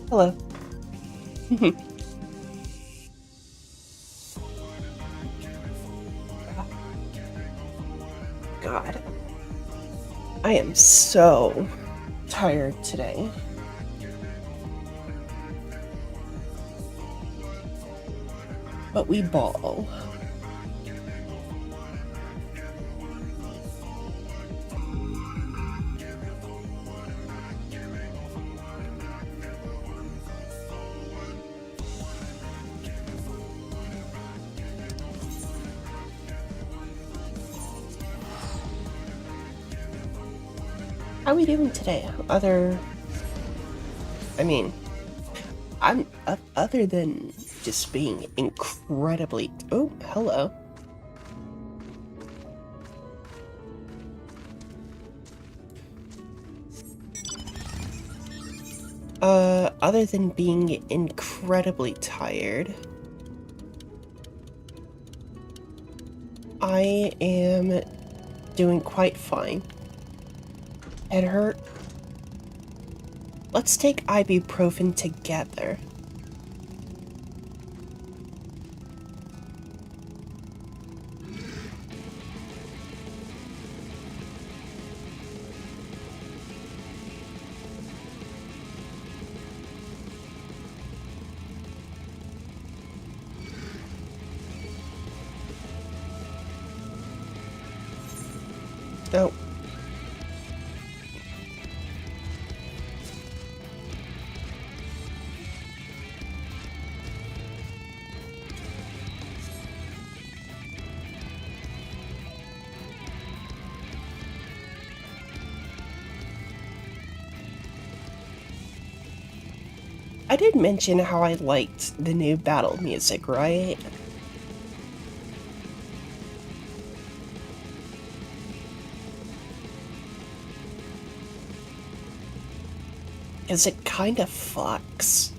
Hello. God, I am so tired today. But we ball. How are we doing today? I mean, other than just being incredibly. Oh, hello. Other than being incredibly tired, I am doing quite fine. Head hurt? Let's take ibuprofen together. Oh. I did mention how I liked the new battle music, right? Because it kind of fucks.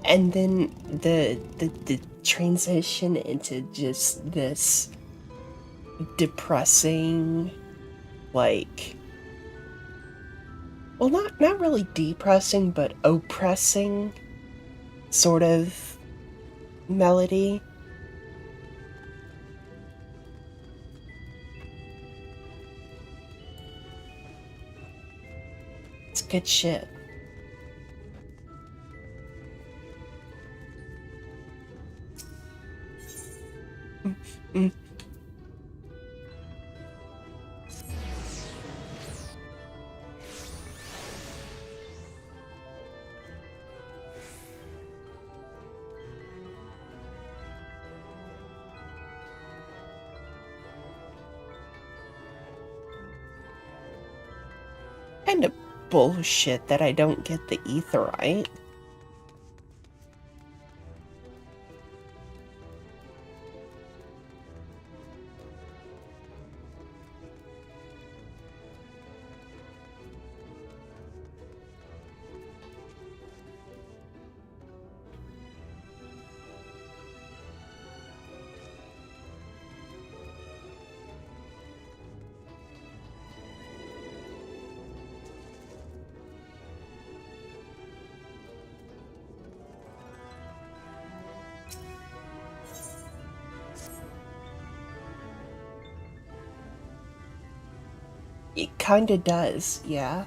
And then the transition into just this depressing, like, well, not really depressing, but oppressing sort of melody. It's good shit. Mm. Kind of bullshit that I don't get the etherite. It kinda does, yeah.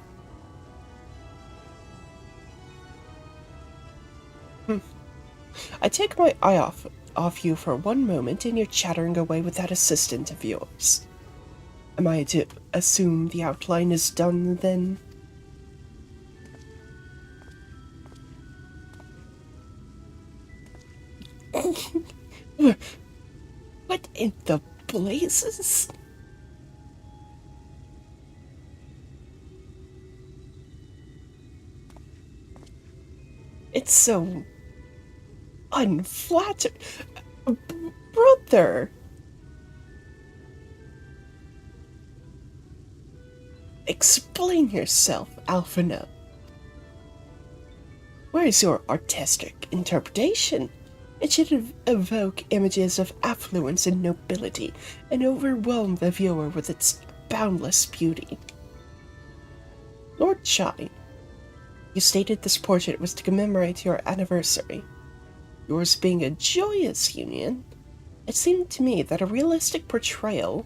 I take my eye off you for one moment and you're chattering away with that assistant of yours. Am I to assume the outline is done then? What in the blazes? It's so unflattering. Brother! Explain yourself, Alphino. Where is your artistic interpretation? It should evoke images of affluence and nobility and overwhelm the viewer with its boundless beauty. Lord Shine, you stated this portrait was to commemorate your anniversary. Yours being a joyous union, it seemed to me that a realistic portrayal...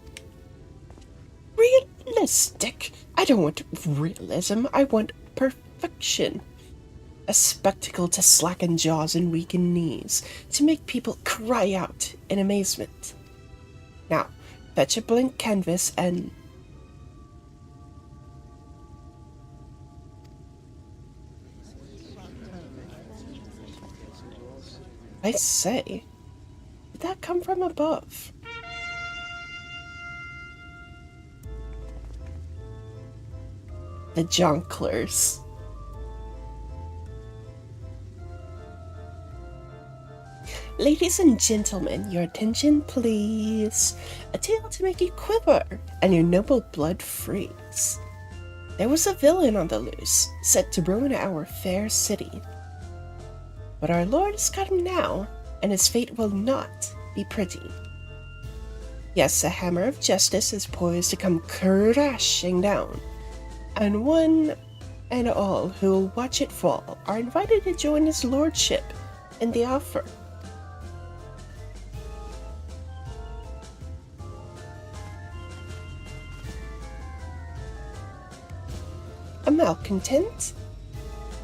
Realistic? I don't want realism, I want perfection. A spectacle to slacken jaws and weaken knees, to make people cry out in amazement. Now, fetch a blank canvas and... I say, did that come from above? The jongleurs. Ladies and gentlemen, your attention please. A tale to make you quiver and your noble blood freeze. There was a villain on the loose, set to ruin our fair city. But our lord has got him now, and his fate will not be pretty. Yes, a hammer of justice is poised to come crashing down, and one and all who will watch it fall are invited to join his lordship in the offer. A malcontent?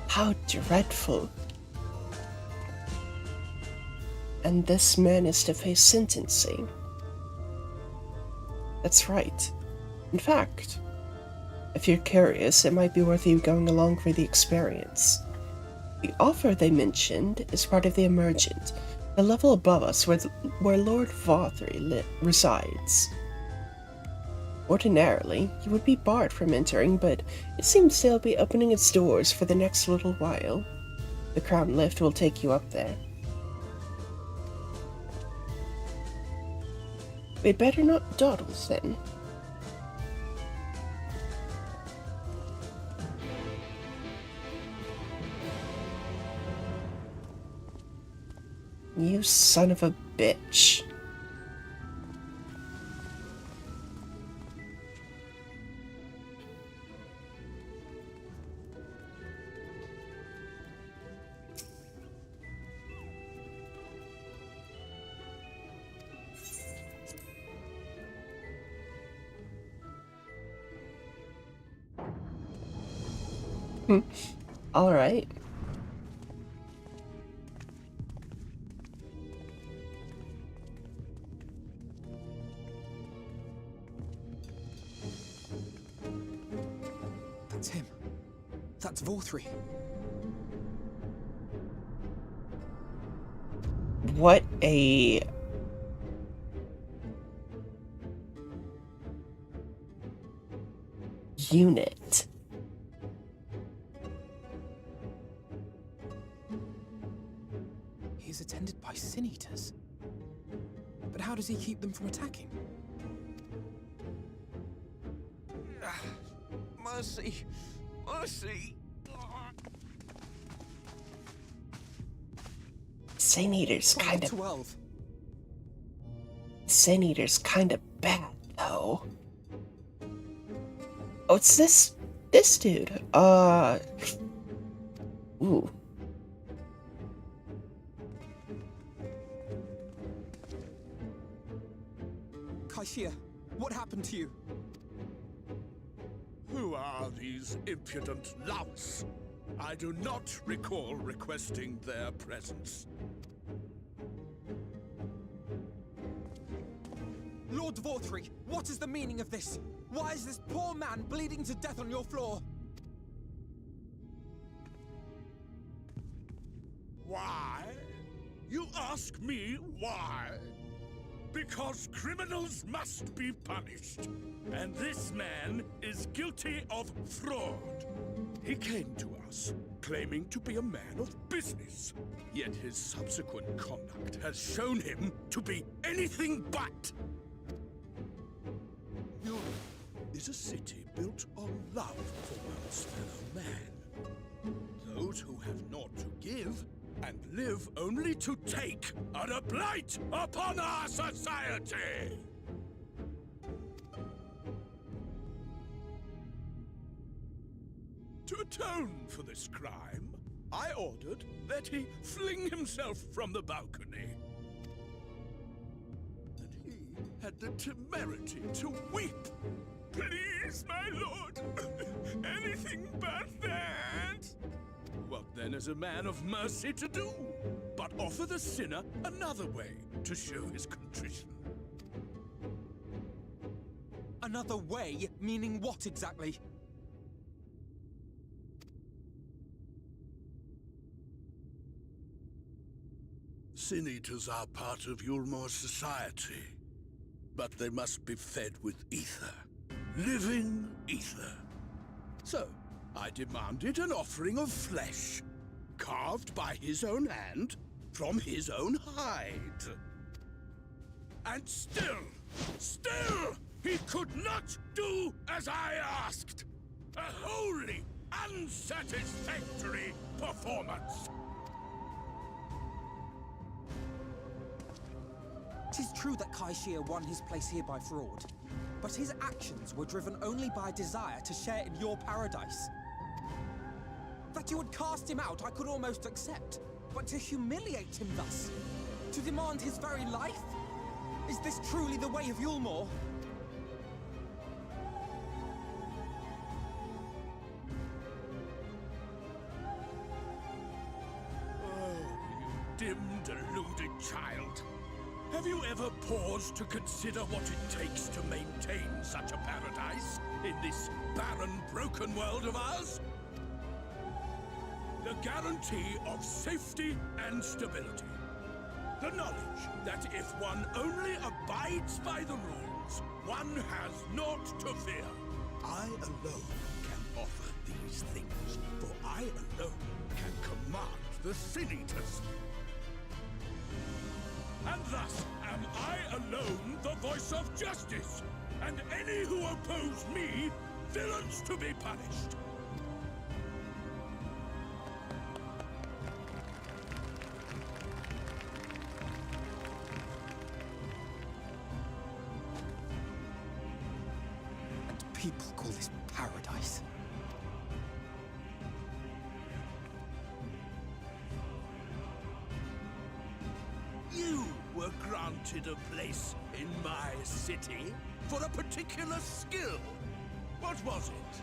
How dreadful. And this man is to face sentencing. That's right. In fact, if you're curious, it might be worth you going along for the experience. The offer they mentioned is part of the Emergent, the level above us where Lord Vothry resides. Ordinarily, you would be barred from entering, but it seems they'll be opening its doors for the next little while. The Crown Lift will take you up there. We'd better not dawdle, then. You son of a bitch. All right. That's him. That's Vothry. What a... unit. He's attended by sin eaters. But how does he keep them from attacking? Mercy! Mercy! Sin Eater's kind of... 12. Sin Eater's kind of bad, though. Oh, it's this dude. Ooh. Kaishia, what happened to you? Who are these impudent louts? I do not recall requesting their presence. Lord Vothry, what is the meaning of this? Why is this poor man bleeding to death on your floor? Why? You ask me why? Because criminals must be punished. And this man is guilty of fraud. He came to us, claiming to be a man of business. Yet his subsequent conduct has shown him to be anything but. You're is a city built on love for one's fellow man. Those who have naught to give and live only to take are a blight upon our society! To atone for this crime, I ordered that he fling himself from the balcony. And he had the temerity to weep. Please, my lord, anything but that. What then is a man of mercy to do, but offer the sinner another way to show his contrition? Another way? Meaning what exactly? Sin eaters are part of Yulmore's society, but they must be fed with ether. Living ether. So, I demanded an offering of flesh, carved by his own hand, from his own hide. And still, he could not do as I asked. A wholly unsatisfactory performance. 'Tis true that Kaishia won his place here by fraud, but his actions were driven only by a desire to share in your paradise. That you would cast him out I could almost accept, but to humiliate him thus, to demand his very life? Is this truly the way of Yulmore? Oh, you dim, deluded child. Have you ever paused to consider what it takes to maintain such a paradise in this barren, broken world of ours? The guarantee of safety and stability. The knowledge that if one only abides by the rules, one has naught to fear. I alone can offer these things, for I alone can command the Sin Eaters. And thus am I alone the voice of justice, and any who oppose me, villains to be punished. And people call this paradise. You were granted a place in my city for a particular skill. What was it?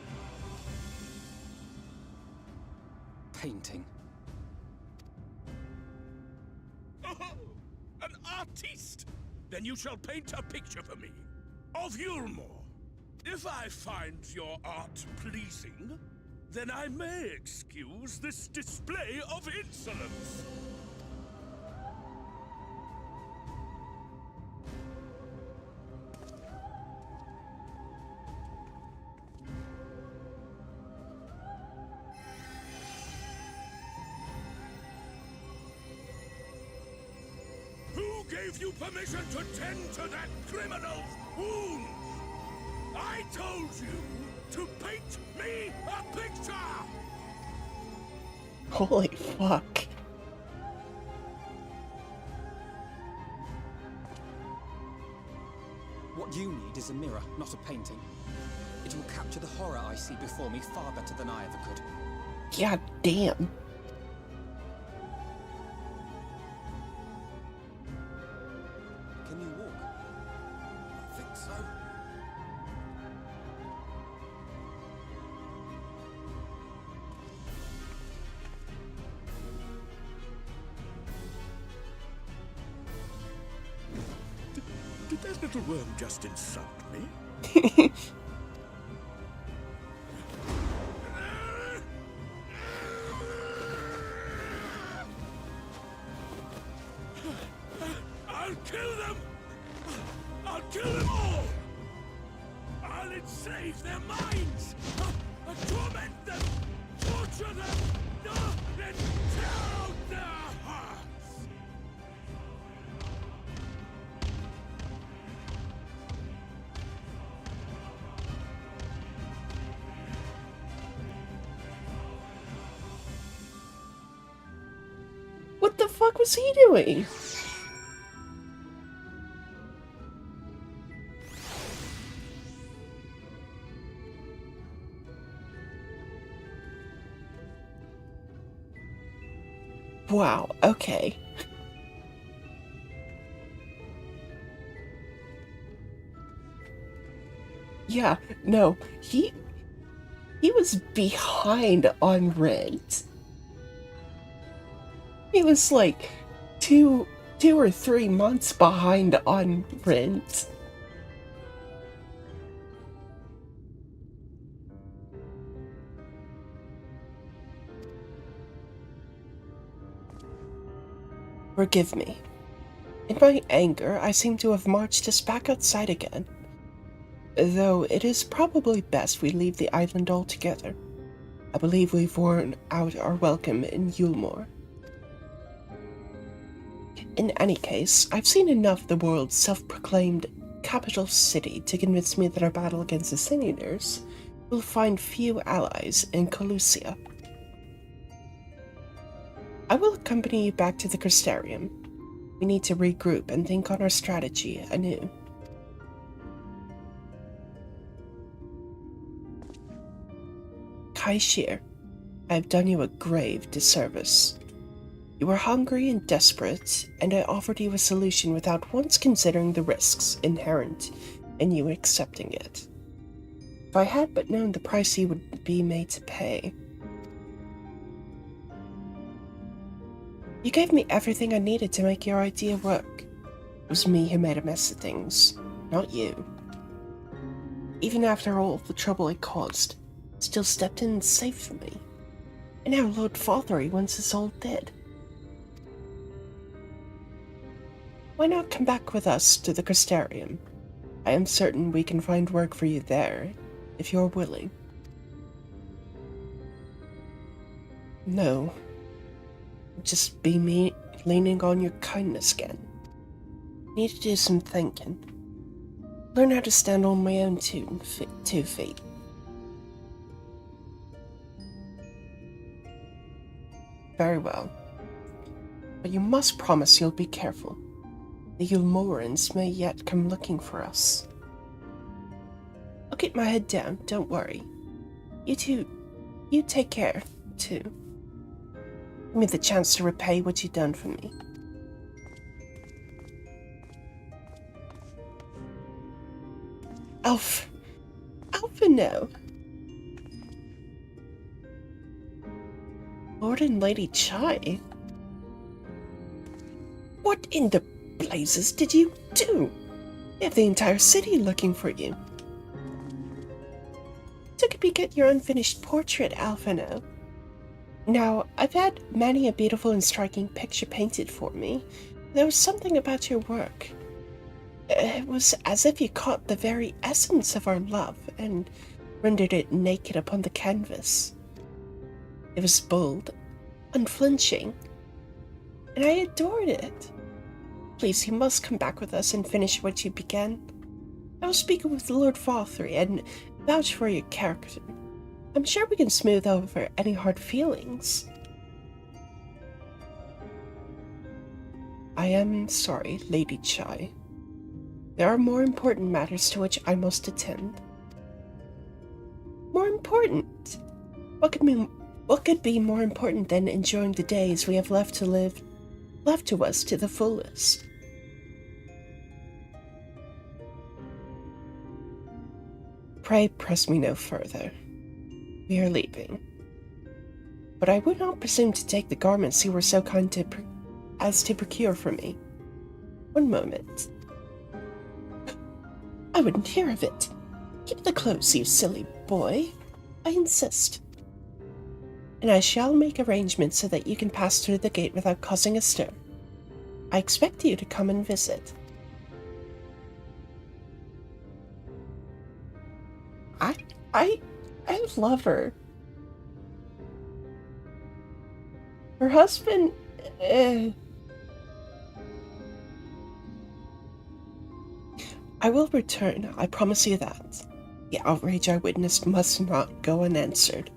Painting. Oh, an artiste! Then you shall paint a picture for me of Yulmore. If I find your art pleasing, then I may excuse this display of insolence. Who gave you permission to tend to that criminal's wounds? I told you to paint me a picture! Holy fuck. What you need is a mirror, not a painting. It will capture the horror I see before me far better than I ever could. God damn. Can you walk? I think so. Did that little worm just insult me? I'll kill them! I'll kill them all! I'll enslave their minds! I'll torment them! Torture them! And tear out their hearts! the fuck was he doing? Wow, okay. Yeah, no, he was behind on rent. He was like two or 3 months behind on rent. Forgive me. In my anger, I seem to have marched us back outside again. Though it is probably best we leave the island altogether. I believe we've worn out our welcome in Yulmore. In any case, I've seen enough of the world's self-proclaimed capital city to convince me that our battle against the Sinioners will find few allies in Colossia. I will accompany you back to the Crystarium. We need to regroup and think on our strategy anew. Kaishir, I have done you a grave disservice. You were hungry and desperate, and I offered you a solution without once considering the risks inherent in you accepting it. If I had but known the price you would be made to pay. You gave me everything I needed to make your idea work. It was me who made a mess of things, not you. Even after all the trouble I caused, still stepped in and saved me. And now Lord Fothery wants us all dead. Why not come back with us to the Crystarium? I am certain we can find work for you there, if you're willing. No. Just be me leaning on your kindness again. Need to do some thinking. Learn how to stand on my own 2 feet. Very well. But you must promise you'll be careful. The Yulmorans may yet come looking for us. I'll keep my head down, don't worry. You take care, too. Give me the chance to repay what you've done for me. Alpha, no. Lord and Lady Chai? What in the blazes did you do? You have the entire city looking for you. Took a peek at your unfinished portrait, Alphino. Now, I've had many a beautiful and striking picture painted for me. There was something about your work. It was as if you caught the very essence of our love and rendered it naked upon the canvas. It was bold, unflinching, and I adored it. Please, you must come back with us and finish what you began. I will speak with Lord Fothery and vouch for your character. I'm sure we can smooth over any hard feelings. I am sorry, Lady Chai. There are more important matters to which I must attend. More important? What could be more important than enjoying the days we have left to us to the fullest? Pray press me no further. We are leaving. But I would not presume to take the garments you were so kind as to procure for me. One moment. I wouldn't hear of it. Keep the clothes, you silly boy. I insist. And I shall make arrangements so that you can pass through the gate without causing a stir. I expect you to come and visit. I love her. Her husband, I will return, I promise you that. The outrage I witnessed must not go unanswered.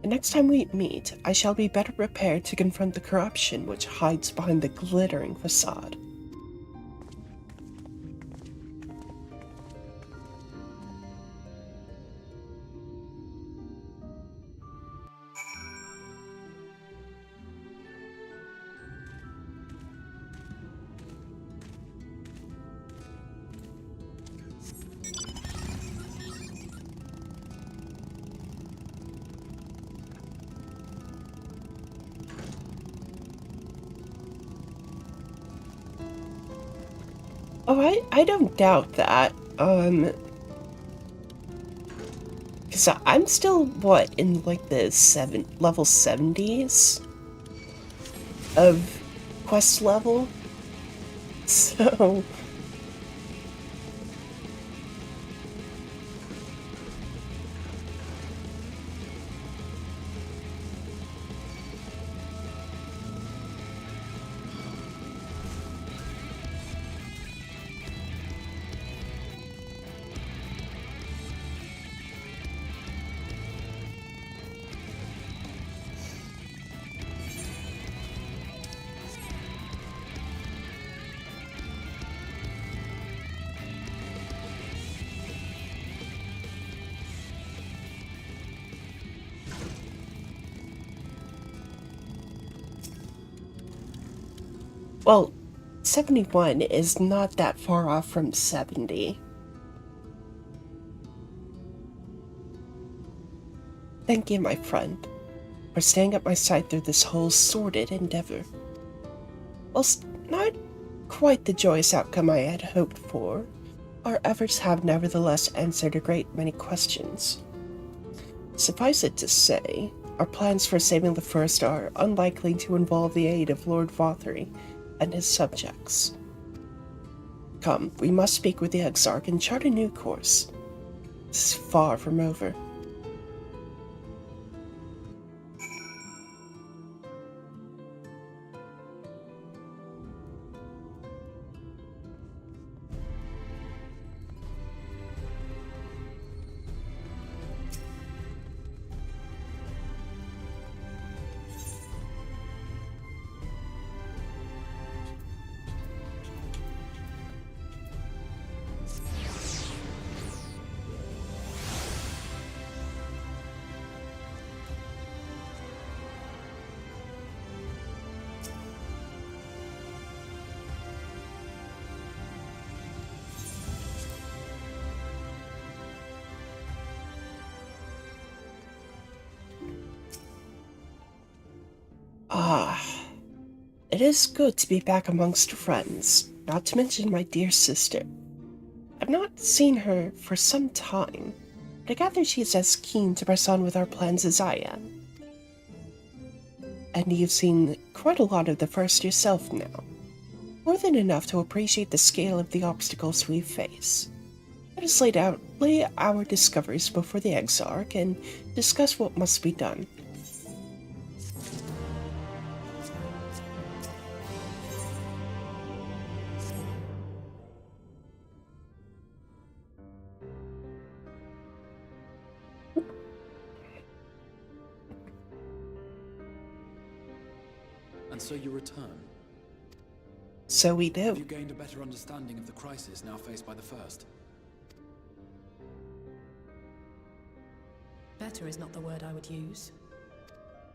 The next time we meet, I shall be better prepared to confront the corruption which hides behind the glittering facade. Oh, I don't doubt that. Because I'm still, what, in like the level 70s of quest level? So, well, 71 is not that far off from 70. Thank you, my friend, for staying at my side through this whole sordid endeavor. Whilst not quite the joyous outcome I had hoped for, our efforts have nevertheless answered a great many questions. Suffice it to say, our plans for saving the First are unlikely to involve the aid of Lord Vothery and his subjects. Come, we must speak with the Exarch and chart a new course. This is far from over. Ah, it is good to be back amongst friends, not to mention my dear sister. I've not seen her for some time, but I gather she's as keen to press on with our plans as I am. And you've seen quite a lot of the First yourself now, more than enough to appreciate the scale of the obstacles we face. Let us lay our discoveries before the Exarch and discuss what must be done. And so you return. So we do. Have you gained a better understanding of the crisis now faced by the First? Better is not the word I would use.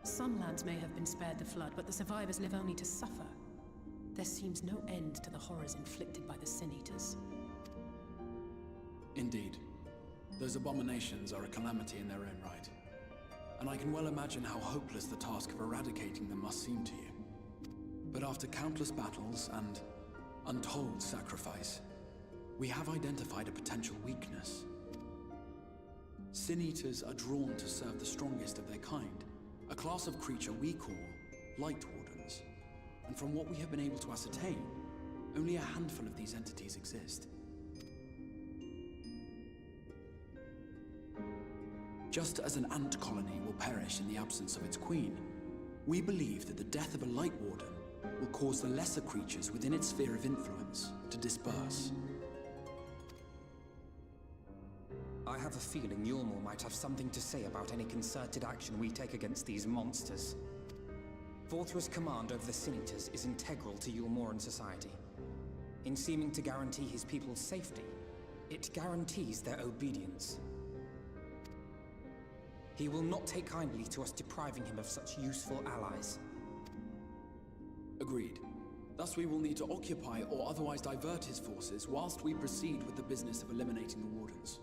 Some lands may have been spared the flood, but the survivors live only to suffer. There seems no end to the horrors inflicted by the Sin Eaters. Indeed. Those abominations are a calamity in their own right. And I can well imagine how hopeless the task of eradicating them must seem to you. But after countless battles and untold sacrifice, we have identified a potential weakness. Sin Eaters are drawn to serve the strongest of their kind, a class of creature we call Light Wardens. And from what we have been able to ascertain, only a handful of these entities exist. Just as an ant colony will perish in the absence of its queen, we believe that the death of a Light Warden will cause the lesser creatures within its sphere of influence to disperse. I have a feeling Yulmor might have something to say about any concerted action we take against these monsters. Vorthra's command over the Sin-Eaters is integral to Yulmoran society. In seeming to guarantee his people's safety, it guarantees their obedience. He will not take kindly to us depriving him of such useful allies. Agreed. Thus we will need to occupy or otherwise divert his forces whilst we proceed with the business of eliminating the Wardens.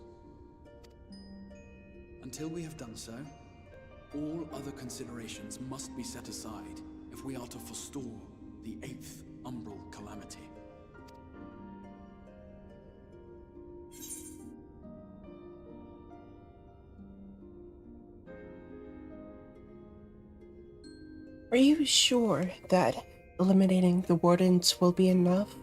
Until we have done so, all other considerations must be set aside if we are to forestall the 8th Umbral Calamity. Are you sure that eliminating the Wardens will be enough?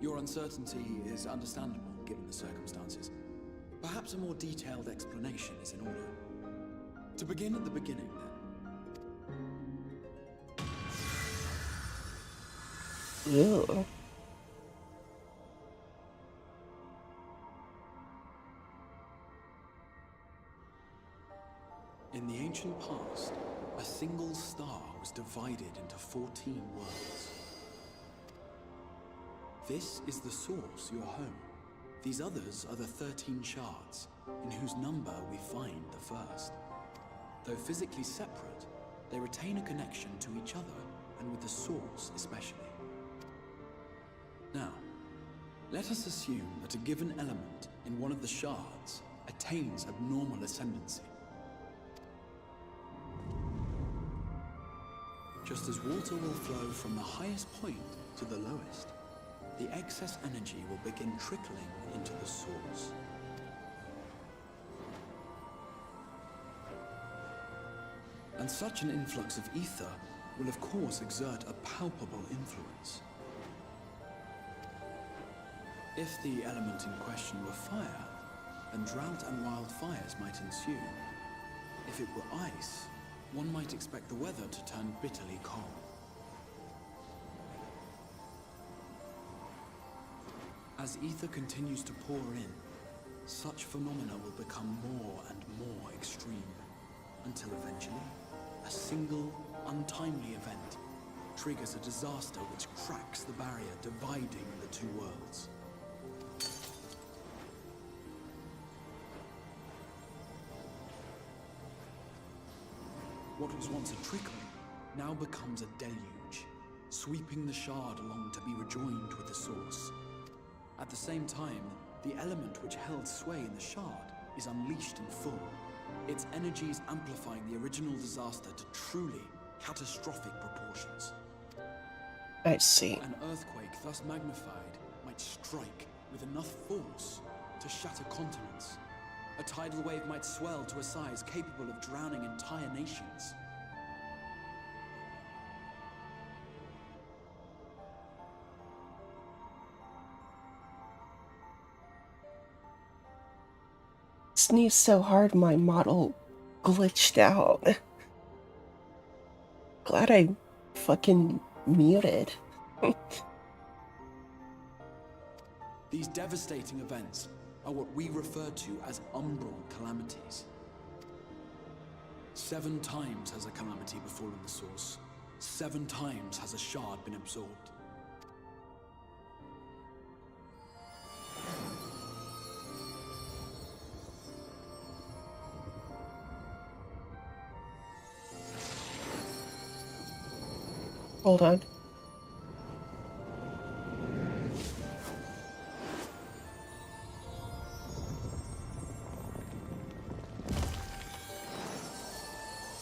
Your uncertainty is understandable, given the circumstances. Perhaps a more detailed explanation is in order. To begin at the beginning, then. Ew. In the ancient past, a single star was divided into 14 worlds. This is the source, your home. These others are the 13 shards, in whose number we find the first. Though physically separate, they retain a connection to each other, and with the source especially. Now, let us assume that a given element in one of the shards attains abnormal ascendancy. Just as water will flow from the highest point to the lowest, the excess energy will begin trickling into the source. And such an influx of ether will of course exert a palpable influence. If the element in question were fire, then drought and wildfires might ensue. If it were ice, one might expect the weather to turn bitterly cold. As ether continues to pour in, such phenomena will become more and more extreme, until eventually, a single, untimely event triggers a disaster which cracks the barrier dividing the two worlds. What was once a trickle now becomes a deluge, sweeping the shard along to be rejoined with the source. At the same time, the element which held sway in the shard is unleashed in full, its energies amplifying the original disaster to truly catastrophic proportions. I see. An earthquake thus magnified might strike with enough force to shatter continents. A tidal wave might swell to a size capable of drowning entire nations. Sneezed so hard my model glitched out. Glad I fucking muted. These devastating events are what we refer to as umbral calamities. 7 times has a calamity befallen the source. 7 times has a shard been absorbed. Hold on.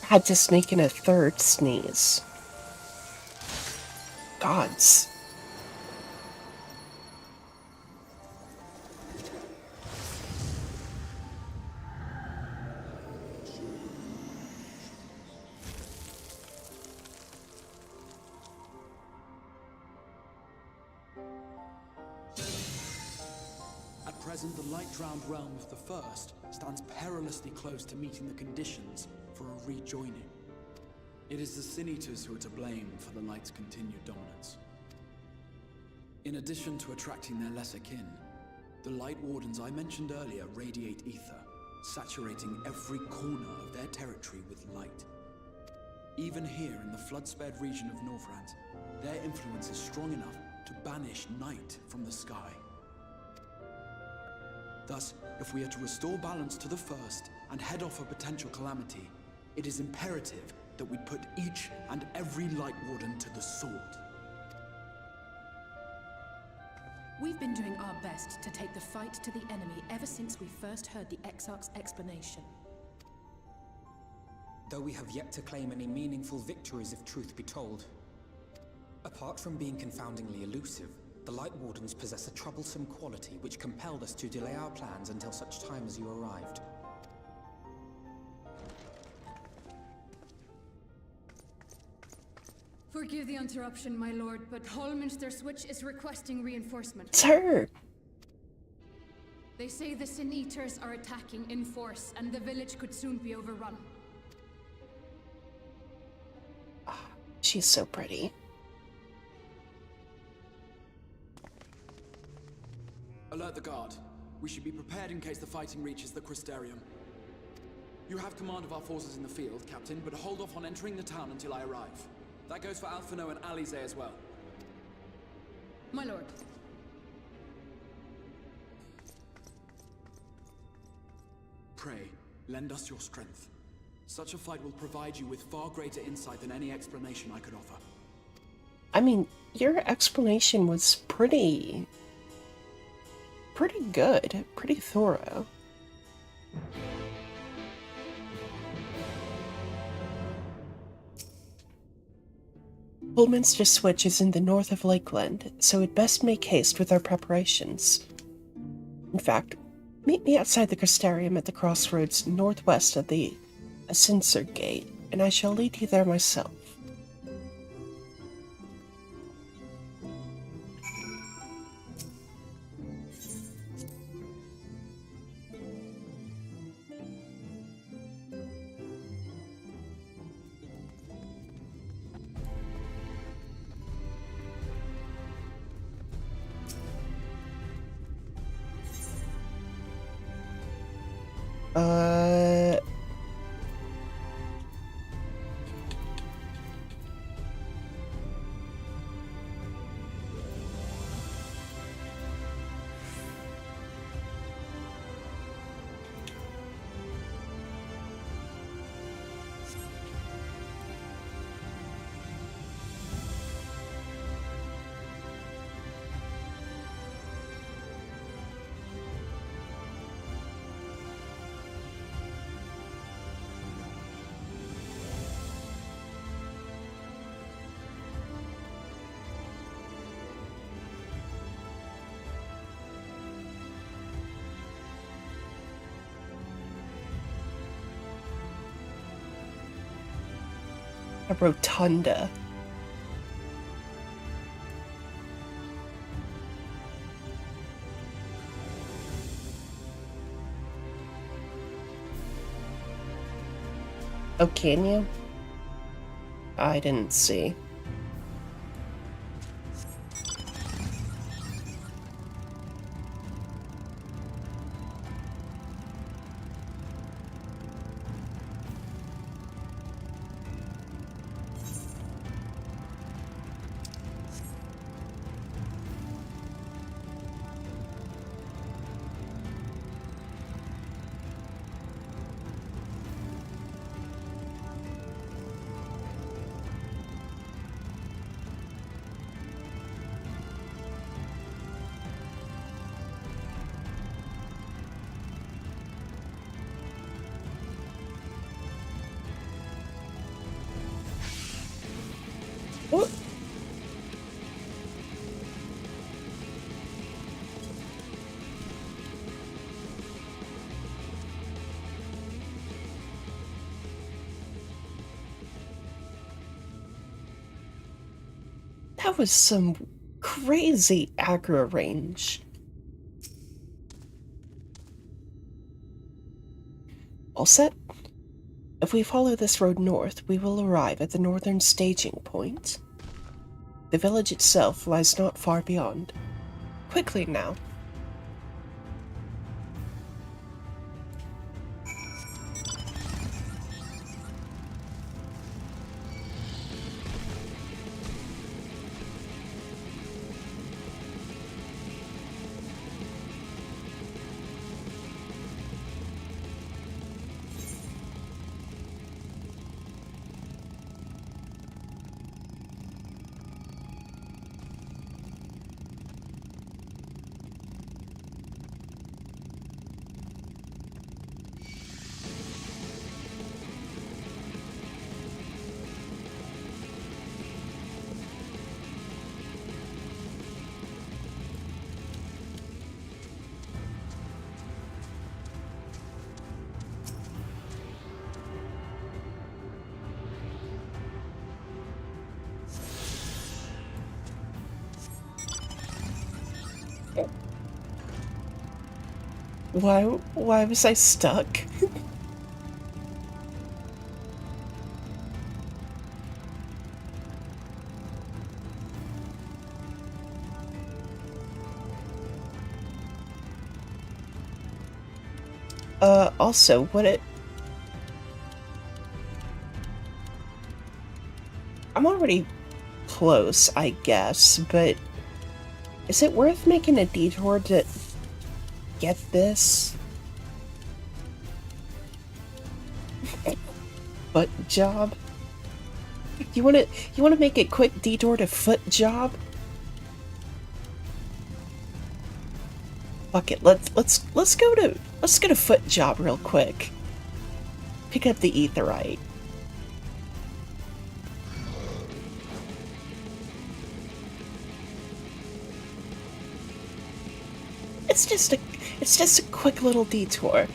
Had to sneak in a third sneeze. Gods. At present, the light-drowned realm of the First stands perilously close to meeting the conditions for a rejoining. It is the Sin-Eaters who are to blame for the Light's continued dominance. In addition to attracting their lesser kin, the Light Wardens I mentioned earlier radiate ether, saturating every corner of their territory with light. Even here in the flood-spared region of Northrend, their influence is strong enough to banish night from the sky. Thus, if we are to restore balance to the First and head off a potential calamity, it is imperative that we put each and every Light Warden to the sword. We've been doing our best to take the fight to the enemy ever since we first heard the Exarch's explanation. Though we have yet to claim any meaningful victories if truth be told. Apart from being confoundingly elusive, the Light Wardens possess a troublesome quality which compelled us to delay our plans until such time as you arrived. Forgive the interruption, my lord, but Hallminster Switch is requesting reinforcement. It's her! They say the Sin Eaters are attacking in force, and the village could soon be overrun. She's so pretty. Alert the guard. We should be prepared in case the fighting reaches the Crystarium. You have command of our forces in the field, Captain, but hold off on entering the town until I arrive. That goes for Alphino and Alize as well. My lord. Pray, lend us your strength. Such a fight will provide you with far greater insight than any explanation I could offer. I mean, your explanation was pretty good, pretty thorough. Bullminster Switch is in the north of Lakeland, so we'd best make haste with our preparations. In fact, meet me outside the Crystarium at the crossroads northwest of the Ascensor Gate, and I shall lead you there myself. A rotunda. Oh, can you? I didn't see. What? That was some crazy aggro range. All set? If we follow this road north, we will arrive at the northern staging point. The village itself lies not far beyond. Quickly now. Why was I stuck? Also, I'm already close, I guess, but is it worth making a detour to get this? Foot job? You wanna make a quick detour to foot job? Fuck it, let's go to foot job real quick. Pick up the etherite. It's just a quick little detour.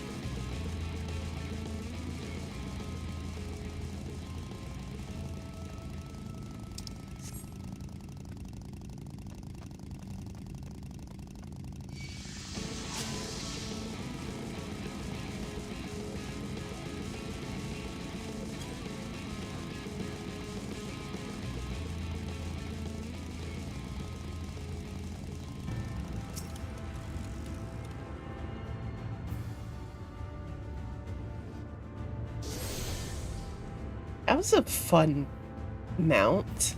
That was a fun mount.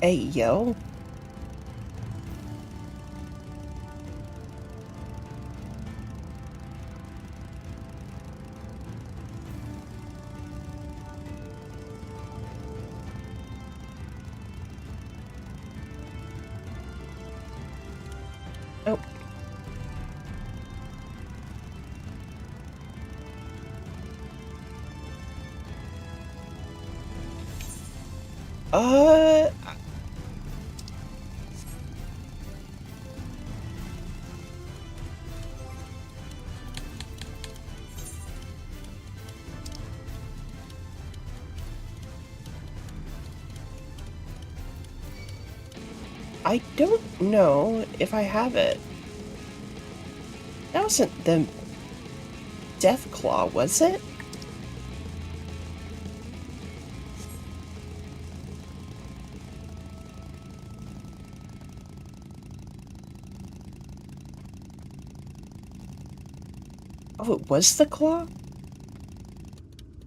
Hey, yo. Oh. Uh... I don't know if I have it. That wasn't the Death Claw, was it? Oh, it was the claw?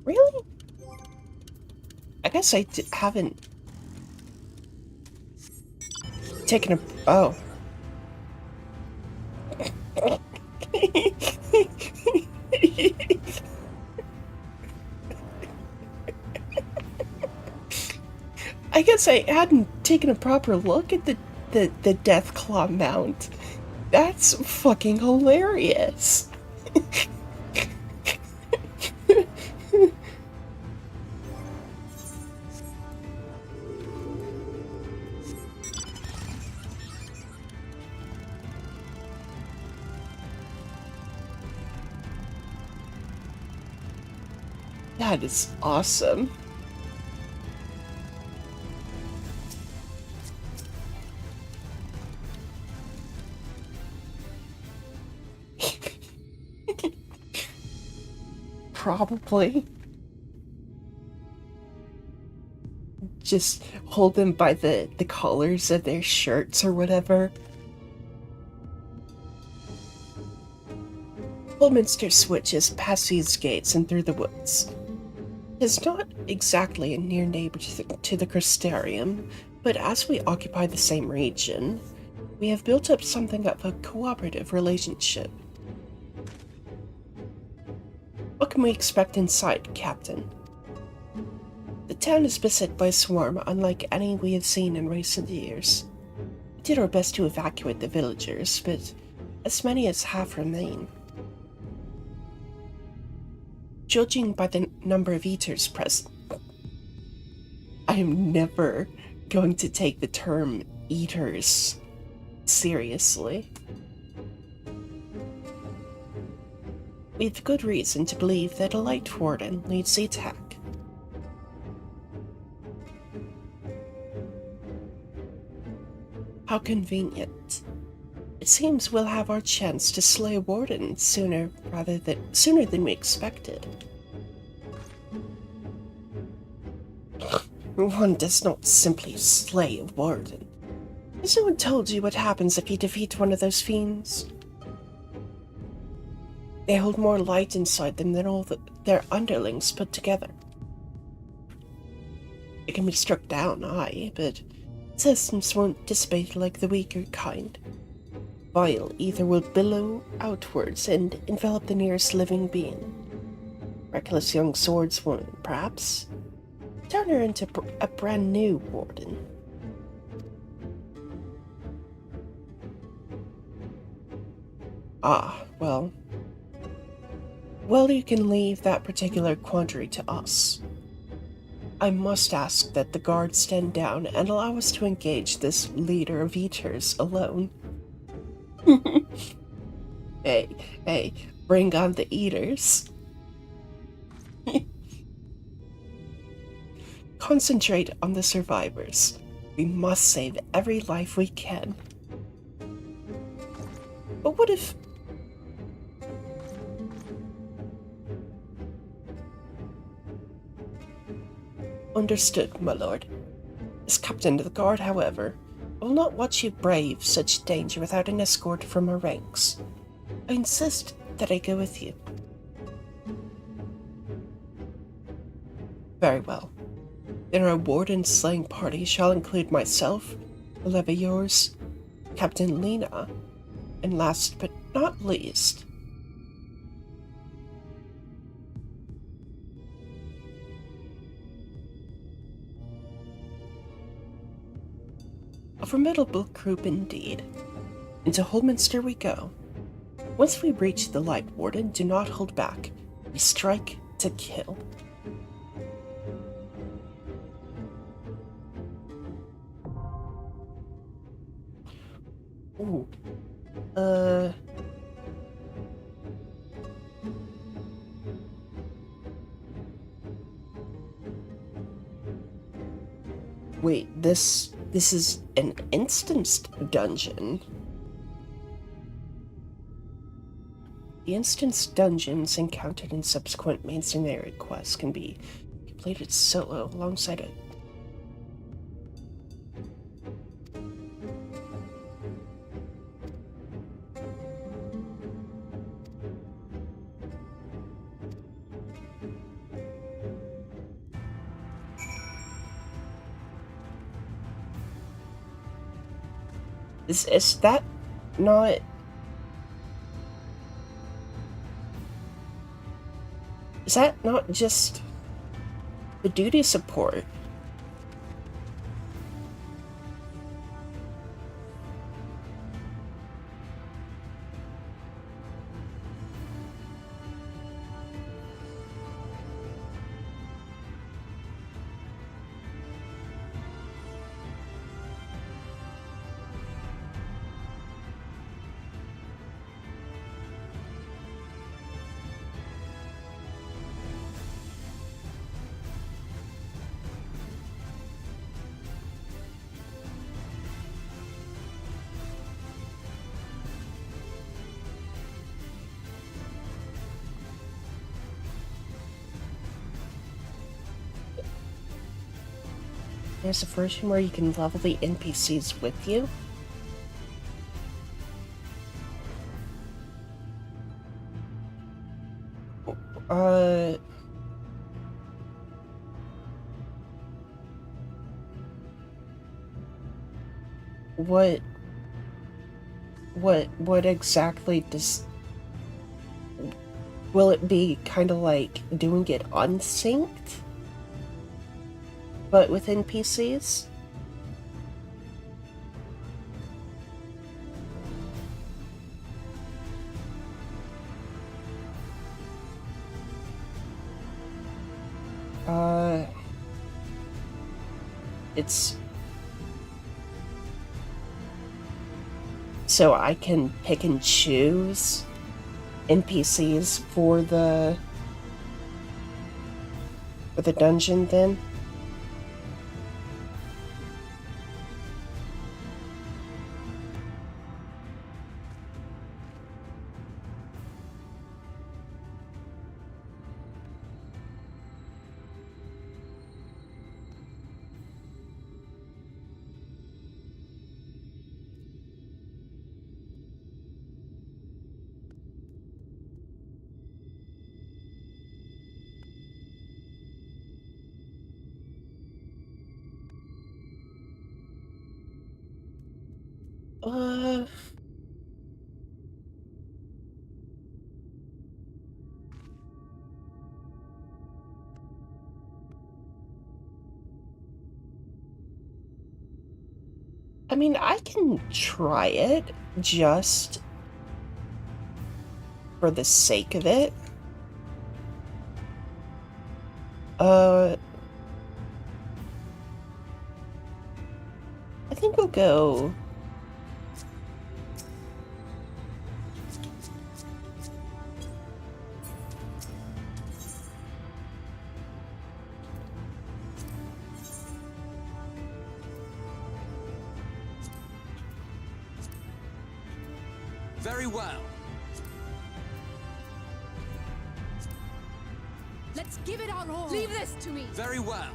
Really? I guess I haven't taken a... Oh. I guess I hadn't taken a proper look at the Death Claw mount. That's fucking hilarious. That is awesome. Probably. just hold them by the collars of their shirts or whatever. Holminster switches past these gates and through the woods. It is not exactly a near neighbor to the Crystarium, but as we occupy the same region, we have built up something of a cooperative relationship. What can we expect inside, Captain? The town is beset by a swarm unlike any we have seen in recent years. We did our best to evacuate the villagers, but as many as half remain. Judging by the number of eaters present, I am never going to take the term eaters seriously. We have good reason to believe that a light warden leads the attack. How convenient. It seems we'll have our chance to slay a warden sooner than we expected. One does not simply slay a warden. Has no one told you what happens if you defeat one of those fiends? They hold more light inside them than all their underlings put together. It can be struck down, aye, but its essence won't dissipate like the weaker kind. Vile ether will billow outwards and envelop the nearest living being. Reckless young swordswoman, perhaps? Turn her into a brand new warden. Ah, well, you can leave that particular quandary to us. I must ask that the guards stand down and allow us to engage this leader of eaters alone. Hey, bring on the eaters. Concentrate on the survivors. We must save every life we can. But what if... Understood, my lord. As captain of the guard, however, I will not watch you brave such danger without an escort from our ranks. I insist that I go with you. Very well. Then our warden slaying party shall include myself, Olivia yours, Captain Lena, and last but not least, a formidable group indeed. Into Holminster we go. Once we reach the Light Warden, do not hold back. We strike to kill. Ooh. Wait, this is an instanced dungeon. The instanced dungeons encountered in subsequent main scenario quests can be completed solo alongside it. Is that not... Is that not just the duty support? There's a version where you can level the NPCs with you. What exactly does... Will it be kind of like doing it unsynced? But with NPCs? It's... So I can pick and choose NPCs for the dungeon then? Uh... I mean, I can try it just for the sake of it. I think we'll go... Very well. Let's give it our all. Leave this to me. Very well.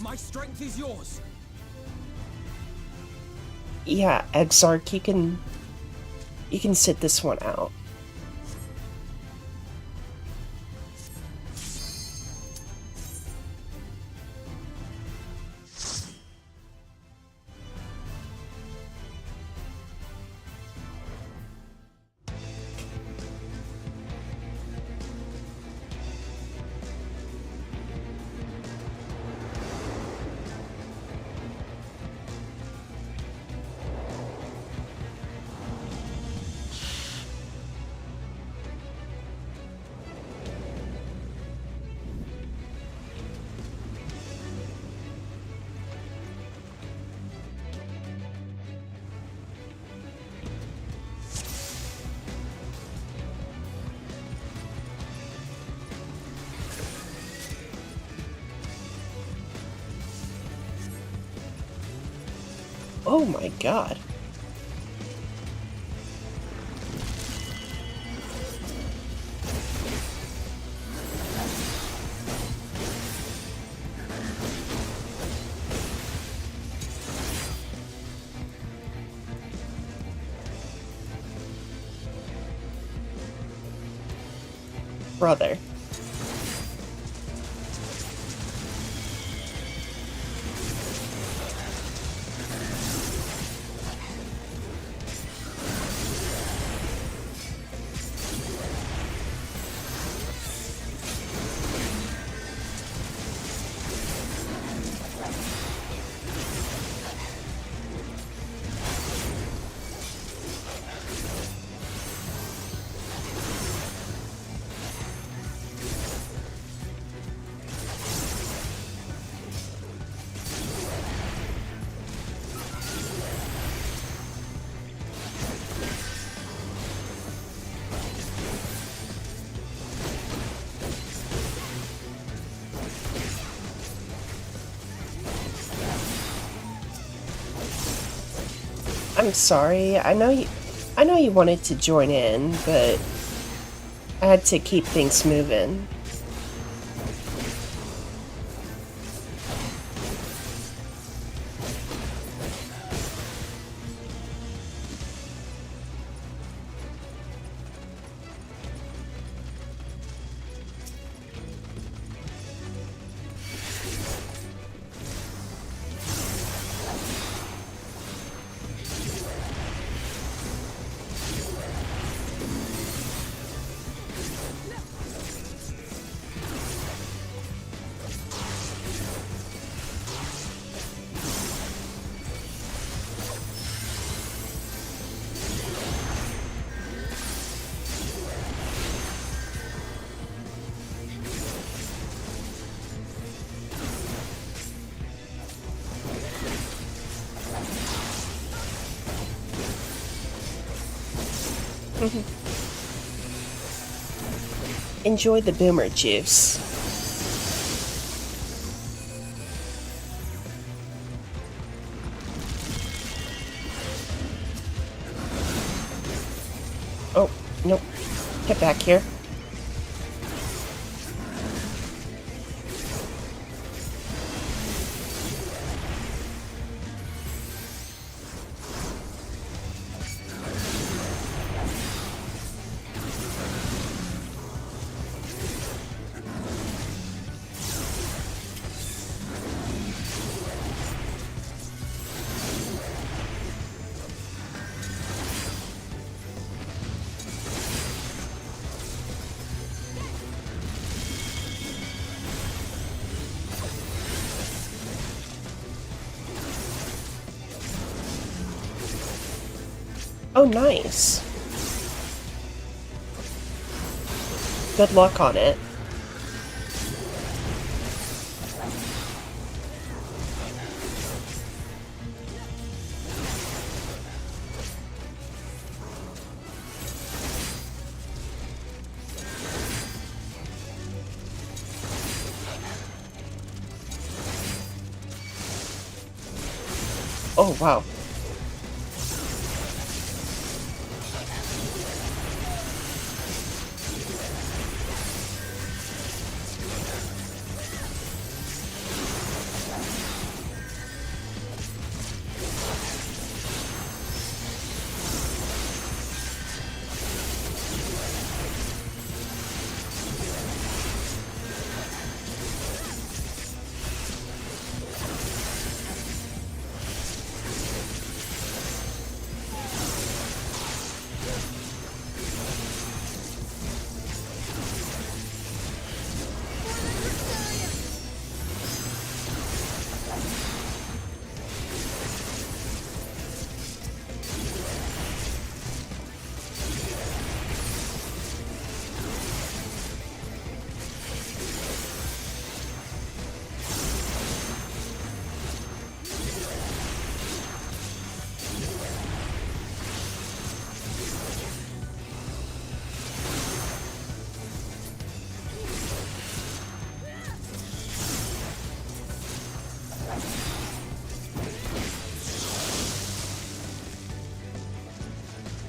My strength is yours. Yeah, Exarch, you can sit this one out. Oh my god. Brother. I'm sorry. I know you wanted to join in, but I had to keep things moving. Enjoy the boomer juice. Oh, nope. Get back here. Oh, nice. Good luck on it. Oh, wow.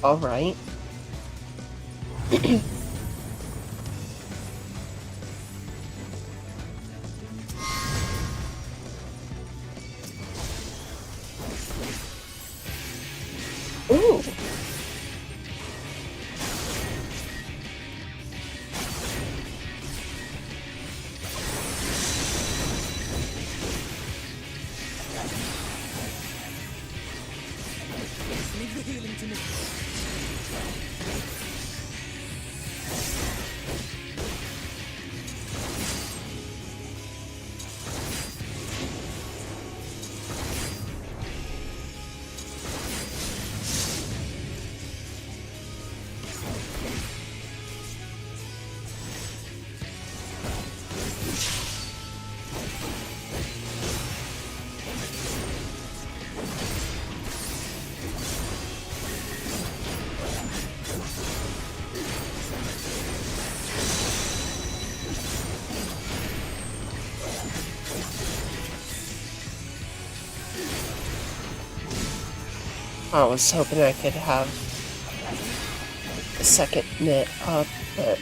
All right. Ooh. Leave the healing to me. I was hoping I could have a second knit up, but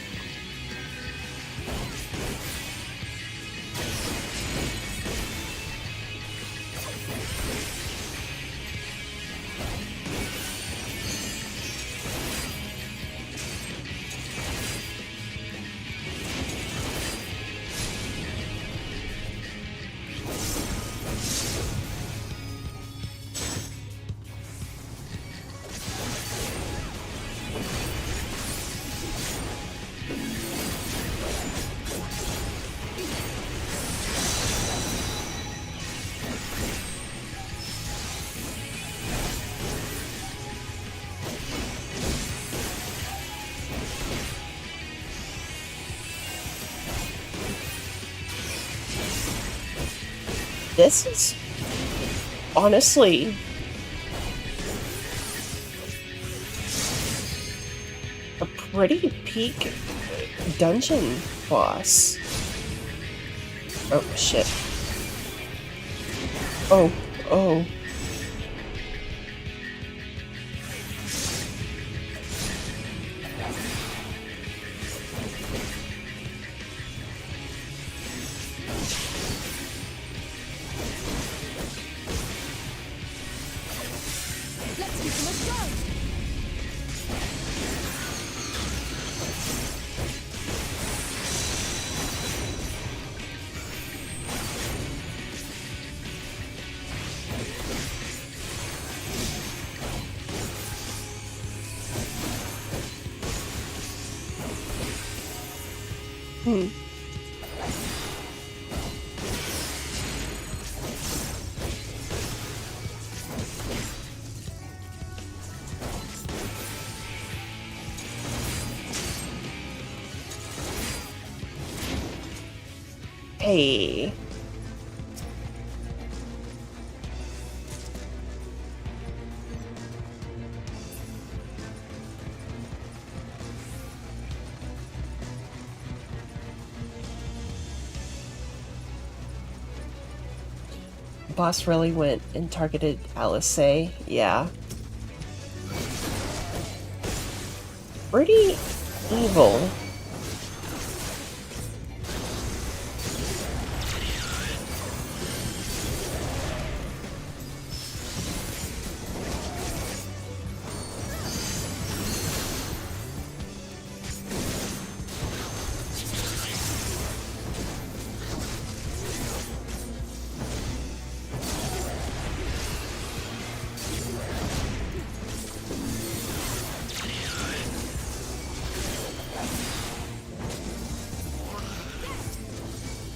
This is honestly a pretty peak dungeon boss. Oh, shit. Oh, oh. Let's give them a try. Hey. Boss really went and targeted Alice. Yeah. Pretty evil.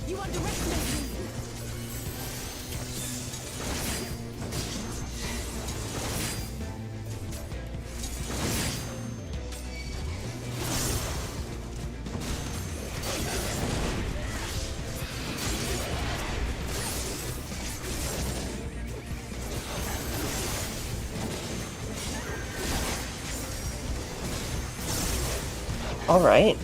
You underestimate me. All right.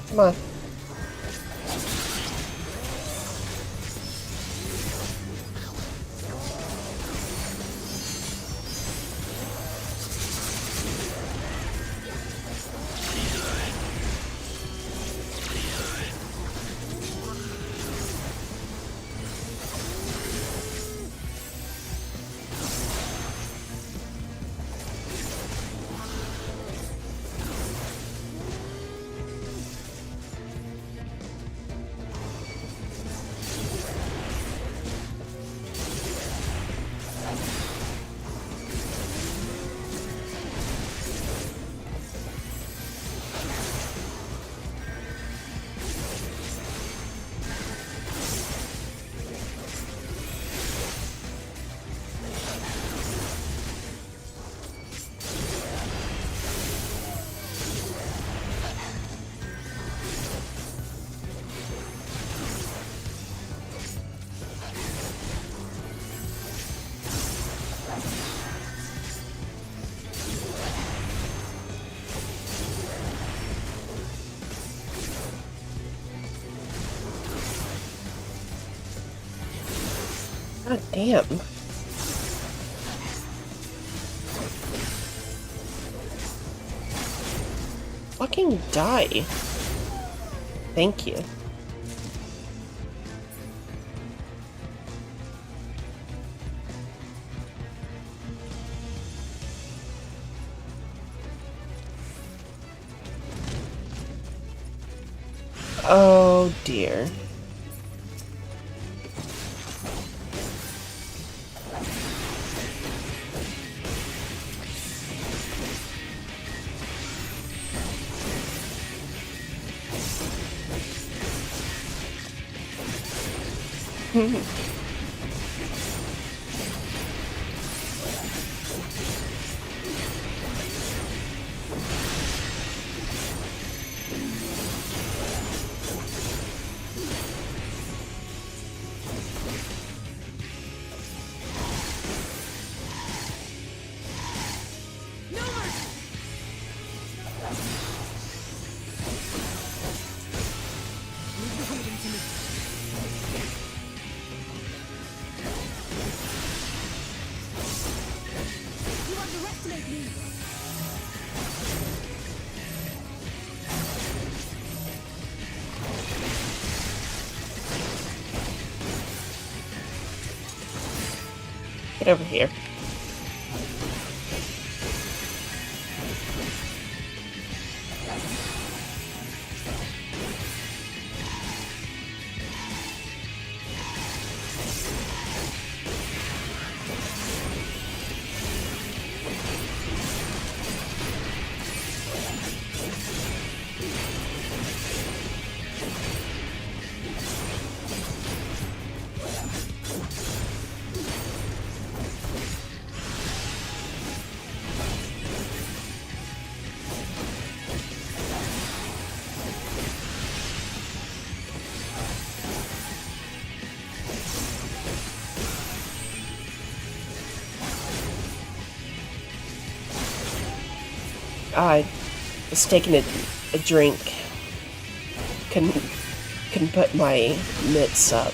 Come on. God damn. Fucking die. Thank you. Oh dear. You underestimate me! Get over here. I was taking a drink. Couldn't put my mitts up.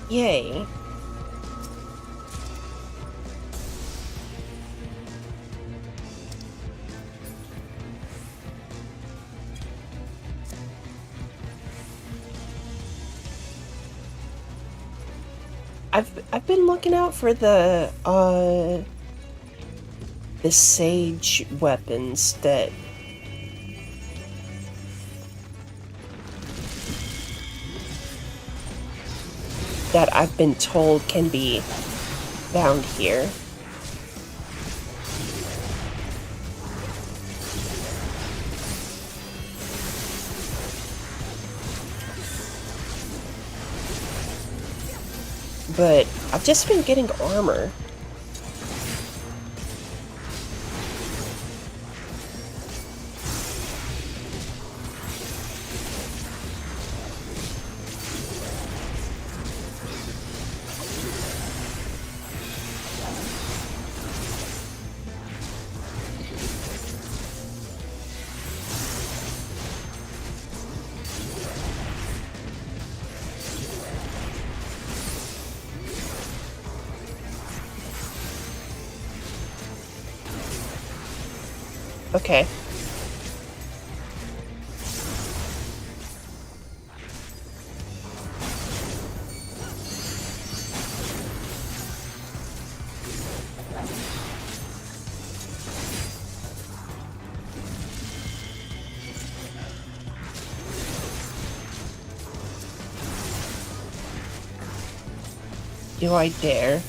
Yay. I've been looking out for the sage weapons that I've been told can be found here. But I've just been getting armor. Okay. Do I dare?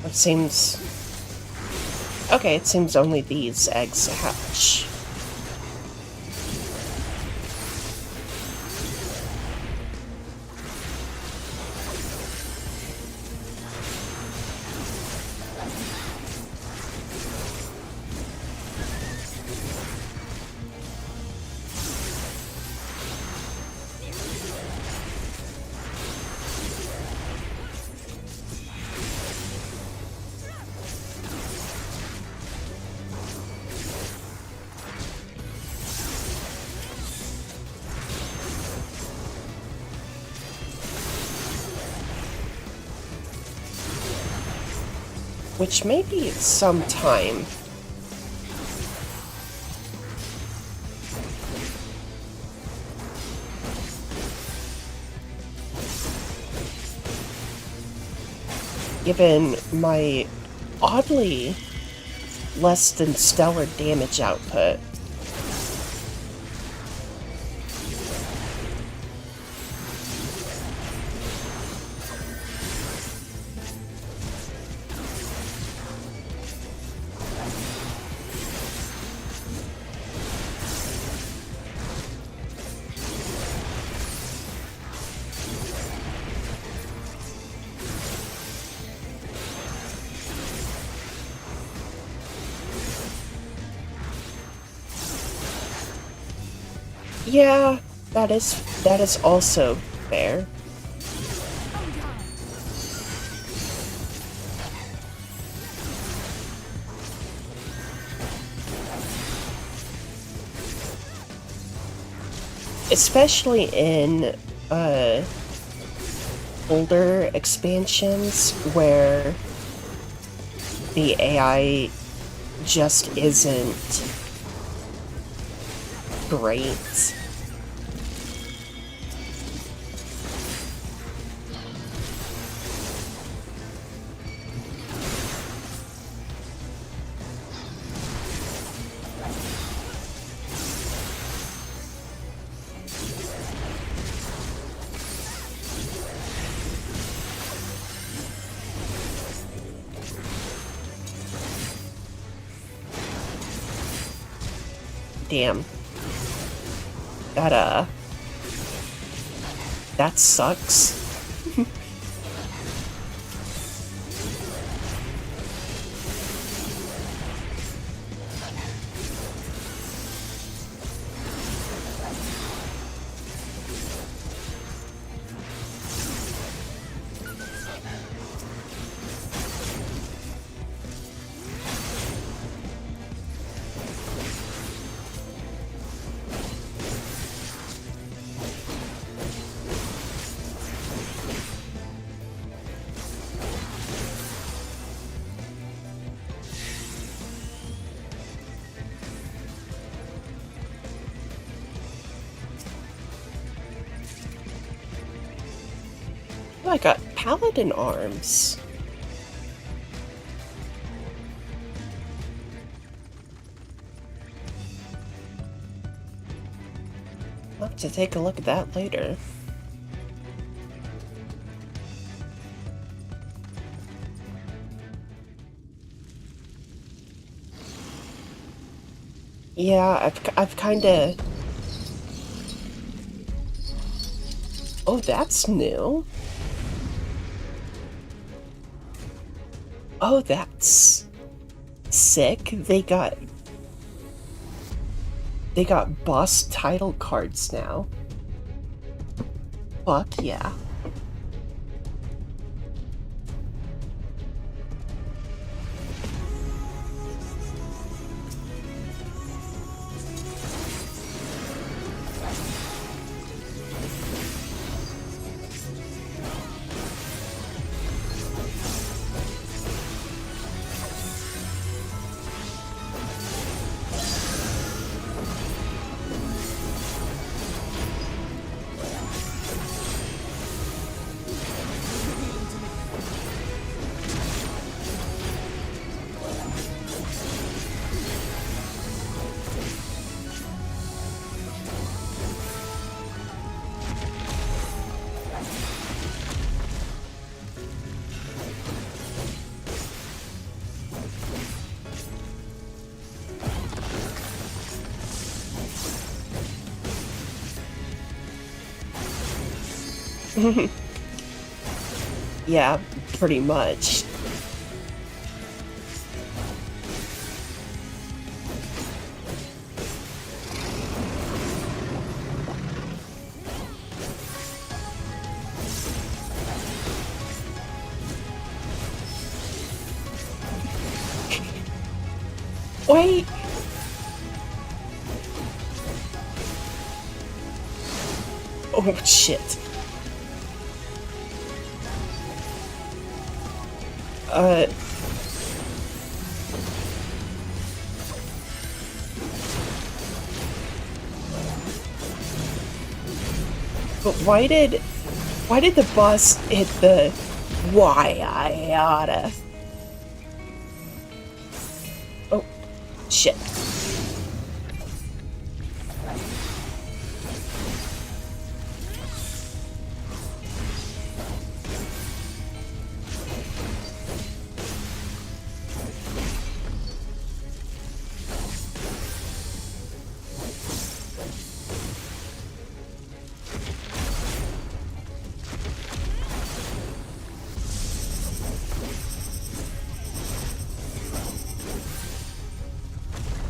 It seems... Okay, it seems only these eggs hatch. Which may be some time. Given my oddly less than stellar damage output. Yeah, that is also fair. Especially in older expansions where the AI just isn't great. Damn. That sucks. Oh, I got paladin arms. I'll have to take a look at that later. Yeah, I've kind of... Oh, that's new. Oh, that's sick. They got boss title cards now. Fuck yeah. Yeah, pretty much. Wait. Oh, shit. But why did the boss hit the why I oughta? Oh, shit.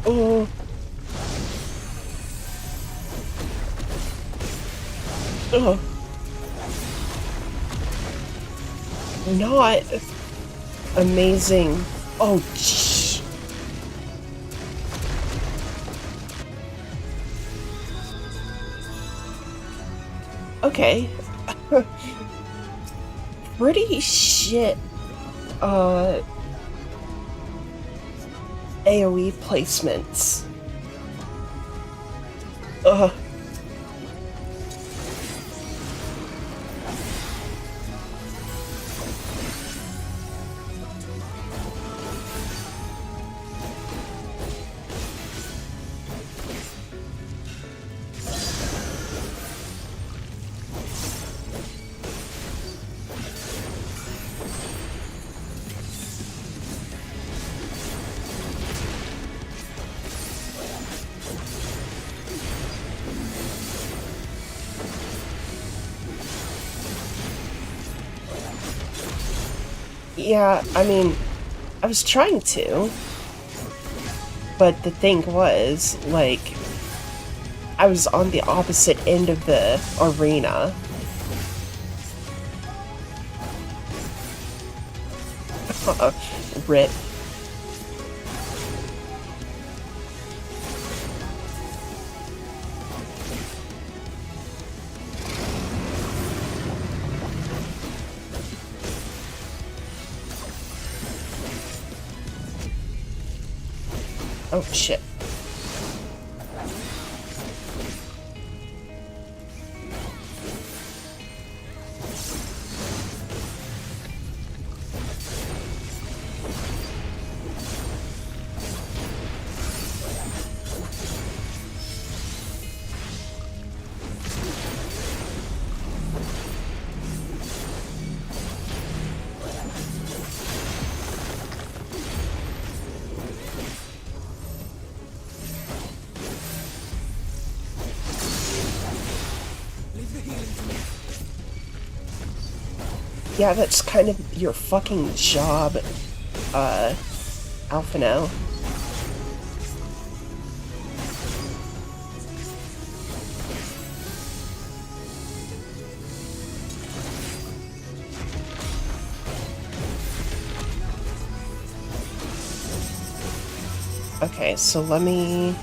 Oh. Oh. Not amazing. Oh, shh. Okay. Pretty shit. AoE placements. Ugh. Yeah, I mean, I was trying to, but the thing was, like, I was on the opposite end of the arena. Rip. Oh, shit. Yeah, that's kind of your fucking job, Alphino. Okay, so let me...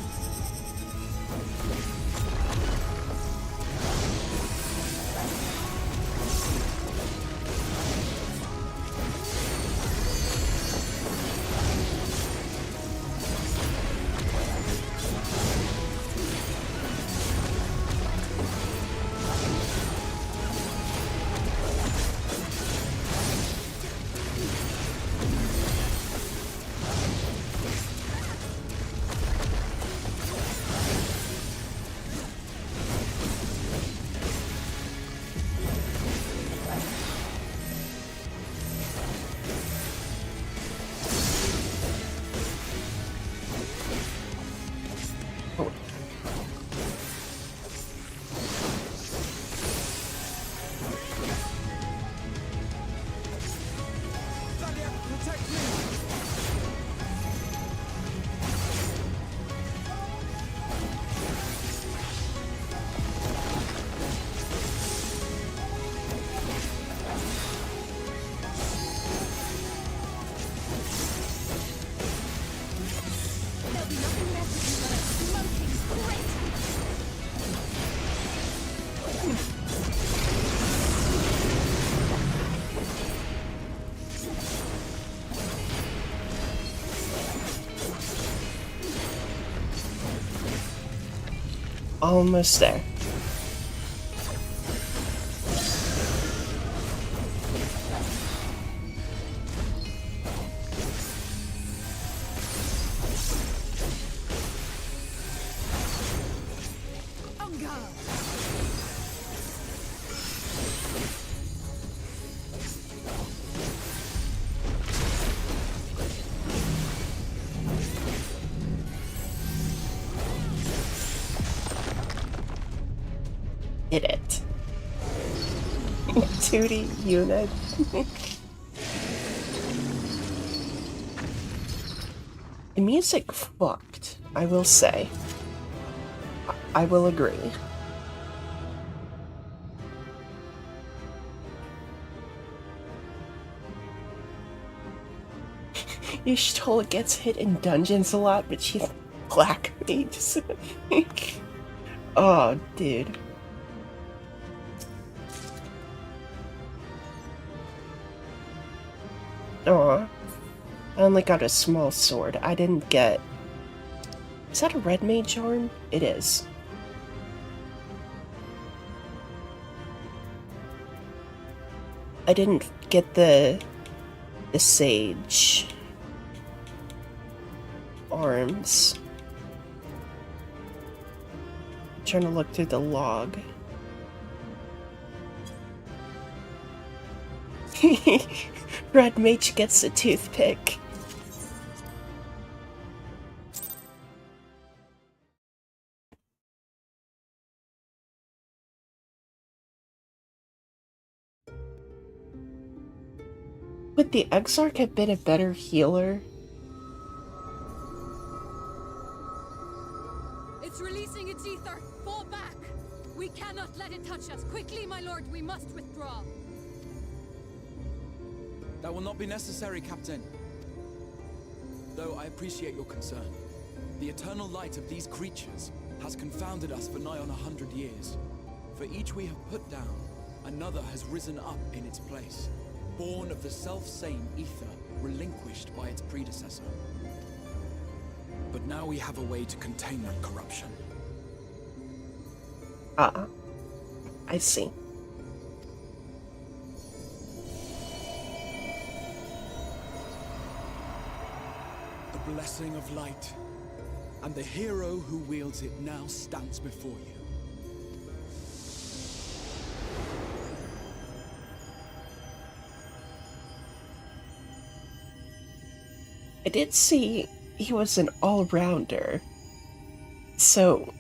Protect me! There'll be nothing left of you but a smoking crater! Almost there. On guard! Hit it. 2D unit. The music fucked, I will say. I will agree. Y'shtola gets hit in dungeons a lot, but she's black mage. Oh, dude. Aw. I only got a small sword. I didn't get... Is that a red mage arm? It is. I didn't get the sage arms. I'm trying to look through the log. Red mage gets a toothpick. Would the Exarch have been a better healer? It's releasing its ether! Fall back! We cannot let it touch us! Quickly, my lord, we must withdraw! That will not be necessary, Captain. Though I appreciate your concern. The eternal light of these creatures has confounded us for nigh on 100 years. For each we have put down, another has risen up in its place, born of the self-same ether relinquished by its predecessor. But now we have a way to contain that corruption. Ah, I see. The blessing of light, and the hero who wields it now stands before you. I did see he was an all-rounder, so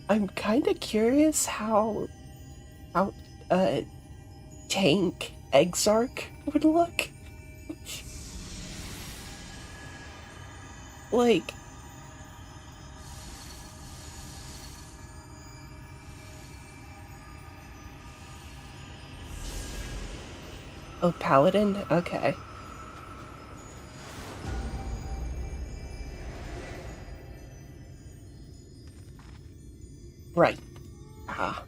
I'm kind of curious how tank Exarch would look. Like, oh, paladin? Okay. Right. Ah.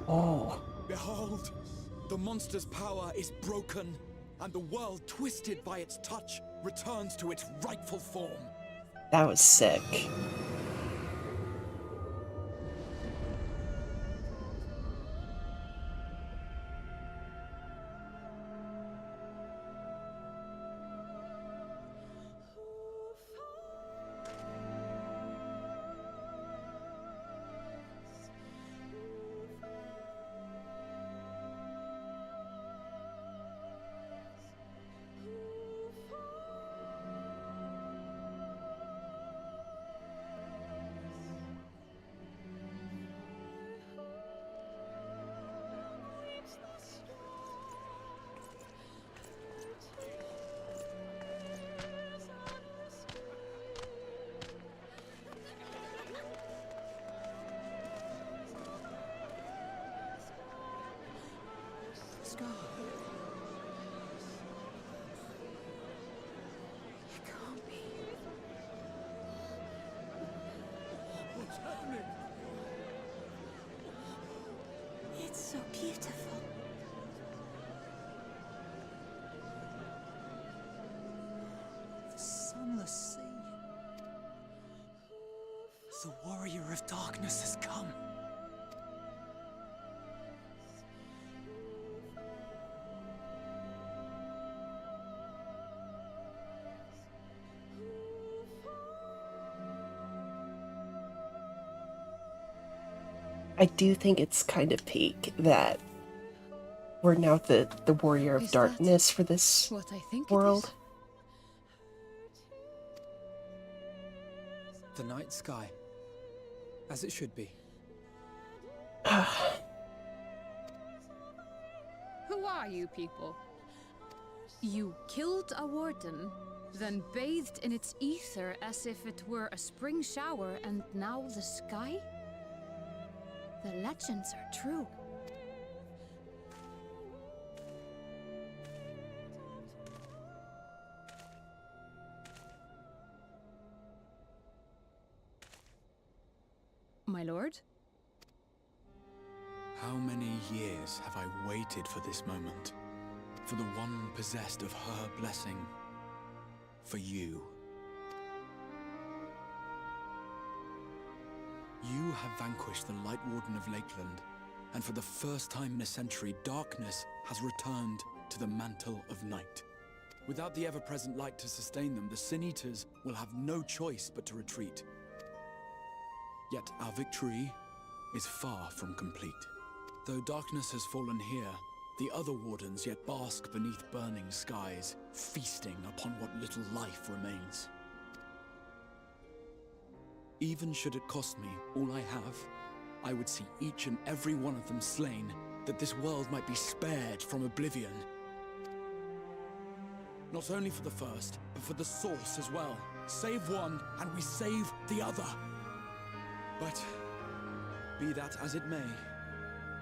Oh. Behold, the monster's power is broken, and the world twisted by its touch returns to its rightful form. That was sick. sky. It can't be. What's happening? It's so beautiful. The sunless sea. The warrior of darkness has come. I do think it's kind of peak that we're now the warrior of Is darkness for this What I think world. The night sky. As it should be. Who are you people? You killed a warden, then bathed in its ether as if it were a spring shower, and now the sky? The legends are true. My lord? How many years have I waited for this moment? For the one possessed of her blessing. For you. You have vanquished the Light Warden of Lakeland, and for the first time in a century, darkness has returned to the mantle of night. Without the ever-present light to sustain them, the Sin Eaters will have no choice but to retreat. Yet our victory is far from complete. Though darkness has fallen here, the other wardens yet bask beneath burning skies, feasting upon what little life remains. Even should it cost me all I have, I would see each and every one of them slain, that this world might be spared from oblivion. Not only for the first, but for the source as well. Save one, and we save the other. But, be that as it may,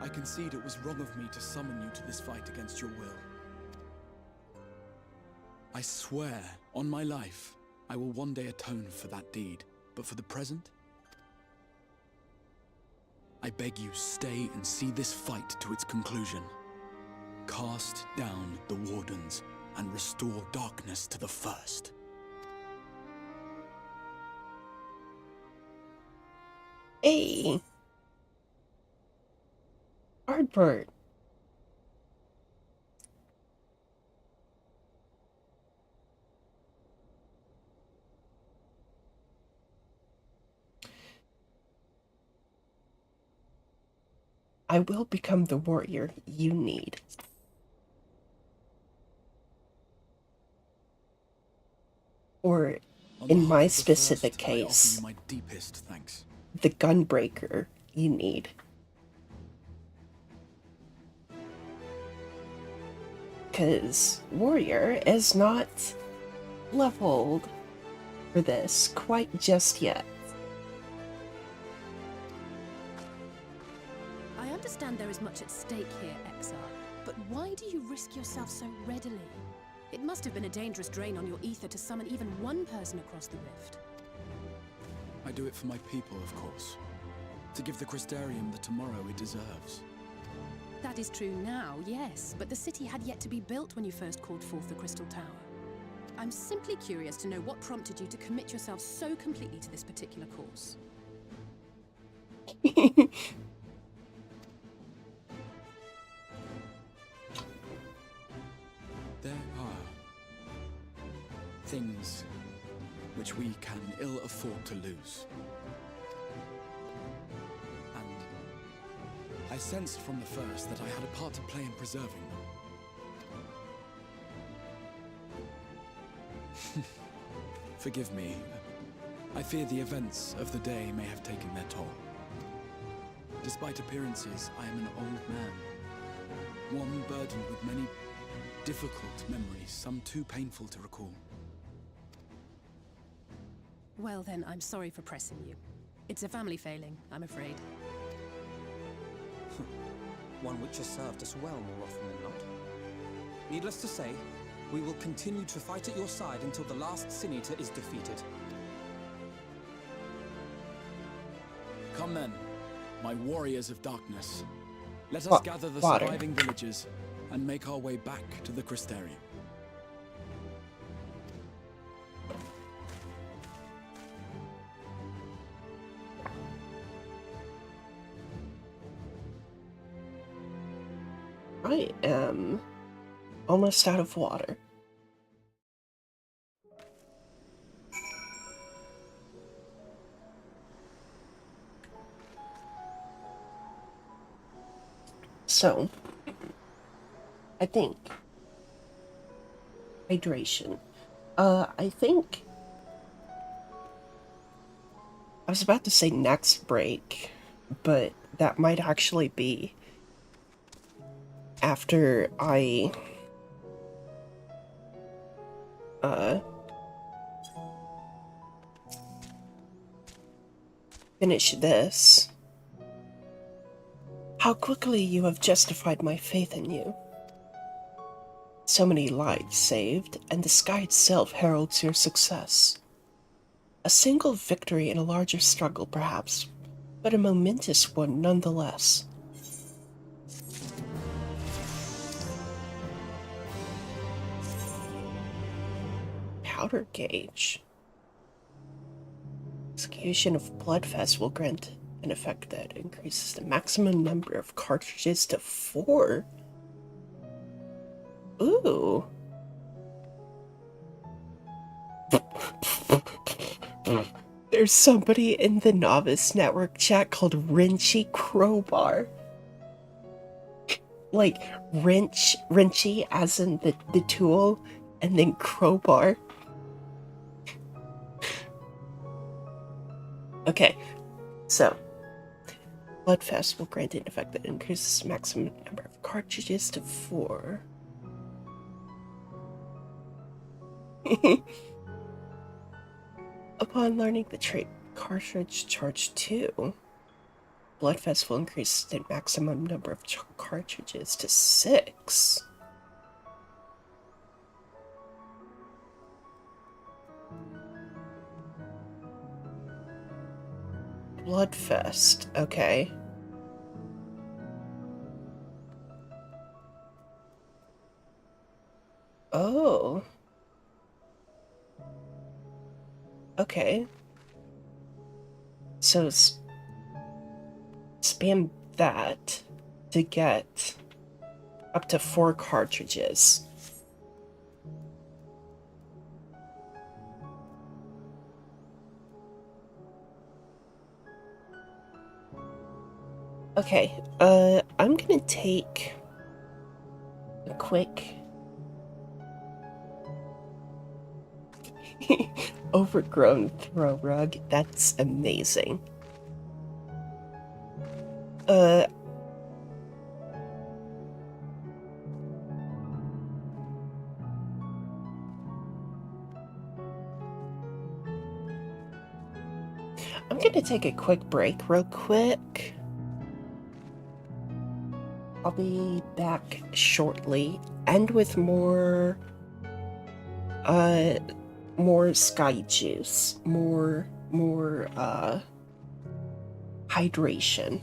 I concede it was wrong of me to summon you to this fight against your will. I swear, on my life, I will one day atone for that deed. But for the present, I beg you stay and see this fight to its conclusion. Cast down the wardens and restore darkness to the first. Hey! Ardbert. I will become the warrior you need. Or, in my specific case, my deepest thanks. the gunbreaker you need. Because warrior is not leveled for this quite just yet. I understand there is much at stake here, Exar, but why do you risk yourself so readily? It must have been a dangerous drain on your ether to summon even one person across the rift. I do it for my people, of course. To give the Crystarium the tomorrow it deserves. That is true now, yes, but the city had yet to be built when you first called forth the Crystal Tower. I'm simply curious to know what prompted you to commit yourself so completely to this particular course. There are things which we can ill afford to lose. And I sensed from the first that I had a part to play in preserving them. Forgive me. I fear the events of the day may have taken their toll. Despite appearances, I am an old man. One burdened with many difficult memories, some too painful to recall. Well then, I'm sorry for pressing you. It's a family failing, I'm afraid. one which has served us well more often than not. Needless to say, we will continue to fight at your side until the last Sin Eater is defeated. Come then, my warriors of darkness. Let us Wa- gather the water. surviving villages and make our way back to the Crystarium. I am almost out of water. So, I think hydration. I think I was about to say next break, but that might actually be after I finish this. How quickly you have justified my faith in you. So many lives saved, and the sky itself heralds your success. A single victory in a larger struggle, perhaps, but a momentous one nonetheless. Powder gauge. Execution of Bloodfest will grant an effect that increases the maximum number of cartridges to 4. Ooh. There's somebody in the Novice Network chat called Wrenchy Crowbar. Like, wrenchy as in the tool, and then crowbar. Okay, so Bloodfest will grant an effect that increases the maximum number of cartridges to 4. Upon learning the trait Cartridge Charge 2, Bloodfest will increase the maximum number of cartridges to 6. Bloodfest, okay. Oh. Okay. So spam that to get up to 4 cartridges. Okay, I'm gonna take a quick overgrown throw rug. That's amazing. I'm gonna take a quick break real quick. I'll be back shortly, and with more sky juice, more hydration.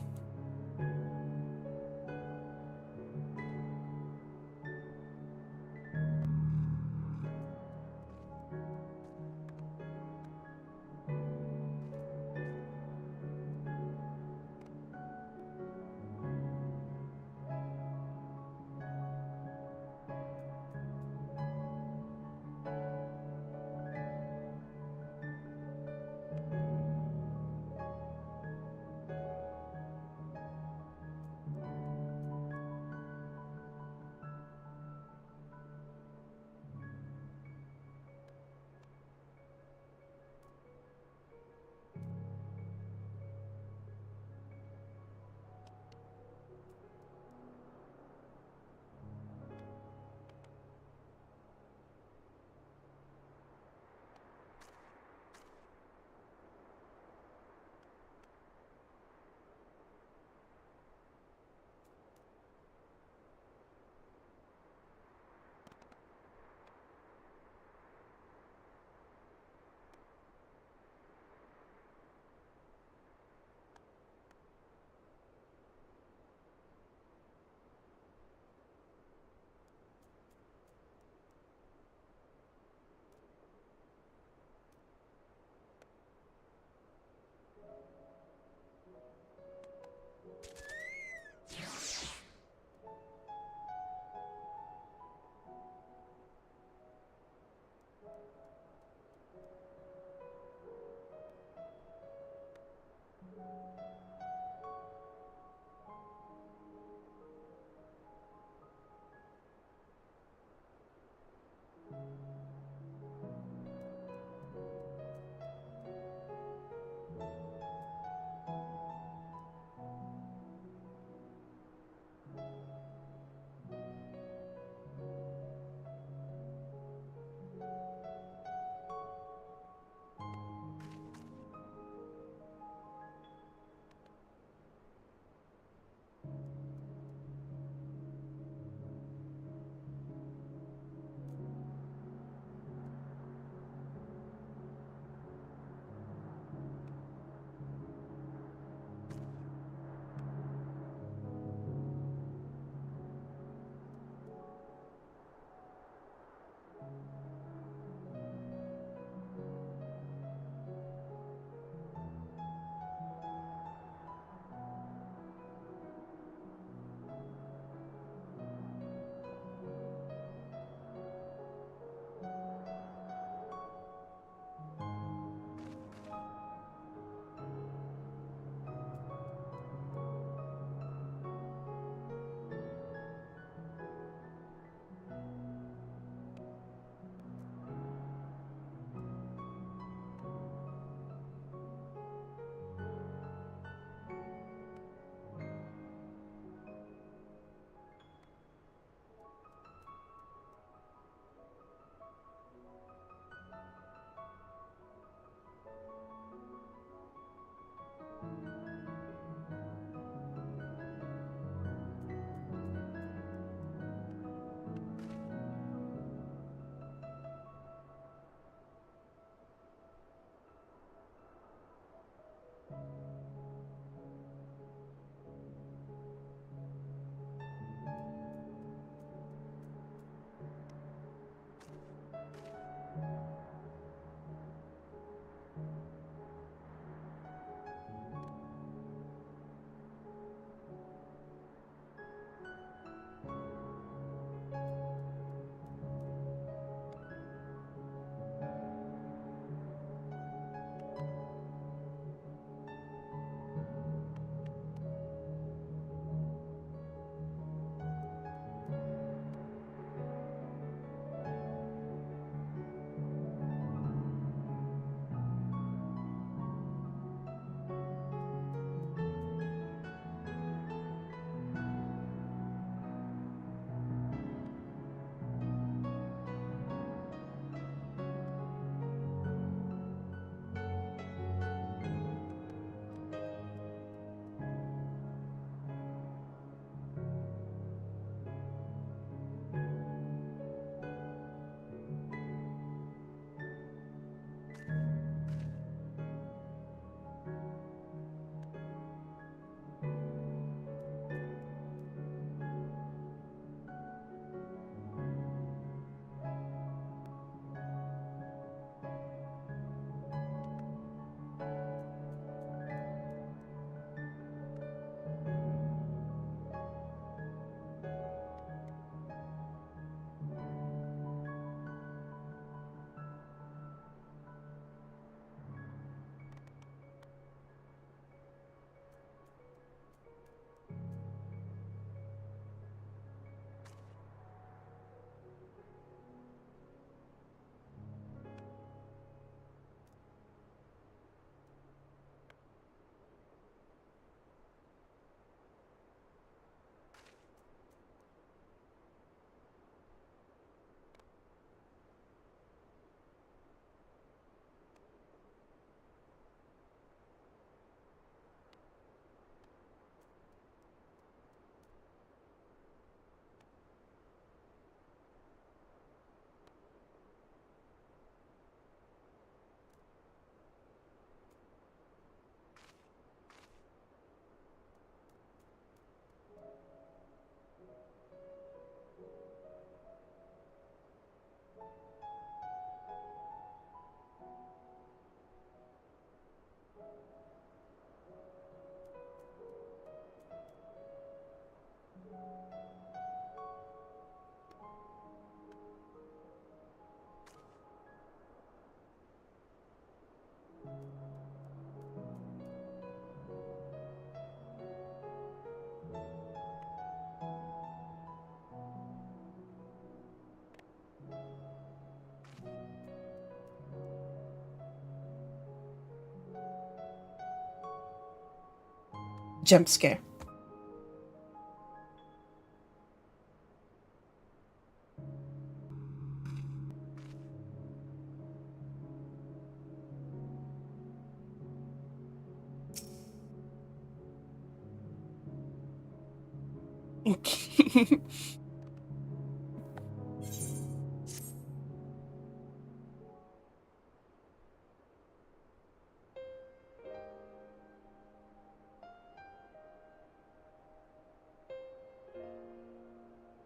Jump scare.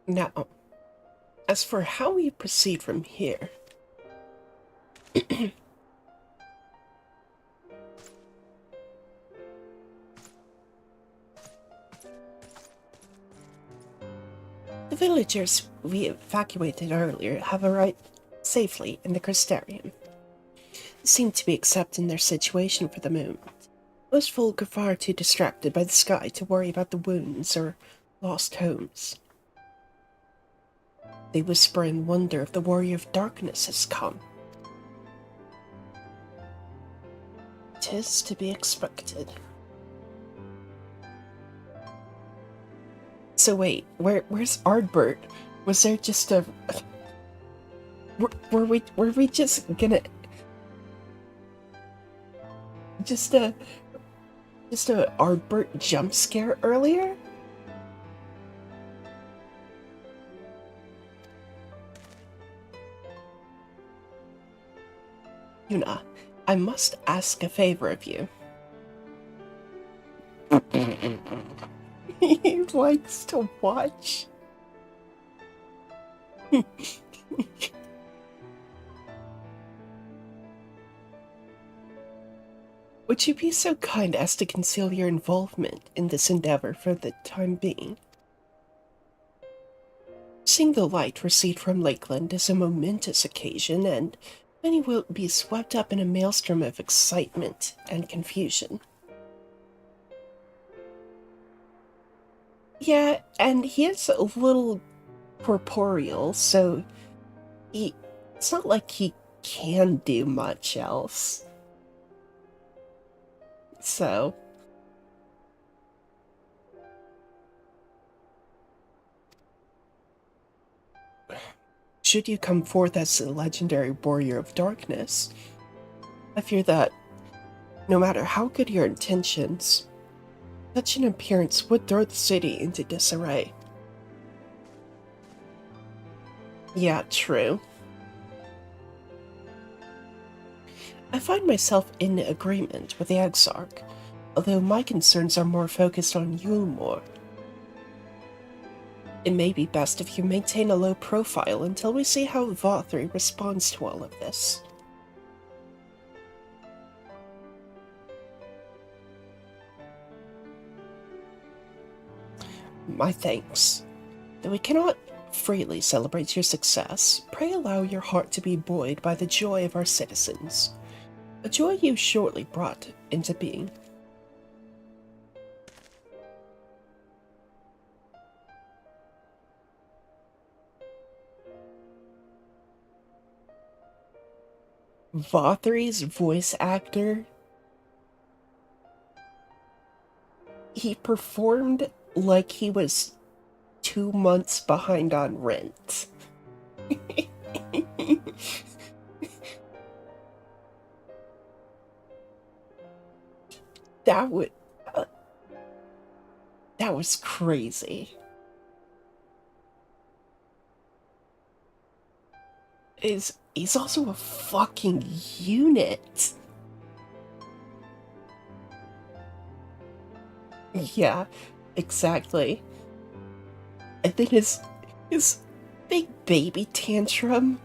Now, as for how we proceed from here, the villagers we evacuated earlier have arrived safely in the Crystarium. They seem to be accepting their situation for the moment. Most folk are far too distracted by the sky to worry about the wounds or lost homes. They whisper in wonder if the warrior of darkness has come. 'Tis to be expected. So wait, where's Ardbert? Was there just a... Were we just gonna... Just a Ardbert jump scare earlier? Yuna, I must ask a favor of you. He likes to watch. Would you be so kind as to conceal your involvement in this endeavor for the time being? Seeing the light recede from Lakeland is a momentous occasion, and many will be swept up in a maelstrom of excitement and confusion. Yeah, and he is a little corporeal, so it's not like he can do much else. So, should you come forth as a legendary warrior of darkness, I fear that no matter how good your intentions, such an appearance would throw the city into disarray. Yeah, true. I find myself in agreement with the Exarch, although my concerns are more focused on Yulmore. It may be best if you maintain a low profile until we see how Vothri responds to all of this. My thanks. Though we cannot freely celebrate your success, pray allow your heart to be buoyed by the joy of our citizens, a joy you shortly brought into being. Vothri's voice actor, he performed like he was 2 months behind on rent. that would that was crazy. He's also a fucking unit. Yeah, exactly. And then his big baby tantrum.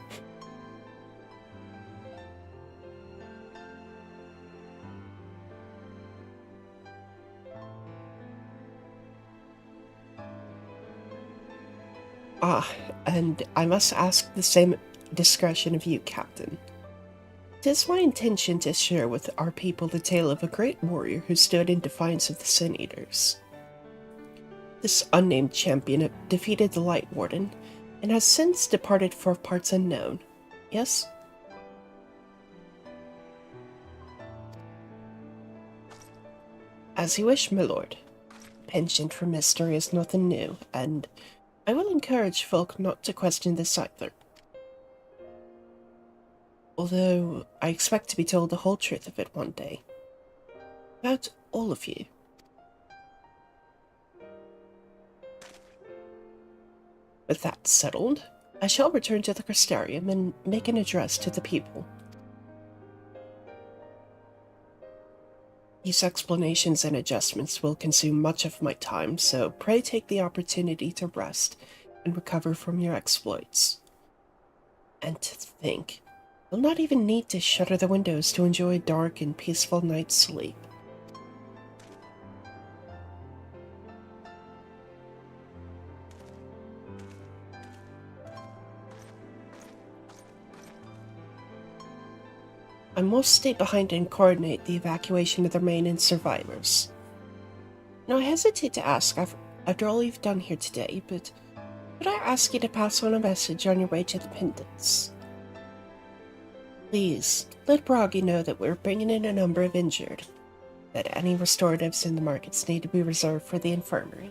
And I must ask the same discretion of you, Captain. It is my intention to share with our people the tale of a great warrior who stood in defiance of the Sin Eaters. This unnamed champion defeated the Light Warden, and has since departed for parts unknown. Yes? As you wish, my lord. Penchant for mystery is nothing new, and I will encourage folk not to question this either. Although I expect to be told the whole truth of it one day. About all of you. With that settled, I shall return to the Crystarium and make an address to the people. These explanations and adjustments will consume much of my time, so pray take the opportunity to rest and recover from your exploits. And to think, you'll not even need to shutter the windows to enjoy a dark and peaceful night's sleep. I must stay behind and coordinate the evacuation of the remaining survivors. Now, I hesitate to ask after all you've done here today, but could I ask you to pass on a message on your way to the Pendants? Please, let Bragi know that we're bringing in a number of injured, that any restoratives in the markets need to be reserved for the infirmary.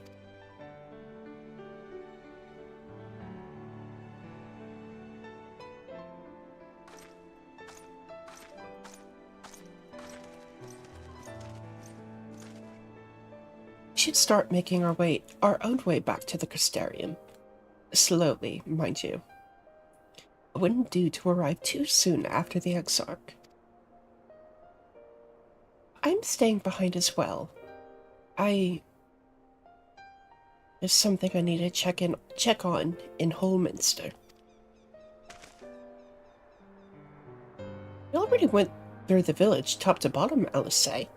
We should start making our own way back to the Crystarium. Slowly, mind you. It wouldn't do to arrive too soon after the Exarch. I'm staying behind as well. There's something I need to check on in Holminster. We already went through the village top to bottom, Alice say.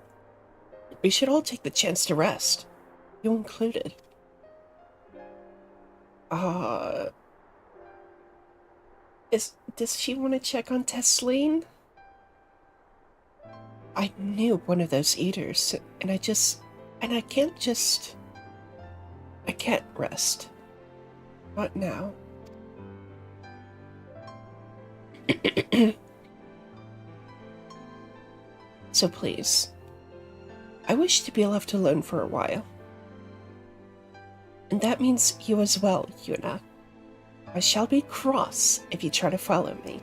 We should all take the chance to rest. You included. Does she want to check on Tesleen? I knew one of those eaters, and I can't rest. Not now. So please, I wish to be left alone for a while. And that means you as well, Yuna. I shall be cross if you try to follow me.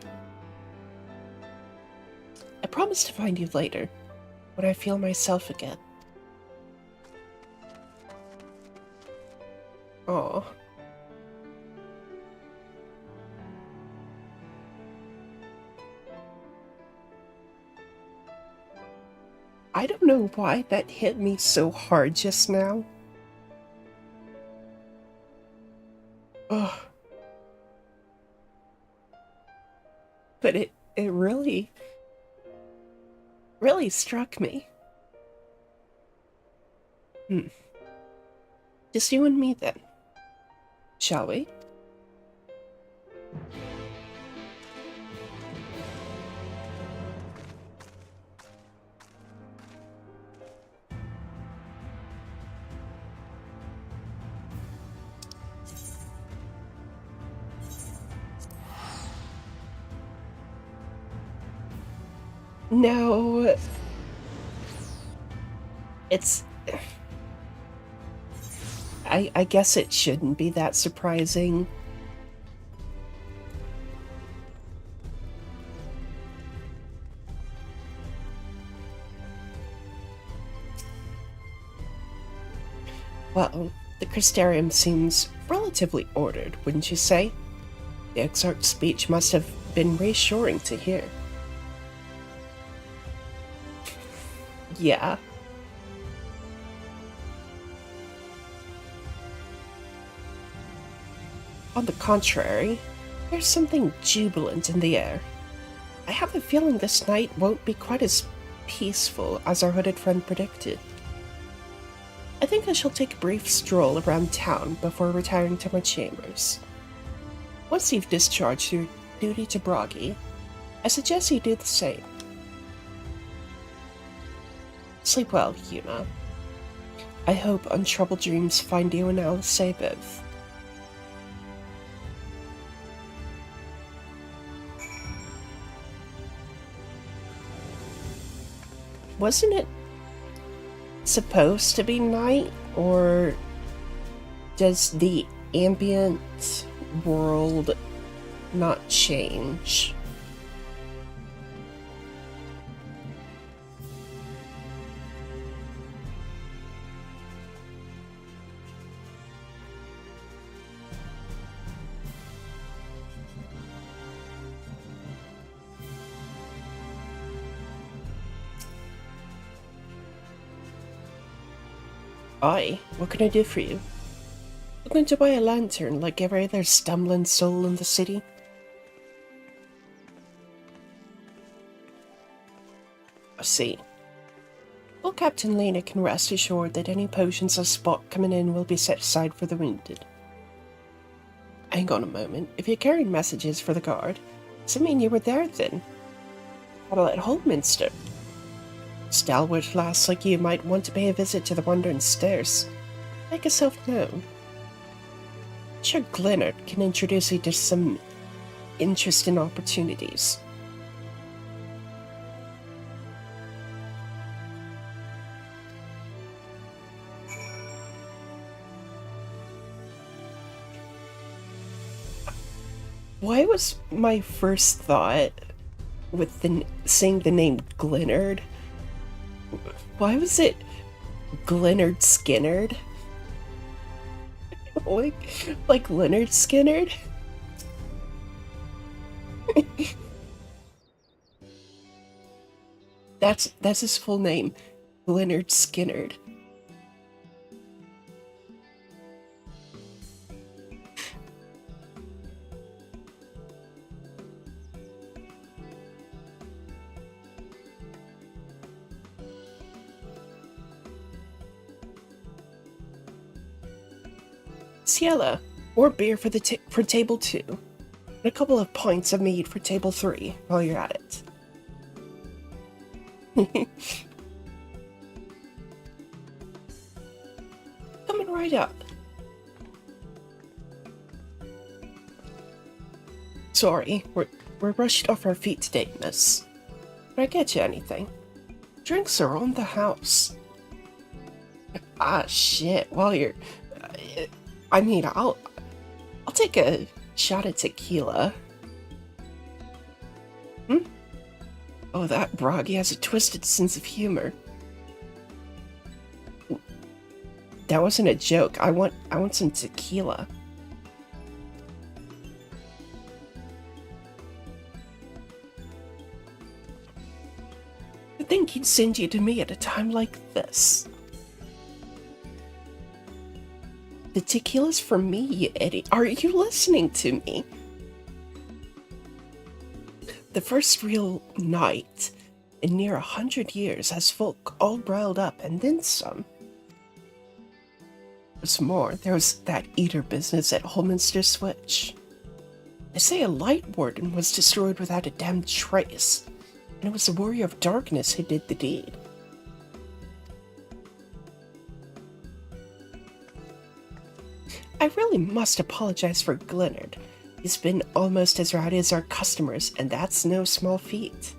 I promise to find you later, when I feel myself again. Aw. I don't know why that hit me so hard just now. Ugh. But it really struck me. Just you and me then. Shall we? No. It's... I guess it shouldn't be that surprising. Well, the Crystarium seems relatively ordered, wouldn't you say? The Exarch's speech must have been reassuring to hear. Yeah. On the contrary, there's something jubilant in the air. I have a feeling this night won't be quite as peaceful as our hooded friend predicted. I think I shall take a brief stroll around town before retiring to my chambers. Once you've discharged your duty to Bragi, I suggest you do the same. Sleep well, Yuna. I hope untroubled dreams find you and Alice both. Wasn't it supposed to be night, or does the ambient world not change? Aye, what can I do for you? Looking to buy a lantern like every other stumbling soul in the city? I see. Well, Captain Lena can rest assured that any potions I spot coming in will be set aside for the wounded. Hang on a moment, if you're carrying messages for the guard, does it mean you were there then? Battle at Holdminster? Stalwart lass like you might want to pay a visit to the Wandering Stairs. Make yourself known. Sure, Glennard can introduce you to some interesting opportunities. Why was my first thought with saying the name Glennard? Why was it Glennard Skinnard? like Leonard Skinnard? That's his full name, Leonard Skinnard. Ciela, more beer for for table 2, and a couple of pints of mead for table 3 while you're at it. Coming right up. Sorry, we're rushed off our feet today, miss. Can I get you anything? Drinks are on the house. Ah, shit. While you're... I mean, I'll take a shot of tequila. Oh, that Broggy has a twisted sense of humor. That wasn't a joke. I want some tequila. I think he'd send you to me at a time like this. The tequila's for me, you idiot. Are you listening to me? The first real night in near 100 years has folk all riled up and then some. What's more, there was that eater business at Holminster Switch. They say a light warden was destroyed without a damned trace, and it was the warrior of darkness who did the deed. I really must apologize for Glennard. He's been almost as rowdy as our customers, and that's no small feat.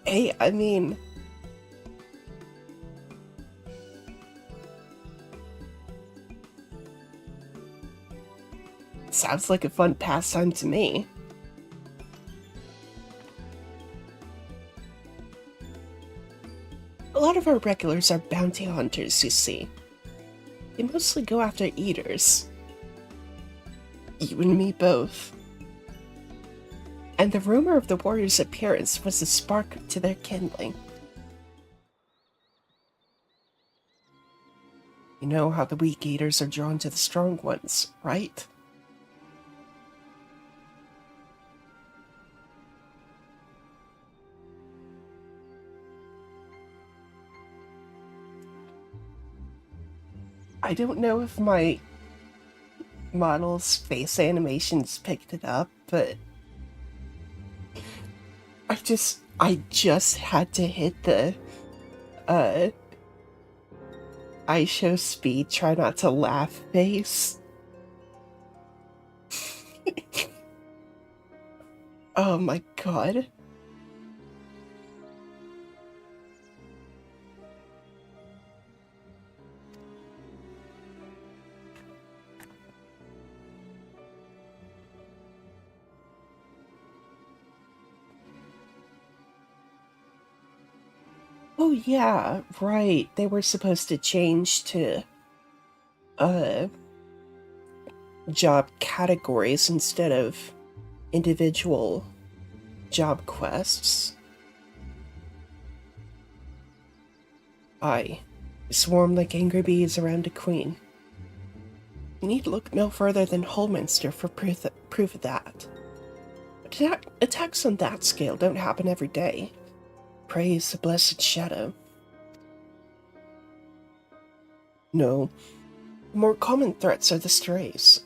Hey, I mean... Sounds like a fun pastime to me. A lot of our regulars are bounty hunters, you see. They mostly go after eaters. You and me both. And the rumor of the warrior's appearance was the spark to their kindling. You know how the weak eaters are drawn to the strong ones, right? I don't know if my model's face animations picked it up, but I just had to hit the I show speed, try not to laugh face. Oh my god. Oh yeah, right. They were supposed to change to job categories instead of individual job quests. Aye, swarm like angry bees around a queen. You need look no further than Holminster for proof of that. Attacks on that scale don't happen every day. Praise the blessed shadow. No, the more common threats are the strays.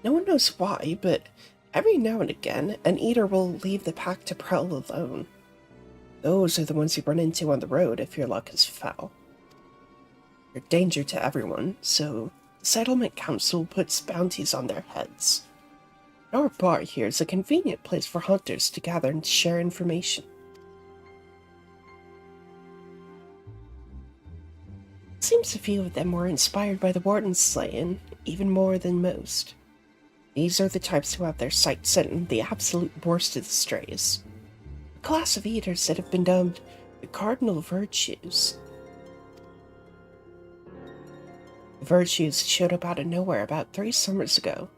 No one knows why, but every now and again, an eater will leave the pack to prowl alone. Those are the ones you run into on the road if your luck is foul. They're a danger to everyone, so the Settlement Council puts bounties on their heads. Our bar here is a convenient place for hunters to gather and share information. Seems a few of them were inspired by the warden's slaying, even more than most. These are the types who have their sights set on the absolute worst of the strays. A class of eaters that have been dubbed the cardinal virtues. The virtues showed up out of nowhere about 3 summers ago.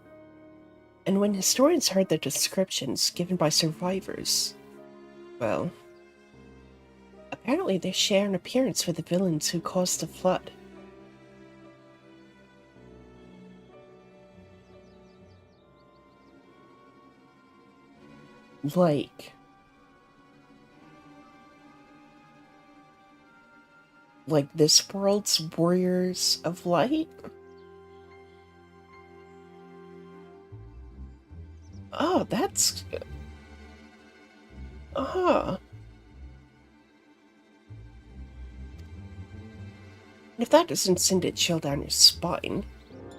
And when historians heard the descriptions given by survivors, well, apparently they share an appearance with the villains who caused the flood. Like, like this world's warriors of light? Oh, that's... Uh-huh. If that doesn't send a chill down your spine,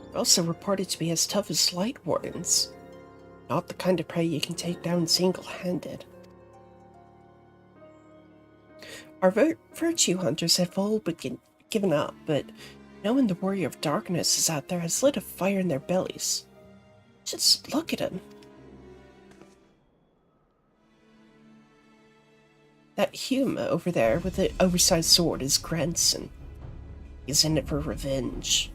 they're also reported to be as tough as light wardens. Not the kind of prey you can take down single-handed. Our virtue hunters have all but given up, but knowing the warrior of darkness is out there has lit a fire in their bellies. Just look at him. That Hume over there with the oversized sword is grandson. He's in it for revenge.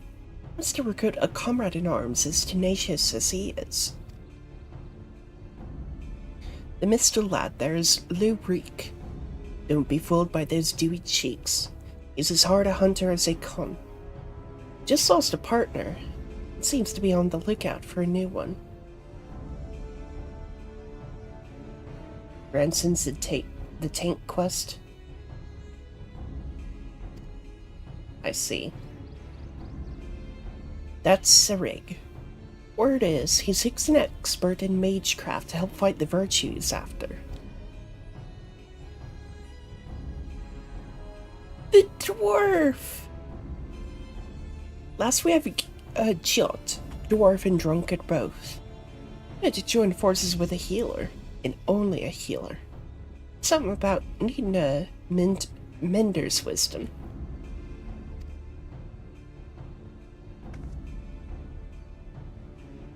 Wants to recruit a comrade in arms as tenacious as he is. The misty lad there is Lou Reek. Don't be fooled by those dewy cheeks. He's as hard a hunter as they come. Just lost a partner. And seems to be on the lookout for a new one. Branson's the tank quest. I see. That's Serig. Word is, he seeks an expert in magecraft to help fight the virtues after. The dwarf! Last we have a Jot, dwarf and drunkard both. I had to join forces with a healer, and only a healer. Something about needing a mender's wisdom.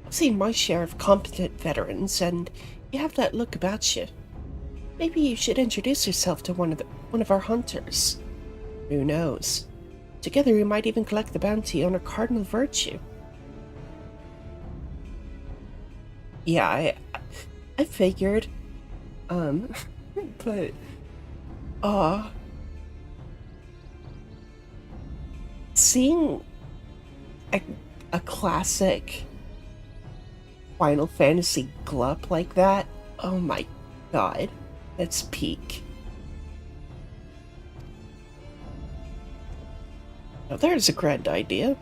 I've seen my share of competent veterans, and you have that look about you. Maybe you should introduce yourself to one of our hunters. Who knows? Together we might even collect the bounty on a cardinal virtue. Yeah, I figured. But seeing a classic Final Fantasy glup like that, oh my god, that's peak. Now there's a grand idea.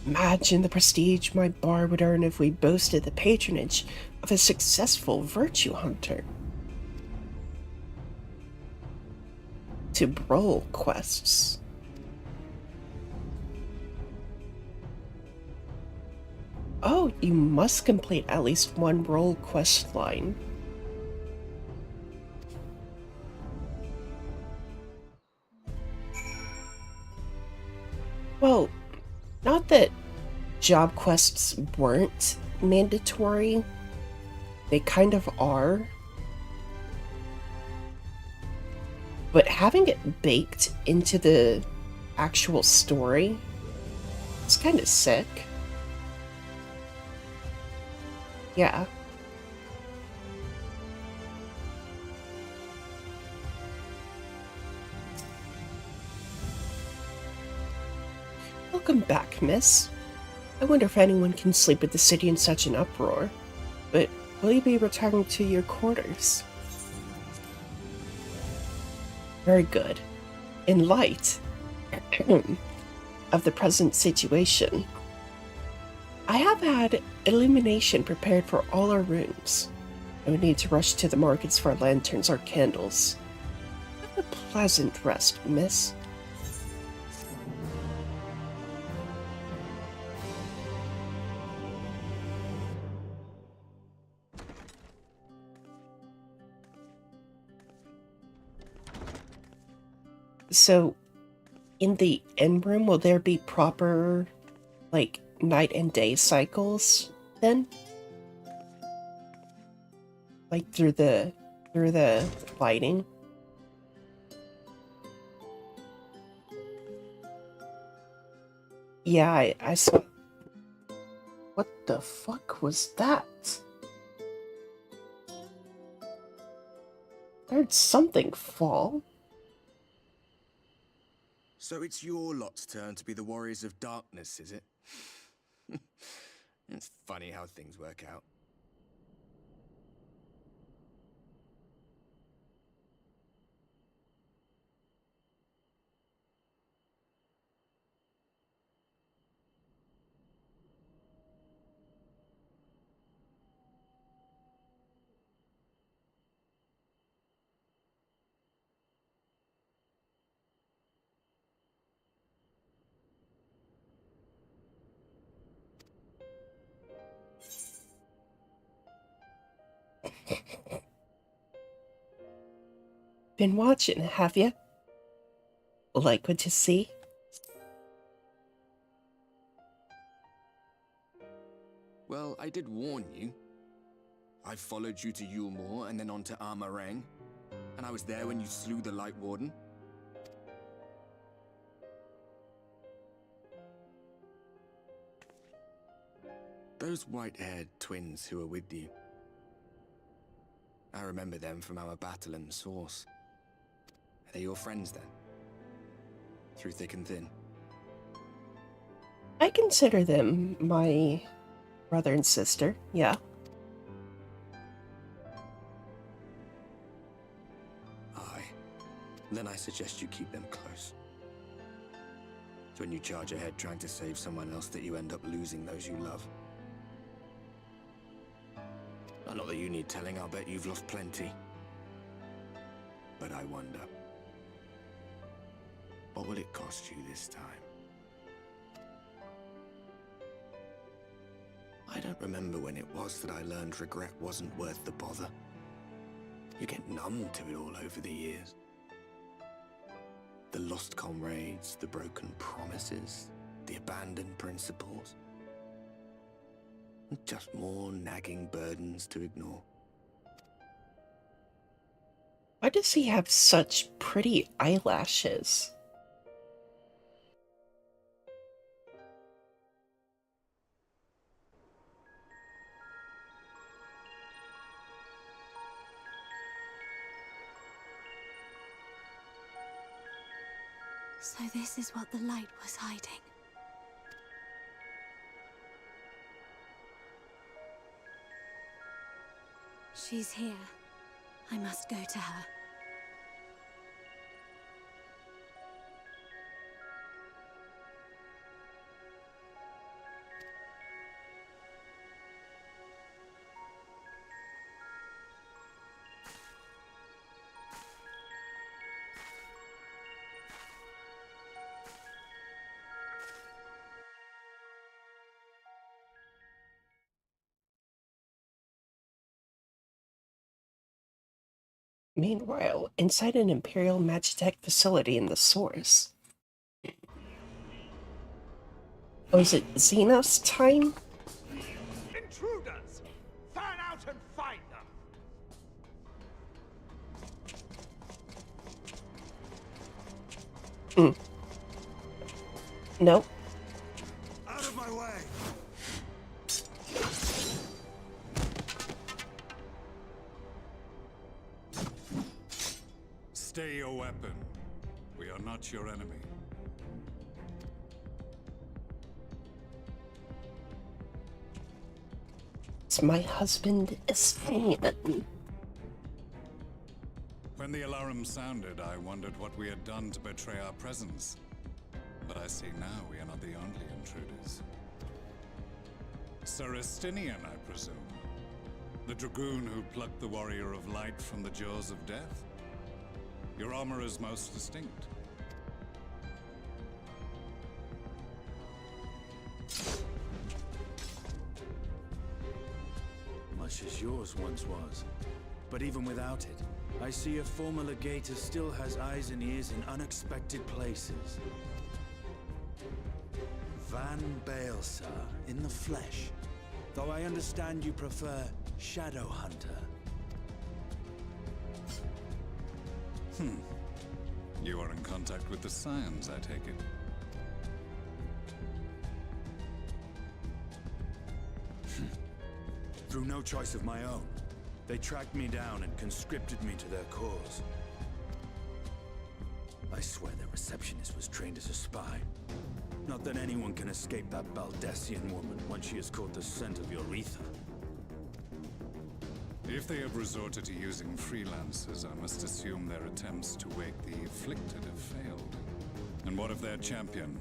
Imagine the prestige my bar would earn if we boasted the patronage of a successful virtue hunter. To roll quests. Oh, you must complete at least one role quest line. Well, not that job quests weren't mandatory. They kind of are. But having it baked into the actual story, it's kind of sick. Yeah. Welcome back, miss. I wonder if anyone can sleep at the city in such an uproar. But will you be returning to your quarters? Very good. In light of the present situation, I have had illumination prepared for all our rooms. No need to rush to the markets for lanterns or candles. Have a pleasant rest, miss. So, in the end room, will there be proper, like, night and day cycles then? Like through the lighting? Yeah, I saw. What the fuck was that? I heard something fall. So it's your lot's turn to be the warriors of darkness, is it? It's funny how things work out. Been watching, have you? Like what you see? Well, I did warn you. I followed you to Yulmore and then on to Armarang. And I was there when you slew the Light Warden. Those white-haired twins who were with you. I remember them from our battle in the Source. Are they your friends then? Through thick and thin? I consider them my brother and sister, yeah. Aye. Then I suggest you keep them close. It's when you charge ahead trying to save someone else that you end up losing those you love. Not that you need telling, I'll bet you've lost plenty. But I wonder, what will it cost you this time? I don't remember when it was that I learned regret wasn't worth the bother. You get numb to it all over the years. The lost comrades, the broken promises, the abandoned principles. Just more nagging burdens to ignore. Why does he have such pretty eyelashes? So this is what the light was hiding. She's here. I must go to her. Meanwhile, inside an Imperial Magitech facility in the Source. Oh, is it Xenos time? Intruders! Fan out and find them! Nope. Out of my way! Stay your weapon. We are not your enemy. It's my husband, Espan. When the alarm sounded, I wondered what we had done to betray our presence. But I see now we are not the only intruders. Sir Estinian, I presume. The dragoon who plucked the Warrior of Light from the jaws of death? Your armor is most distinct. Much as yours once was. But even without it, I see a former legator still has eyes and ears in unexpected places. Van Baelsar, in the flesh. Though I understand you prefer Shadow Hunter. You are in contact with the Scions, I take it. Through no choice of my own, they tracked me down and conscripted me to their cause. I swear their receptionist was trained as a spy. Not that anyone can escape that Baldessian woman once she has caught the scent of your ether. If they have resorted to using freelancers, I must assume their attempts to wake the afflicted have failed. And what of their champion?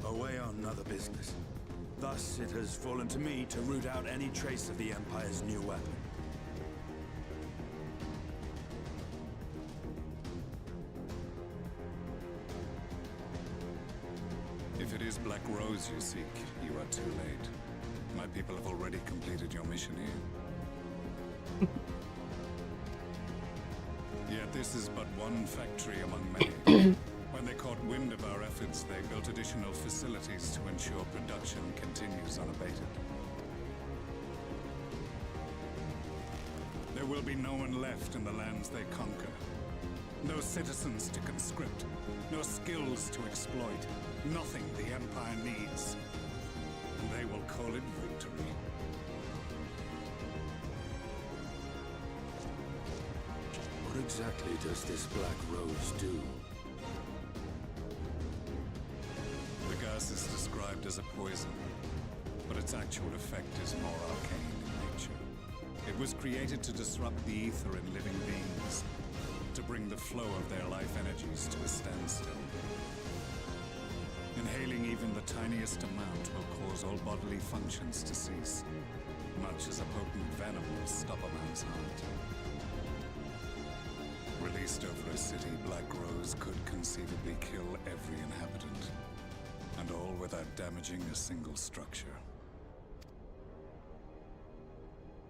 Away on other business. Thus, it has fallen to me to root out any trace of the Empire's new weapon. If it is Black Rose you seek, you are too late. My people have already completed your mission here. this is but one factory among many. When they caught wind of our efforts, they built additional facilities to ensure production continues unabated. There will be no one left in the lands they conquer. No citizens to conscript, no skills to exploit, nothing the Empire needs. And they will call it victory. What exactly does this black rose do? The gas is described as a poison, but its actual effect is more arcane in nature. It was created to disrupt the ether in living beings, to bring the flow of their life energies to a standstill. Inhaling even the tiniest amount will cause all bodily functions to cease, much as a potent venom will stop a man's heart. Released over a city, Black Rose could conceivably kill every inhabitant, and all without damaging a single structure.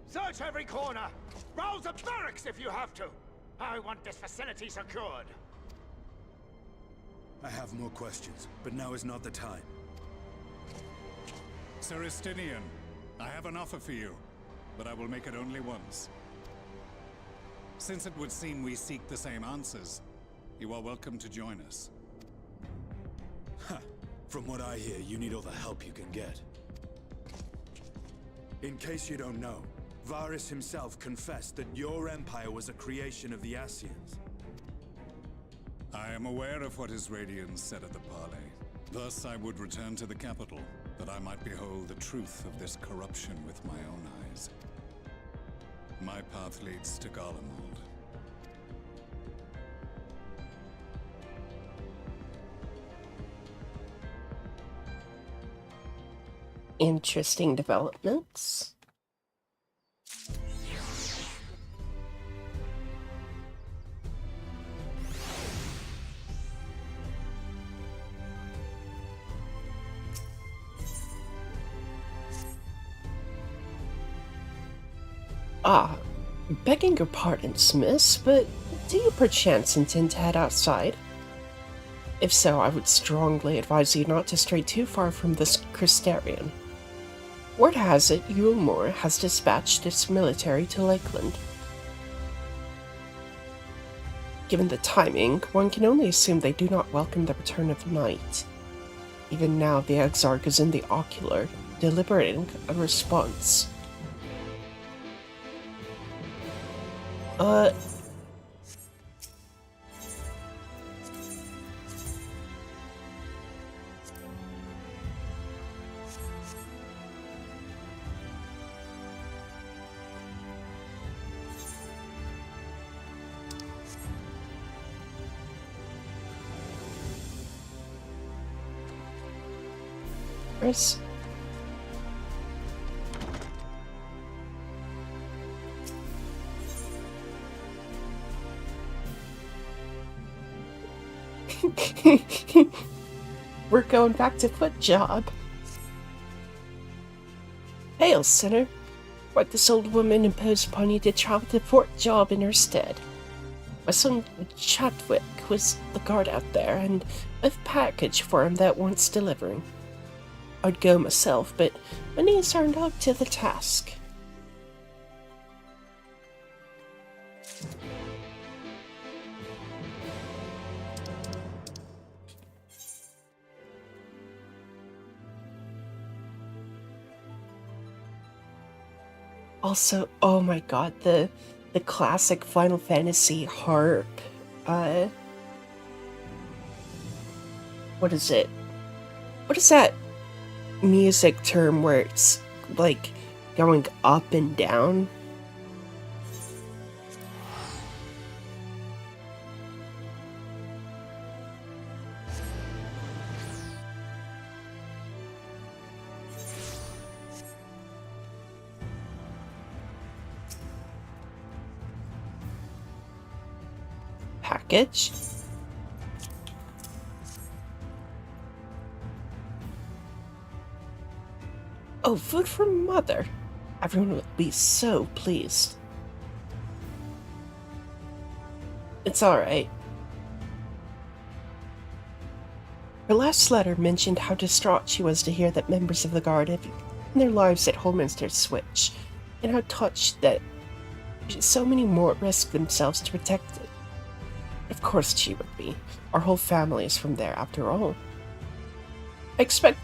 Search every corner! Rouse the barracks if you have to! I want this facility secured! I have more questions, but now is not the time. Seristinian, I have an offer for you, but I will make it only once. Since it would seem we seek the same answers, you are welcome to join us. Ha! From what I hear, you need all the help you can get. In case you don't know, Varys himself confessed that your empire was a creation of the Ascians. I am aware of what his Radiance said at the parley. Thus I would return to the capital, that I might behold the truth of this corruption with my own eyes. My path leads to Garlemald. Interesting developments. Ah, begging your pardons, miss, but do you perchance intend to head outside? If so, I would strongly advise you not to stray too far from this Crystarian. Word has it Yulmore has dispatched its military to Lakeland. Given the timing, one can only assume they do not welcome the return of night. Even now, the Exarch is in the Ocular, deliberating a response. Where's... We're going back to foot job. Hail, sinner. Why'd this old woman impose upon you to travel to Fort Job in her stead? My son Chadwick was the guard out there, and I've a package for him that wants delivering. I'd go myself, but my knees aren't up to the task. Also, oh my god, the classic Final Fantasy harp. What is it? What is that music term where it's like going up and down? Package. Oh, food from Mother. Everyone will be so pleased. It's alright. Her last letter mentioned how distraught she was to hear that members of the Guard had given their lives at Holminster's Switch, and how touched that so many more risked themselves to protect it. Of course she would be. Our whole family is from there, after all. I expect...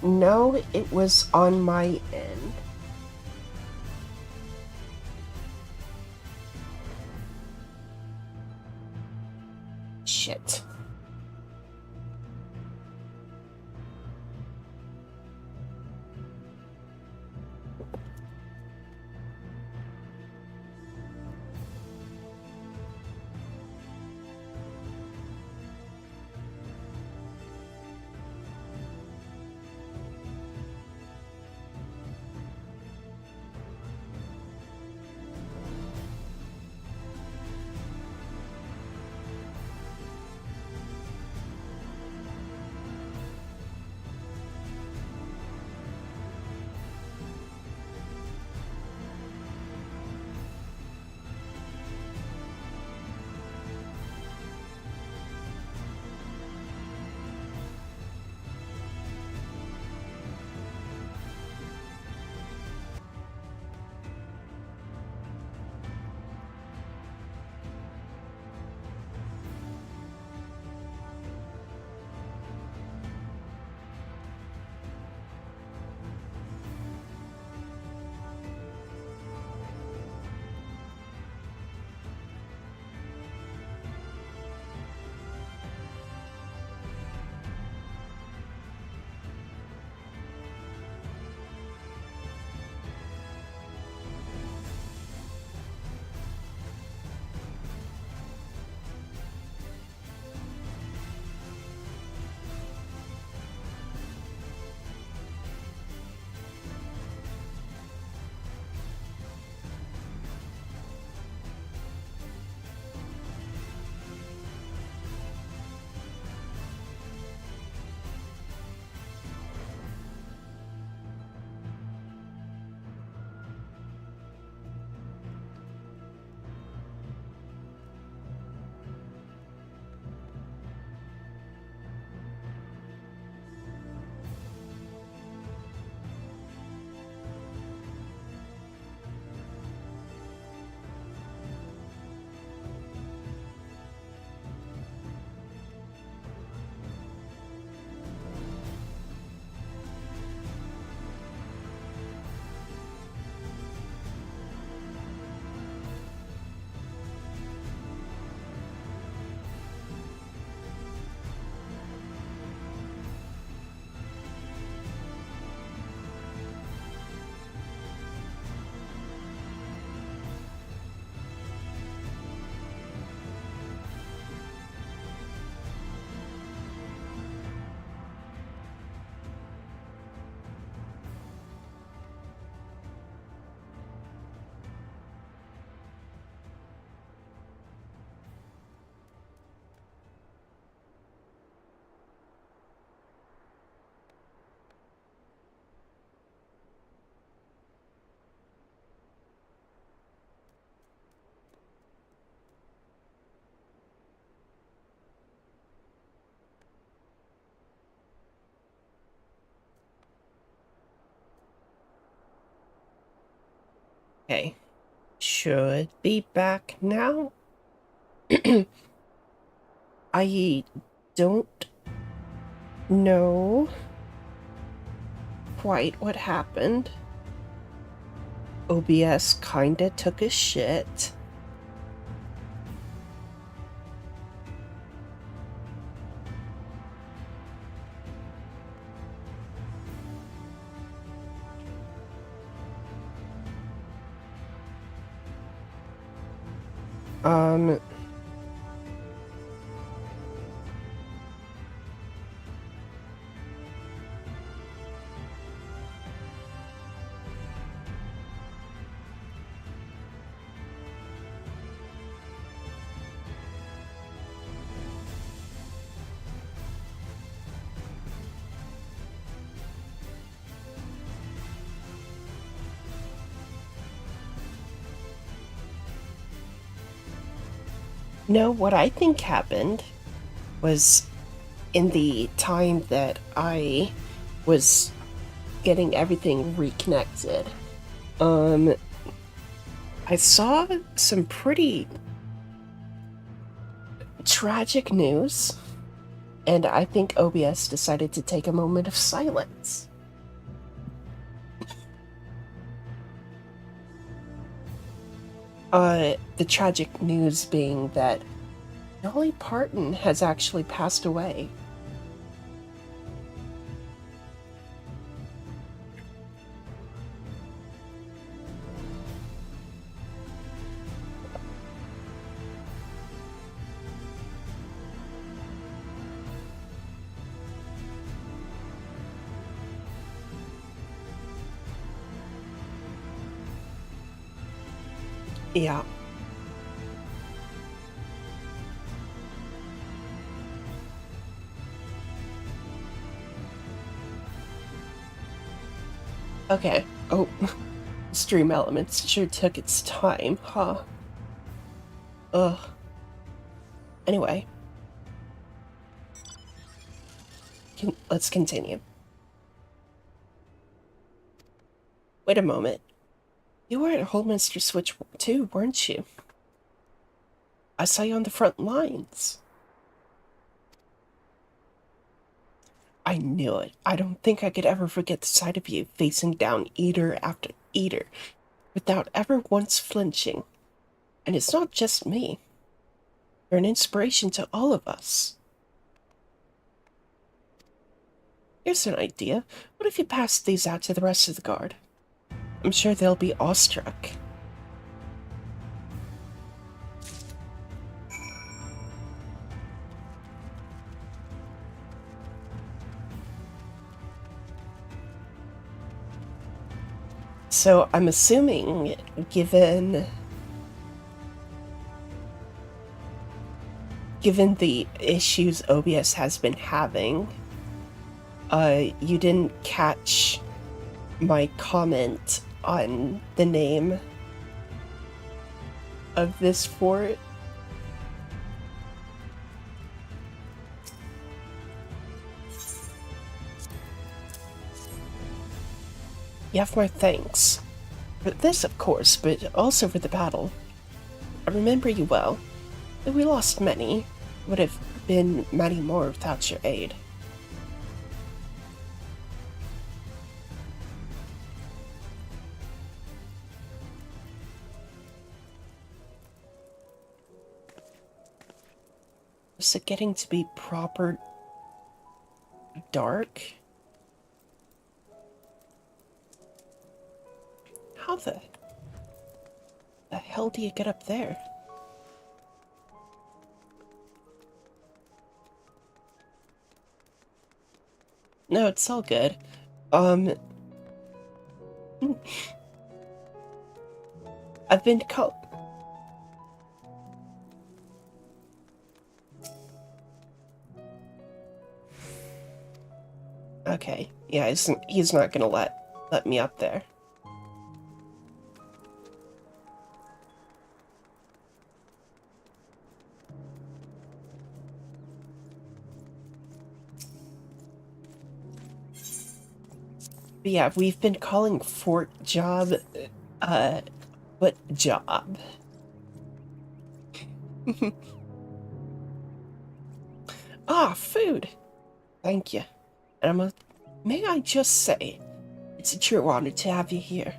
No, it was on my end. Shit. Okay. Should be back now. I don't know quite what happened. OBS kinda took a shit. No, what I think happened was in the time that I was getting everything reconnected, I saw some pretty tragic news, and I think OBS decided to take a moment of silence. The tragic news being that Dolly Parton has actually passed away. Yeah. Okay. Oh, Stream Elements sure took its time, huh? Ugh. Anyway. Let's continue. Wait a moment. You were at Holminster Switch too, weren't you? I saw you on the front lines. I knew it. I don't think I could ever forget the sight of you facing down eater after eater without ever once flinching. And it's not just me. You're an inspiration to all of us. Here's an idea. What if you passed these out to the rest of the guard? I'm sure they'll be awestruck. So I'm assuming, given the issues OBS has been having, you didn't catch my comment on the name of this fort. You have my thanks. For this, of course, but also for the battle. I remember you well. Though we lost many, would have been many more without your aid. Is it getting to be proper dark? How the hell do you get up there? No, it's all good. I've been Okay, yeah, he's not gonna let me up there. But yeah, we've been calling Fort Job, what job? Ah, food! Thank you. And may I just say, it's a true honor to have you here.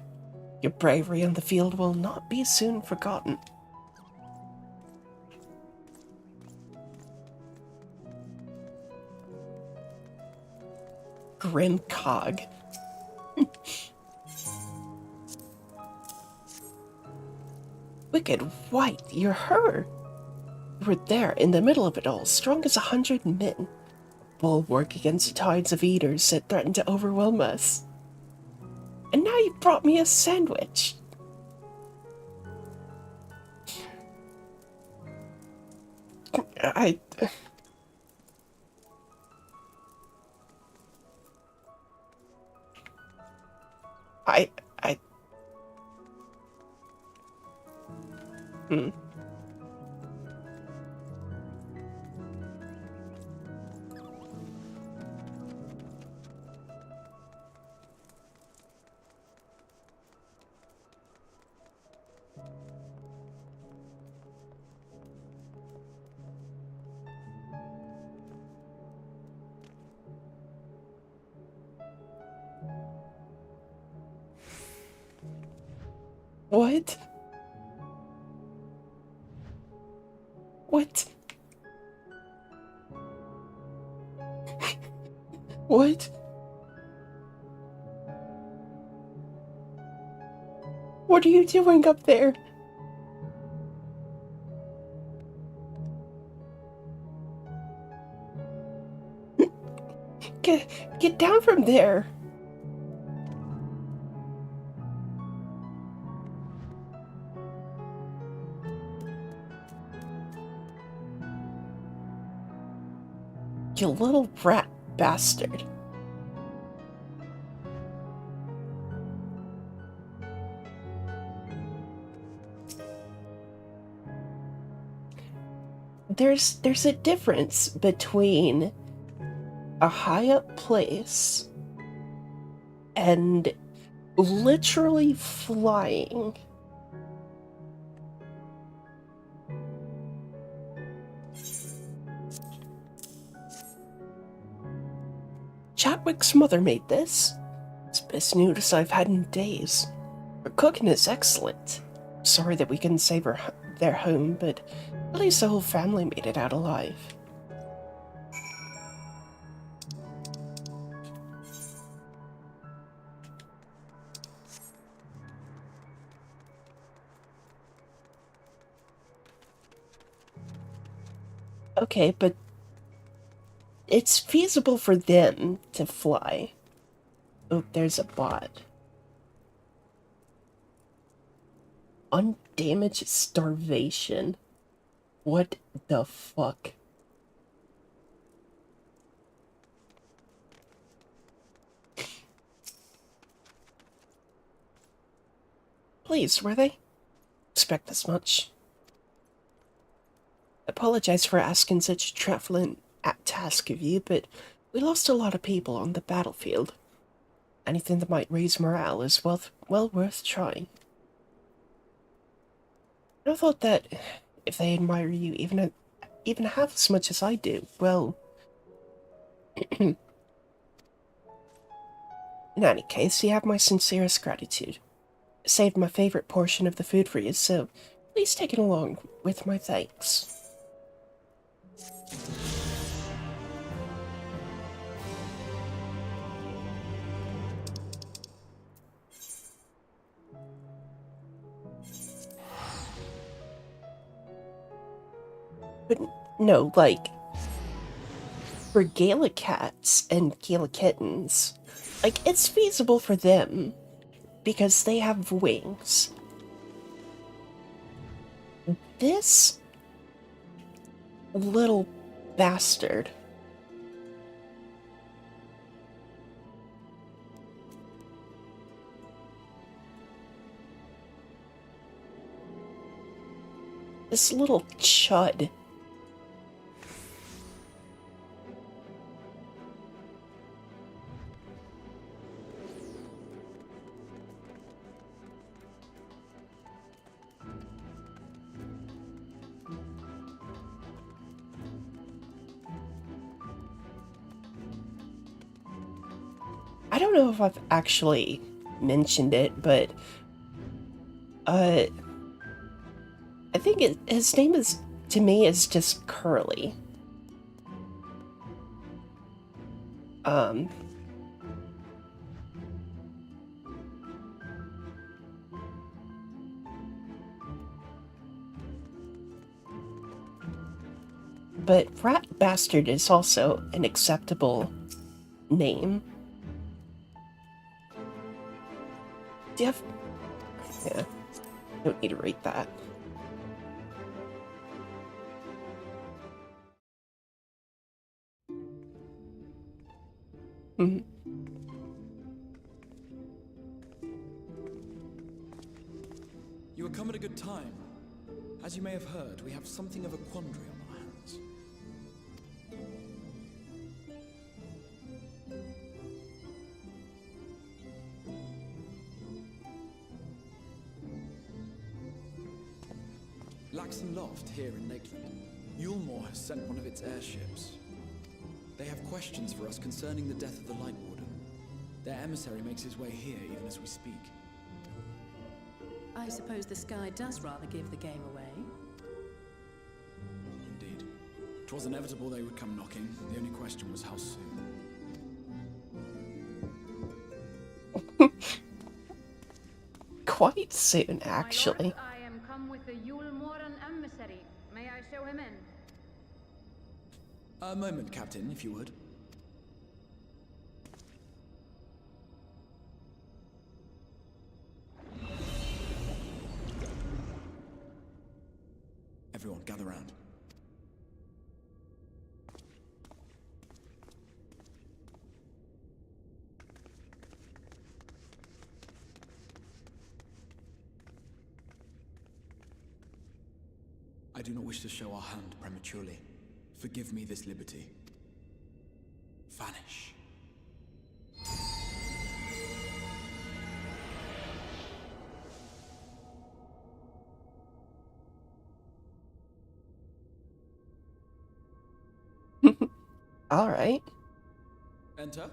Your bravery on the field will not be soon forgotten. Grim Cog. Wicked White, you're her! You were there in the middle of it all, strong as 100 men. Bulwark against the tides of eaters that threatened to overwhelm us. And now you brought me a sandwich. I What? What? What? What are you doing up there? Get down from there. You little rat bastard. There's a difference between a high up place and literally flying. Chadwick's mother made this. It's the best noodles I've had in days. Her cooking is excellent. Sorry that we couldn't save their home, but at least the whole family made it out alive. Okay, but it's feasible for them to fly. Oh, there's a bot. Undamaged starvation. What the fuck? Please, were they? Expect as much. Apologize for asking such a trifling task of you, but we lost a lot of people on the battlefield. Anything that might raise morale is well worth trying. I thought that if they admire you even half as much as I do, well... In any case, you have my sincerest gratitude. I saved my favorite portion of the food for you, so please take it along with my thanks. But no, like, for Gala cats and Gala kittens, like, it's feasible for them because they have wings. This little bastard. This little chud. I don't know if I've actually mentioned it, but I think his name is, to me, is just Curly. But Rat Bastard is also an acceptable name. Do you have... Yeah, don't need to rate that. Mm-hmm. You have come at a good time. As you may have heard, we have something of a quandary on our hands. Laxon Loft here in Lakeland. Yulmore has sent one of its airships. They have questions for us concerning the death of the Light Warden. Their emissary makes his way here even as we speak. I suppose the sky does rather give the game away. Indeed. 'Twas inevitable they would come knocking. The only question was how soon. Quite soon, actually. I am come with the Yulmoran emissary. May I show him in? A moment, Captain, if you would. Everyone, gather round. I do not wish to show our hand prematurely. Forgive me this liberty. Vanish. All right. Enter.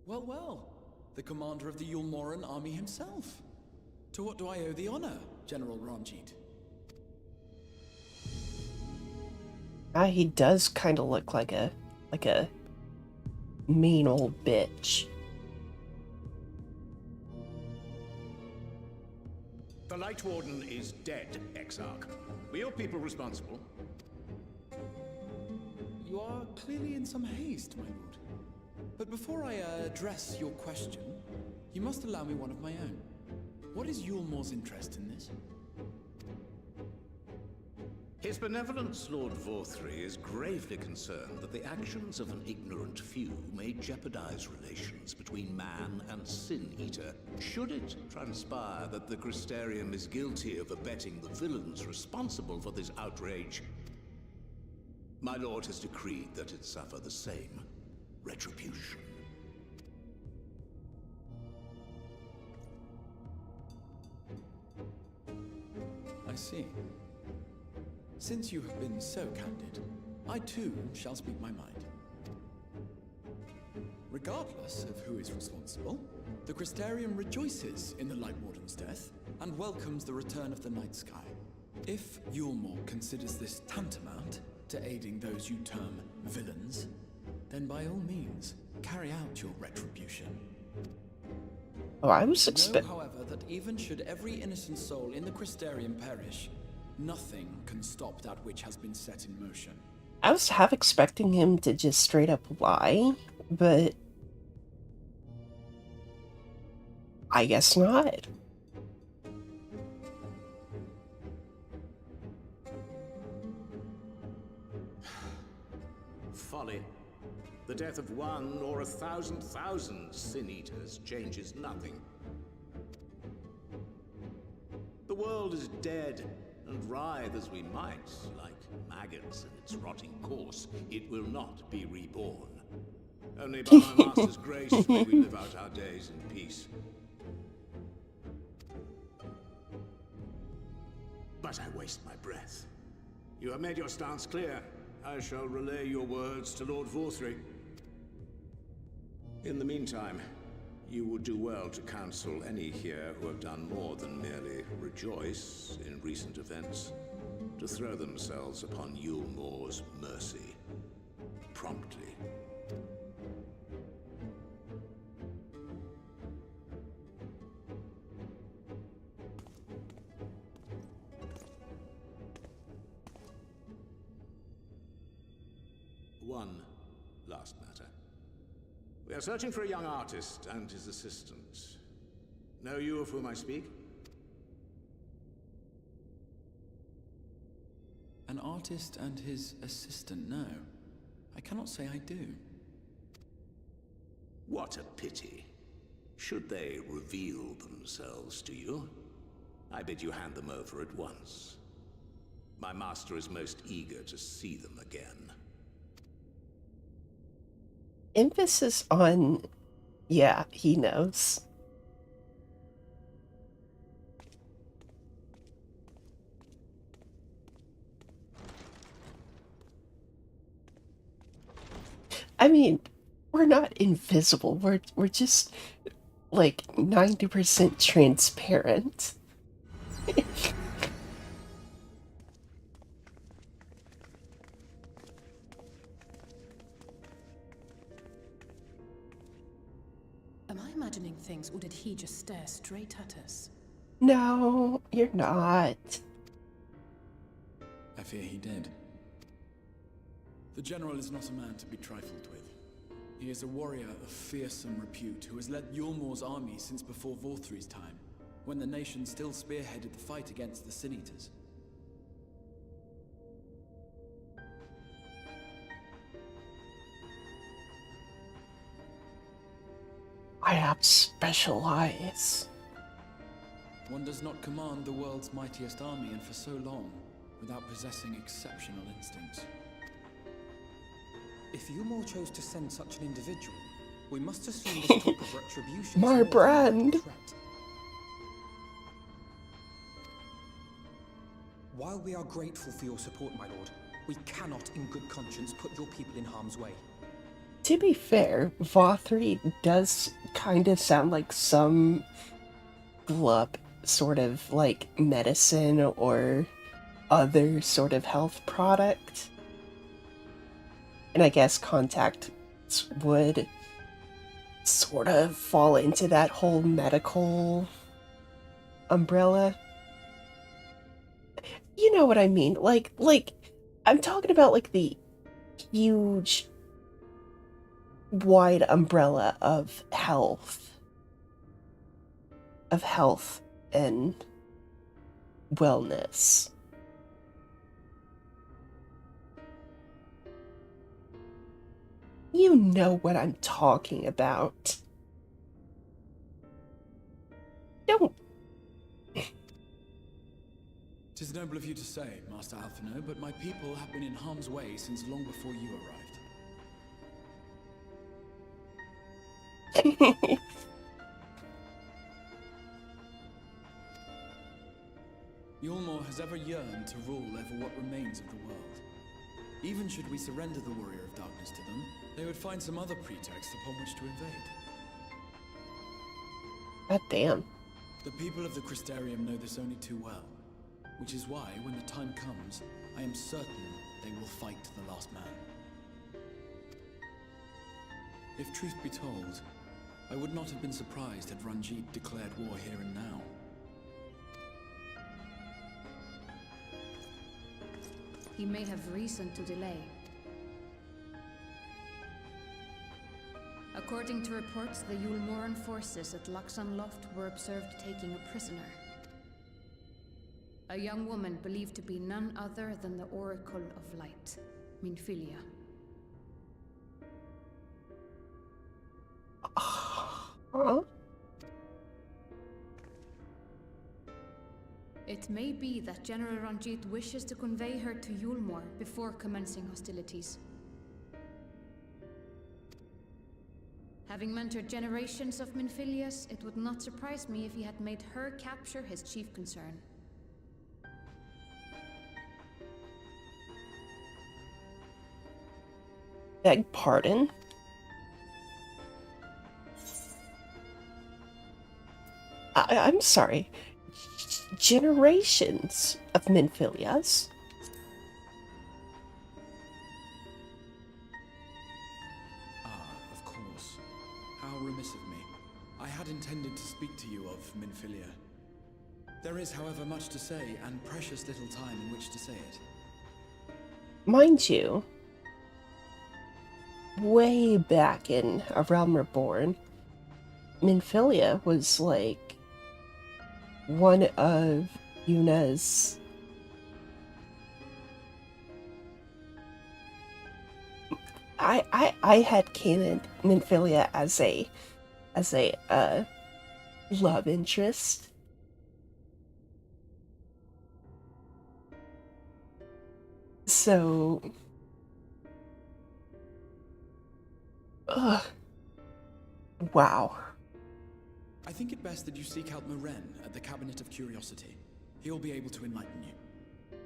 Well, well. The commander of the Yulmoran army himself. To what do I owe the honor, General Ranjit? He does kind of look like a mean old bitch. The Light Warden is dead, Exarch. Were your people responsible? You are clearly in some haste, my lord. But before I address your question, you must allow me one of my own. What is Yulmor's interest in this? His benevolence, Lord Vorthry, is gravely concerned that the actions of an ignorant few may jeopardize relations between man and Sin Eater. Should it transpire that the Crystarium is guilty of abetting the villains responsible for this outrage, my lord has decreed that it suffer the same retribution. I see. Since you have been so candid, I too shall speak my mind. Regardless of who is responsible, the Crystarium rejoices in the Light Warden's death and welcomes the return of the night sky. If Yulmor considers this tantamount to aiding those you term villains, then by all means, carry out your retribution. Oh, I was Know, expecting. however, that even should every innocent soul in the Crystarium perish, nothing can stop that which has been set in motion. I was half expecting him to just straight up lie, but I guess not. Folly. The death of one or 1,000,000 Sin Eaters changes nothing. The world is dead, and writhe as we might, like maggots in its rotting course, it will not be reborn. Only by my master's grace may we live out our days in peace. But I waste my breath. You have made your stance clear. I shall relay your words to Lord Vorthry. In the meantime, you would do well to counsel any here who have done more than merely rejoice in recent events, to throw themselves upon Yulmor's mercy, promptly. One last matter. We are searching for a young artist and his assistant. Know you of whom I speak? An artist and his assistant, no. I cannot say I do. What a pity. Should they reveal themselves to you, I bid you hand them over at once. My master is most eager to see them again. Emphasis on, yeah, he knows. I mean, we're not invisible. We're just like 90% transparent. Am I imagining things, or did he just stare straight at us? No, you're not. I fear he did. The General is not a man to be trifled with. He is a warrior of fearsome repute who has led Yulmor's army since before Vorthri's time, when the nation still spearheaded the fight against the Sin Eaters. I have special eyes. One does not command the world's mightiest army, and for so long, without possessing exceptional instincts. If Yulmor chose to send such an individual, we must assume this talk of retribution is My more than a brand. threat. While we are grateful for your support, my lord, we cannot in good conscience put your people in harm's way. To be fair, Vothri does kind of sound like some glup sort of like medicine or other sort of health product. And I guess contacts would sort of fall into that whole medical umbrella. You know what I mean? Like I'm talking about like the huge wide umbrella of health and wellness. You know what I'm talking about. Don't. 'Tis noble of you to say, Master Alphino, but my people have been in harm's way since long before you arrived. Yulmor has ever yearned to rule over what remains of the world. Even should we surrender the Warrior of Darkness to them, they would find some other pretext upon which to invade. God damn. The people of the Crystarium know this only too well, which is why, when the time comes, I am certain they will fight to the last man. If truth be told, I would not have been surprised had Ranjit declared war here and now. He may have reason to delay. According to reports, the Yulmoran forces at Luxon Loft were observed taking a prisoner. A young woman believed to be none other than the Oracle of Light, Minfilia. Huh? It may be that General Ranjit wishes to convey her to Yulmor before commencing hostilities. Having mentored generations of Minfilias, it would not surprise me if he had made her capture his chief concern. Beg pardon? I'm sorry. Generations of Minfilias? Of course. How remiss of me. I had intended to speak to you of Minfilia. There is, however, much to say, and precious little time in which to say it. Mind you, way back in A Realm Reborn, Minfilia was like one of Yuna's I had canon Minfilia as a love interest. So Ugh. Wow. I think it best that you seek out Moren at the Cabinet of Curiosity. He'll be able to enlighten you.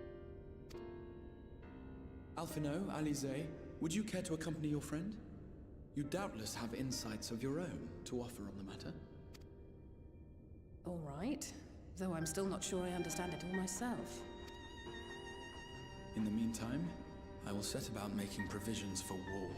Alphino, Alize, would you care to accompany your friend? You doubtless have insights of your own to offer on the matter. All right, though I'm still not sure I understand it all myself. In the meantime, I will set about making provisions for war.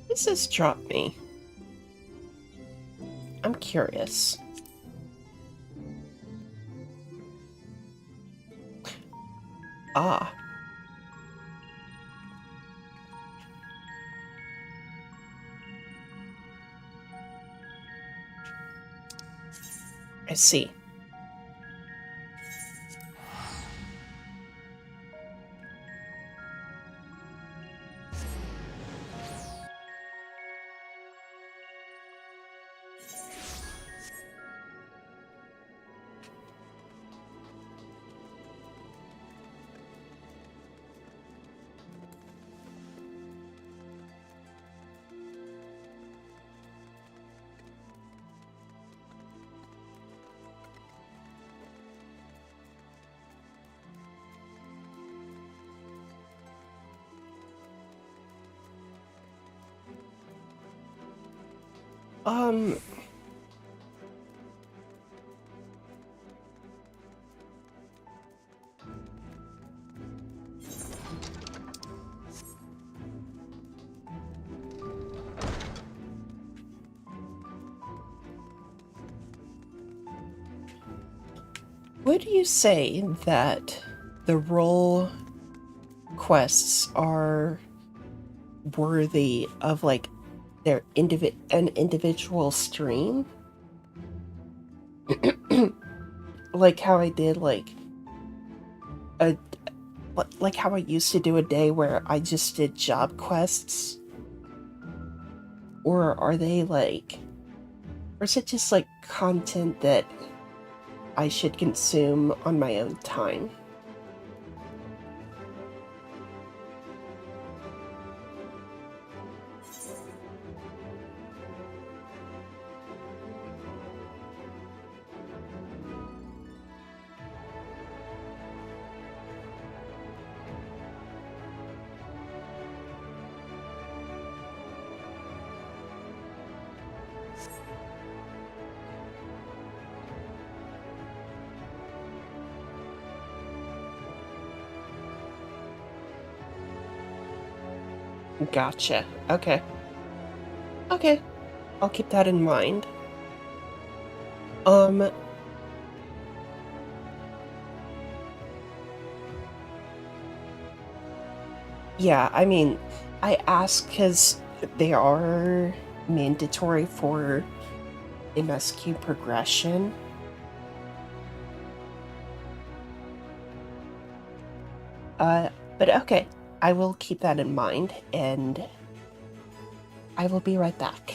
This has dropped me. I'm curious. Ah. I see. Um... Would you say that the role quests are worthy of like their an individual stream? Like how I did a like how I used to do a day where I just did job quests? Or are they like, or is it just like content that I should consume on my own time? Gotcha. Okay. Okay. I'll keep that in mind. Yeah, I mean, I ask because they are mandatory for MSQ progression. But okay, I will keep that in mind, and I will be right back.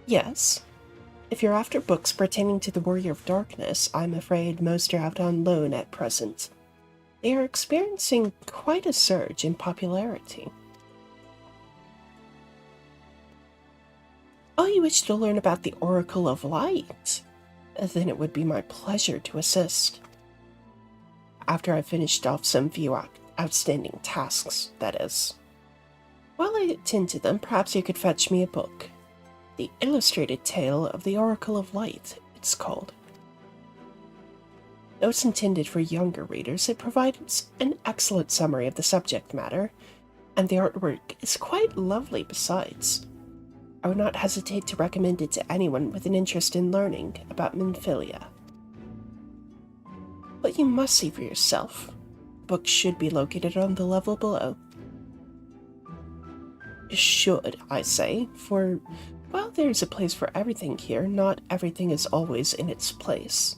Yes. If you're after books pertaining to the Warrior of Darkness, I'm afraid most are out on loan at present. They are experiencing quite a surge in popularity. Oh, you wish to learn about the Oracle of Light? Then it would be my pleasure to assist. After I've finished off some few outstanding tasks, that is. While I attend to them, perhaps you could fetch me a book. The Illustrated Tale of the Oracle of Light, it's called. Though it's intended for younger readers, it provides an excellent summary of the subject matter, and the artwork is quite lovely besides. I would not hesitate to recommend it to anyone with an interest in learning about Minfilia. But you must see for yourself. Books should be located on the level below. Should, I say, for while there's a place for everything here, not everything is always in its place.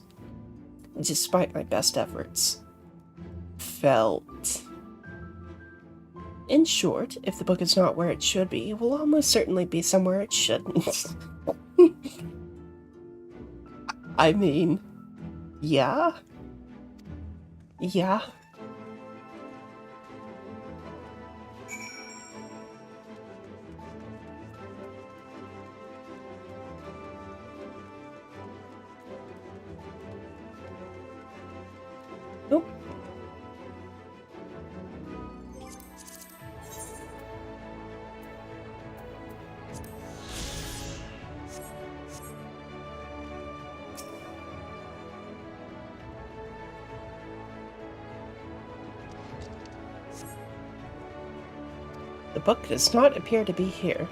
Despite my best efforts. Felt. In short, if the book is not where it should be, it will almost certainly be somewhere it shouldn't. I mean, yeah? Yeah? Nope. The book does not appear to be here.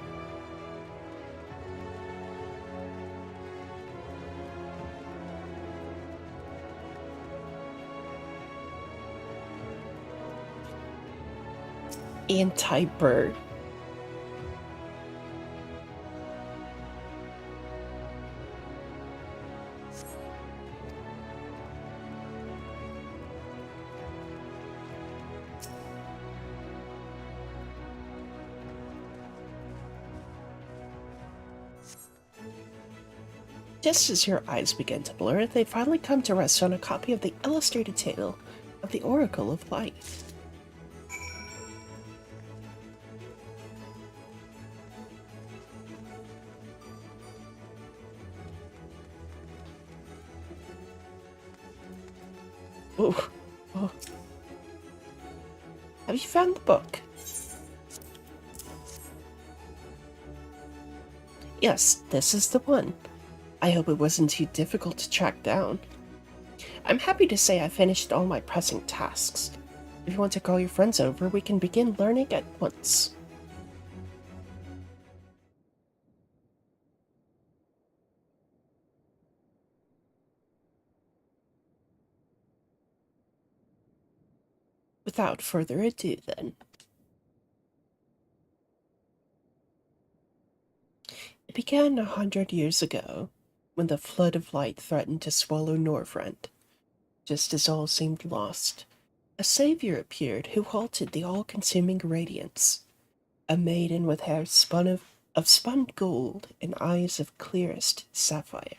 Anti-bird. Just as your eyes begin to blur, they finally come to rest on a copy of the Illustrated Tale of the Oracle of Light. Ooh. Oh. Have you found the book? Yes, this is the one. I hope it wasn't too difficult to track down. I'm happy to say I finished all my pressing tasks. If you want to call your friends over, we can begin learning at once. Without further ado, then. It began 100 years ago, when the flood of light threatened to swallow Norvrent. Just as all seemed lost, a savior appeared who halted the all-consuming radiance. A maiden with hair of spun gold and eyes of clearest sapphire.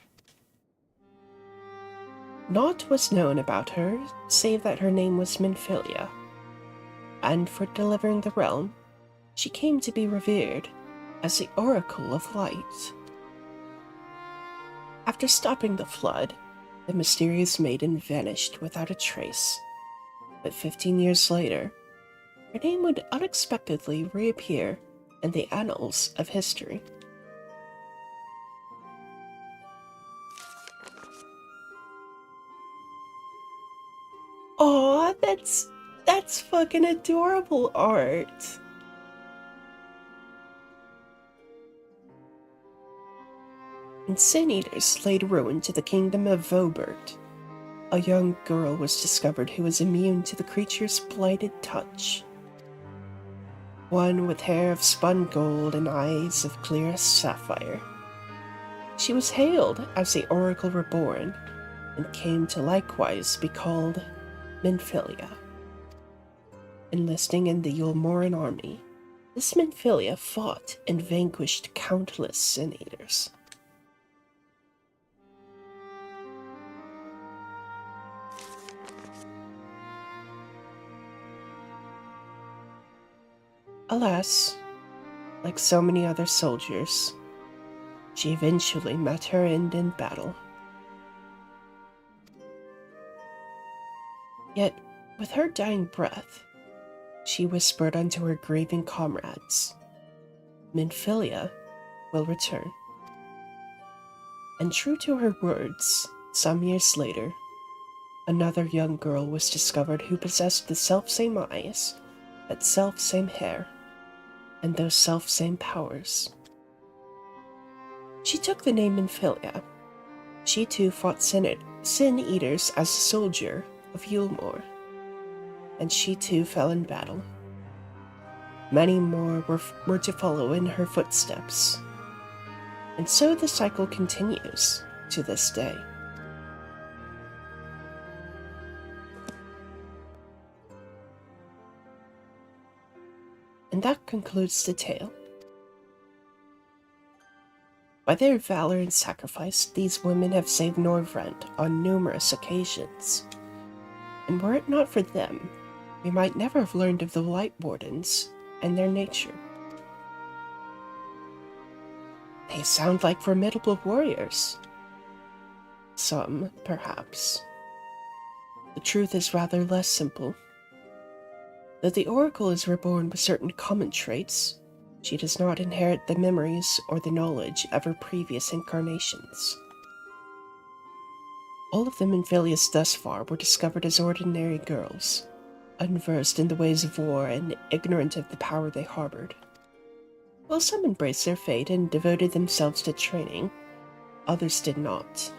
Naught was known about her, save that her name was Minfilia, and for delivering the realm, she came to be revered as the Oracle of Light. After stopping the flood, the mysterious maiden vanished without a trace, but 15 years later, her name would unexpectedly reappear in the annals of history. Aw, that's fucking adorable art. And Sin Eaters laid ruin to the kingdom of Vobert. A young girl was discovered who was immune to the creature's blighted touch. One with hair of spun gold and eyes of clearest sapphire. She was hailed as the Oracle Reborn, and came to likewise be called Minfilia. Enlisting in the Yulmoran army, this Minfilia fought and vanquished countless Sin Eaters. Alas, like so many other soldiers, she eventually met her end in battle. Yet, with her dying breath, she whispered unto her grieving comrades, Minfilia will return. And true to her words, some years later, another young girl was discovered who possessed the selfsame eyes, that selfsame hair, and those selfsame powers. She took the name Minfilia. She too fought sin-eaters as a soldier of Yulmore, and she too fell in battle. Many more were to follow in her footsteps, and so the cycle continues to this day. And that concludes the tale. By their valor and sacrifice, these women have saved Norvrend on numerous occasions. And were it not for them, we might never have learned of the Light Wardens and their nature. They sound like formidable warriors. Some, perhaps. The truth is rather less simple. Though the Oracle is reborn with certain common traits, she does not inherit the memories or the knowledge of her previous incarnations. All of the Minfilius thus far were discovered as ordinary girls, unversed in the ways of war and ignorant of the power they harbored. While some embraced their fate and devoted themselves to training, others did not.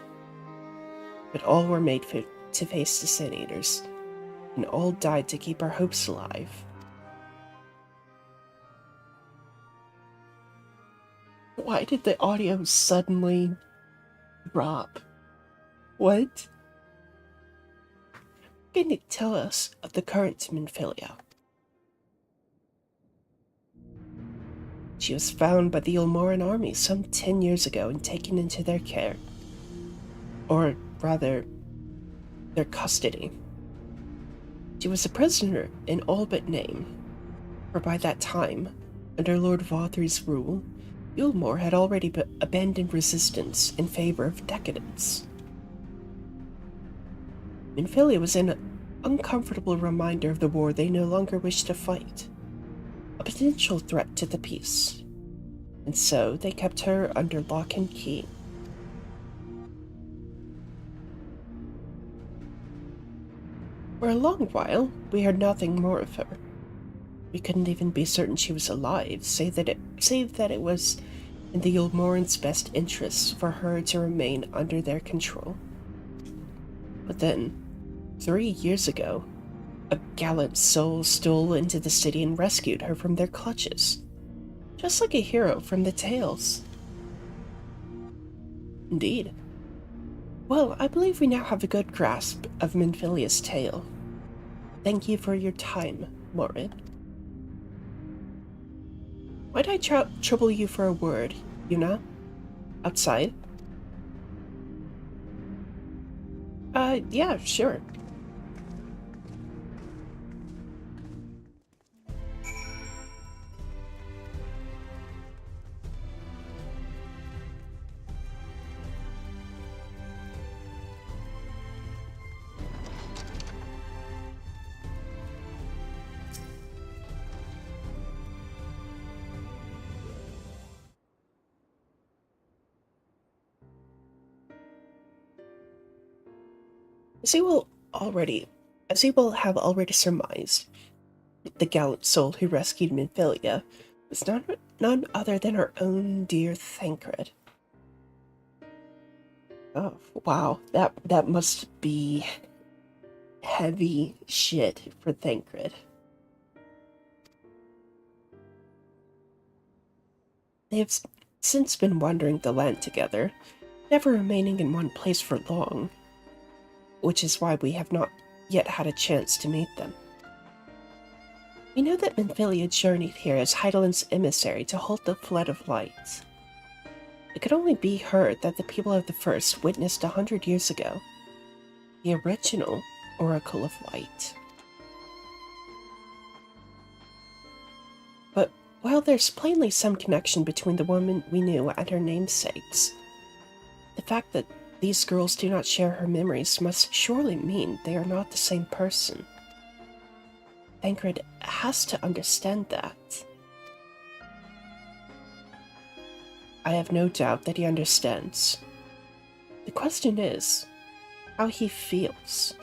But all were made fit to face the Sin Eaters, and all died to keep our hopes alive. Why did the audio suddenly drop? What? Can you tell us of the current Minfilia? She was found by the Ulmoran army some 10 years ago and taken into their care. Or rather, their custody. She was a prisoner in all but name, for by that time, under Lord Vothry's rule, Ulmore had already abandoned resistance in favor of decadence. Minfilia was an uncomfortable reminder of the war they no longer wished to fight, a potential threat to the peace, and so they kept her under lock and key. For a long while, we heard nothing more of her. We couldn't even be certain she was alive, save that it was in the Ulmorans' best interests for her to remain under their control. But then, 3 years ago, a gallant soul stole into the city and rescued her from their clutches, just like a hero from the tales. Indeed. Well, I believe we now have a good grasp of Minfilia's tale. Thank you for your time, Morin. Might I trouble you for a word, Yuna? Outside? Yeah, sure. As you will have already surmised, the gallant soul who rescued Minfilia was none other than our own dear Thancred. Oh, wow, that must be heavy shit for Thancred. They have since been wandering the land together, never remaining in one place for long, which is why we have not yet had a chance to meet them. We know that Minfilia journeyed here as Heidelin's emissary to halt the flood of light. It could only be her that the people of the First witnessed 100 years ago, the original Oracle of Light. But While there's plainly some connection between the woman we knew and her namesakes, the fact that these girls do not share her memories must surely mean they are not the same person. Thancred has to understand that. I have no doubt that he understands. The question is, how he feels.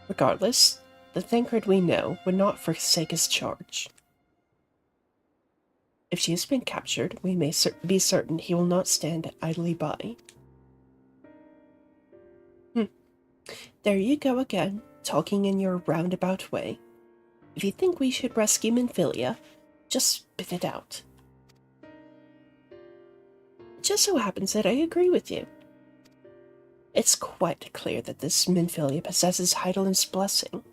Regardless, the Thancred we know would not forsake his charge. If she has been captured, we may be certain he will not stand idly by. There you go again, talking in your roundabout way. If you think we should rescue Minfilia, just spit it out. It just so happens that I agree with you. It's quite clear that this Minfilia possesses Heidelin's blessing.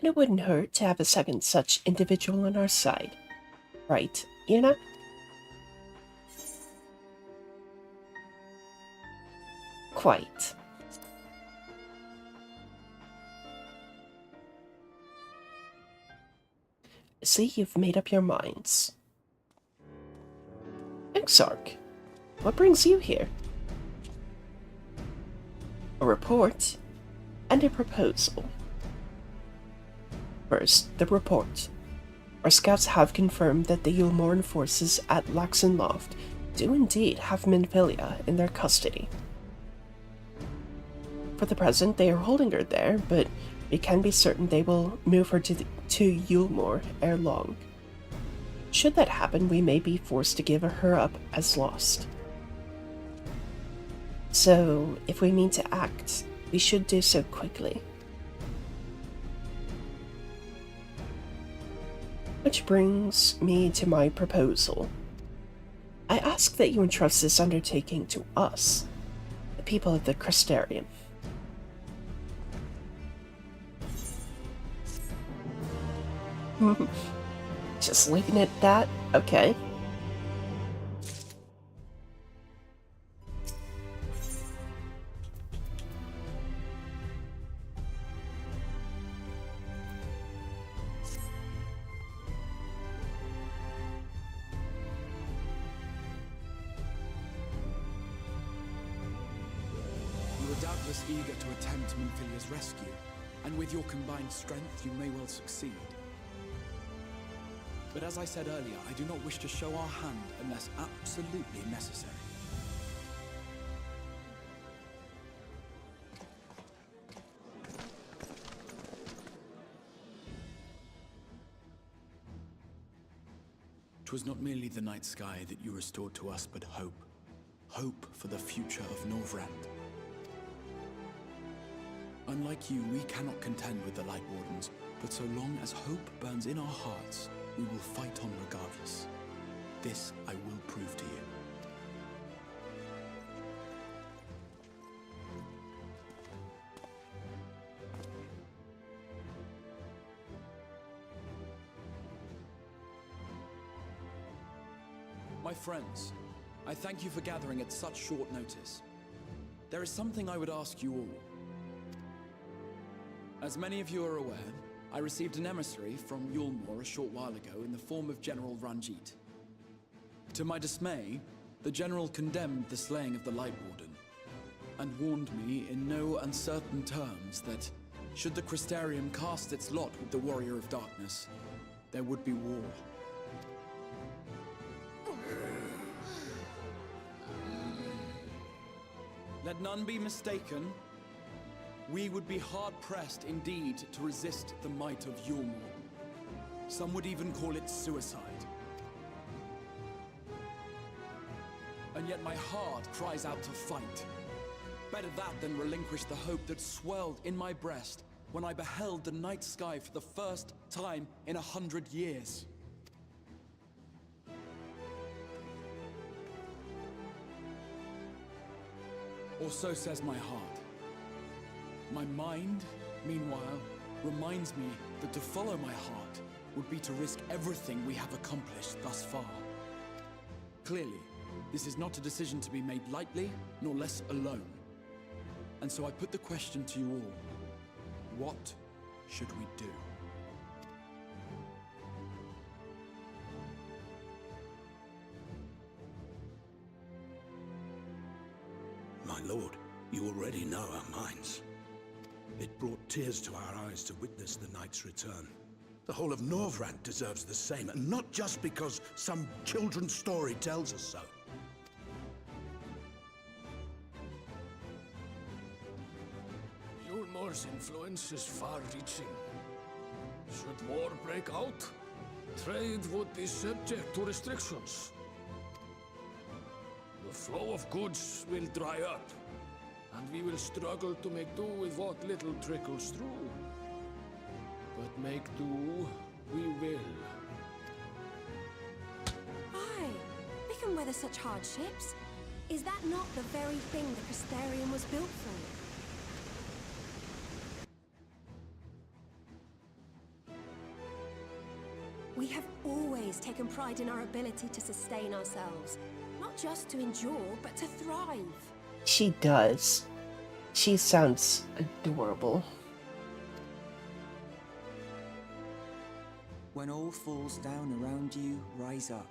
And it wouldn't hurt to have a second such individual on our side. Right, Una? Quite. See, you've made up your minds. Exarch, what brings you here? A report and a proposal. First, the report. Our scouts have confirmed that the Yulmoran forces at Laxenloft do indeed have Minfilia in their custody. For the present, they are holding her there, but we can be certain they will move her to Yulmore ere long. Should that happen, we may be forced to give her up as lost. So, if we mean to act, we should do so quickly. Which brings me to my proposal. I ask that you entrust this undertaking to us, the people of the Crystarium. Just leaving it at that? Okay. You are doubtless eager to attempt Minfilia's rescue, and with your combined strength, you may well succeed. But as I said earlier, I do not wish to show our hand unless absolutely necessary. Twas not merely the night sky that you restored to us, but hope. Hope for the future of Norvrand. Unlike you, we cannot contend with the Light Wardens, but so long as hope burns in our hearts, we will fight on regardless. This I will prove to you. My friends, I thank you for gathering at such short notice. There is something I would ask you all. As many of you are aware, I received an emissary from Yulmore a short while ago in the form of General Ranjit. To my dismay, the General condemned the slaying of the Light Warden, and warned me in no uncertain terms that, should the Crystarium cast its lot with the Warrior of Darkness, there would be war. Let none be mistaken. We would be hard-pressed indeed to resist the might of Yulmore. Some would even call it suicide. And yet my heart cries out to fight. Better that than relinquish the hope that swelled in my breast when I beheld the night sky for the first time in 100 years. Or so says my heart. My mind, meanwhile, reminds me that to follow my heart would be to risk everything we have accomplished thus far. Clearly, this is not a decision to be made lightly, nor less alone. And so I put the question to you all. What should we do? lord, you already know our minds. It brought tears to our eyes to witness the knight's return. The whole of Norvrad deserves the same, and not just because some children's story tells us so. Yulmor's influence is far-reaching. Should war break out, trade would be subject to restrictions. The flow of goods will dry up, and we will struggle to make do with what little trickles through. But make do, we will. Aye, we can weather such hardships. Is that not the very thing the Crystarium was built for? We have always taken pride in our ability to sustain ourselves. Not just to endure, but to thrive. She does. She sounds adorable. When all falls down around you, rise up.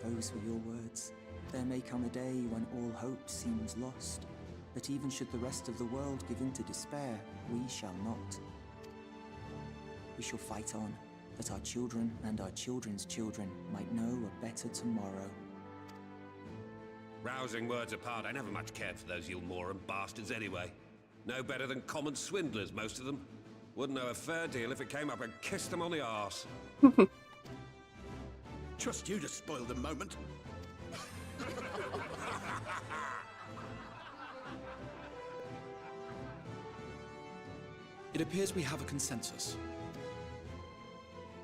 Those were your words. There may come a day when all hope seems lost. But even should the rest of the world give in to despair, we shall not. We shall fight on, that our children and our children's children might know a better tomorrow. Rousing words apart, I never much cared for those Yulmoran bastards anyway. No better than common swindlers, most of them. Wouldn't know a fair deal if it came up and kissed them on the arse. Trust you to spoil the moment. It appears we have a consensus.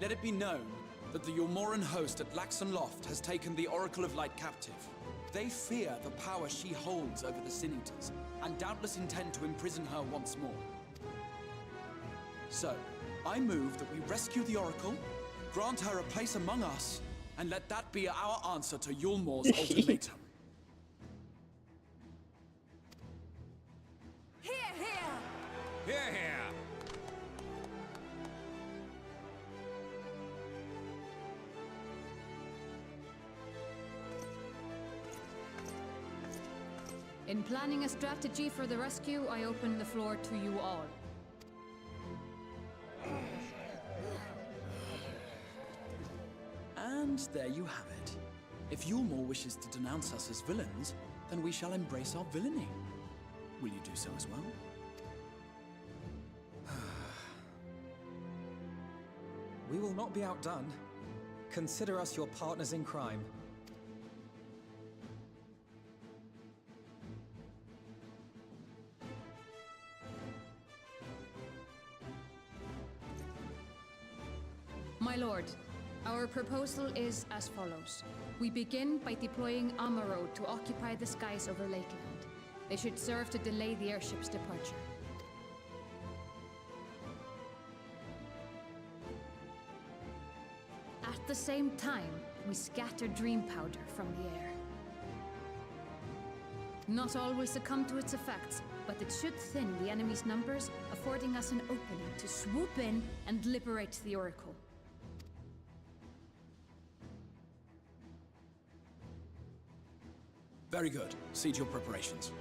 Let it be known that the Yulmoran host at Laxon Loft has taken the Oracle of Light captive. They fear the power she holds over the Sin Eaters, and doubtless intend to imprison her once more. So, I move that we rescue the Oracle, grant her a place among us, and let that be our answer to Yulmor's ultimatum. Hear, hear! Hear, hear! In planning a strategy for the rescue, I open the floor to you all. And there you have it. If Yulmor wishes to denounce us as villains, then we shall embrace our villainy. Will you do so as well? We will not be outdone. Consider us your partners in crime. My lord, our proposal is as follows. We begin by deploying Amaro to occupy the skies over Lakeland. They should serve to delay the airship's departure. At the same time, we scatter dream powder from the air. Not all will succumb to its effects, but it should thin the enemy's numbers, affording us an opening to swoop in and liberate the Oracle. Very good. See to your preparations.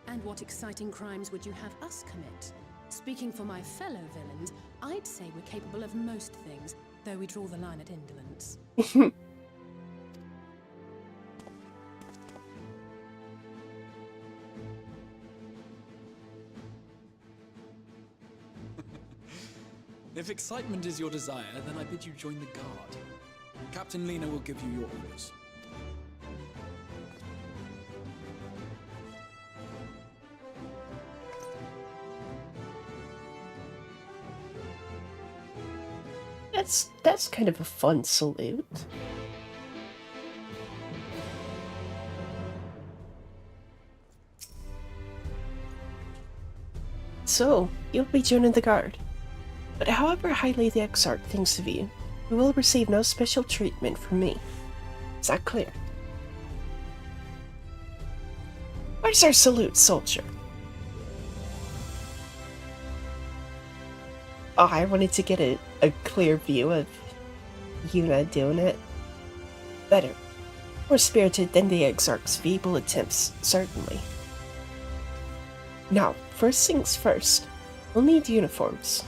And what exciting crimes would you have us commit? Speaking for my fellow villains, I'd say we're capable of most things, though we draw the line at indolence. If excitement is your desire, then I bid you join the guard. Captain Lena will give you your orders. That's kind of a fun salute. So, you'll be joining the guard. But however highly the Exarch thinks of you, You will receive no special treatment from me. Is that clear? Where's our salute, soldier? Oh, I wanted to get a clear view of Yuna doing it. Better. More spirited than the Exarch's feeble attempts, certainly. Now, first things first, we'll need uniforms.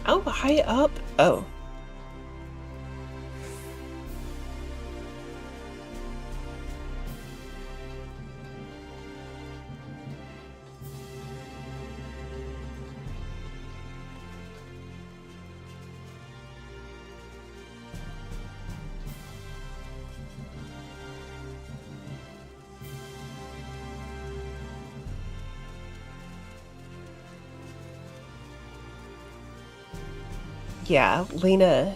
Oh, high up? Oh. Yeah, Lena's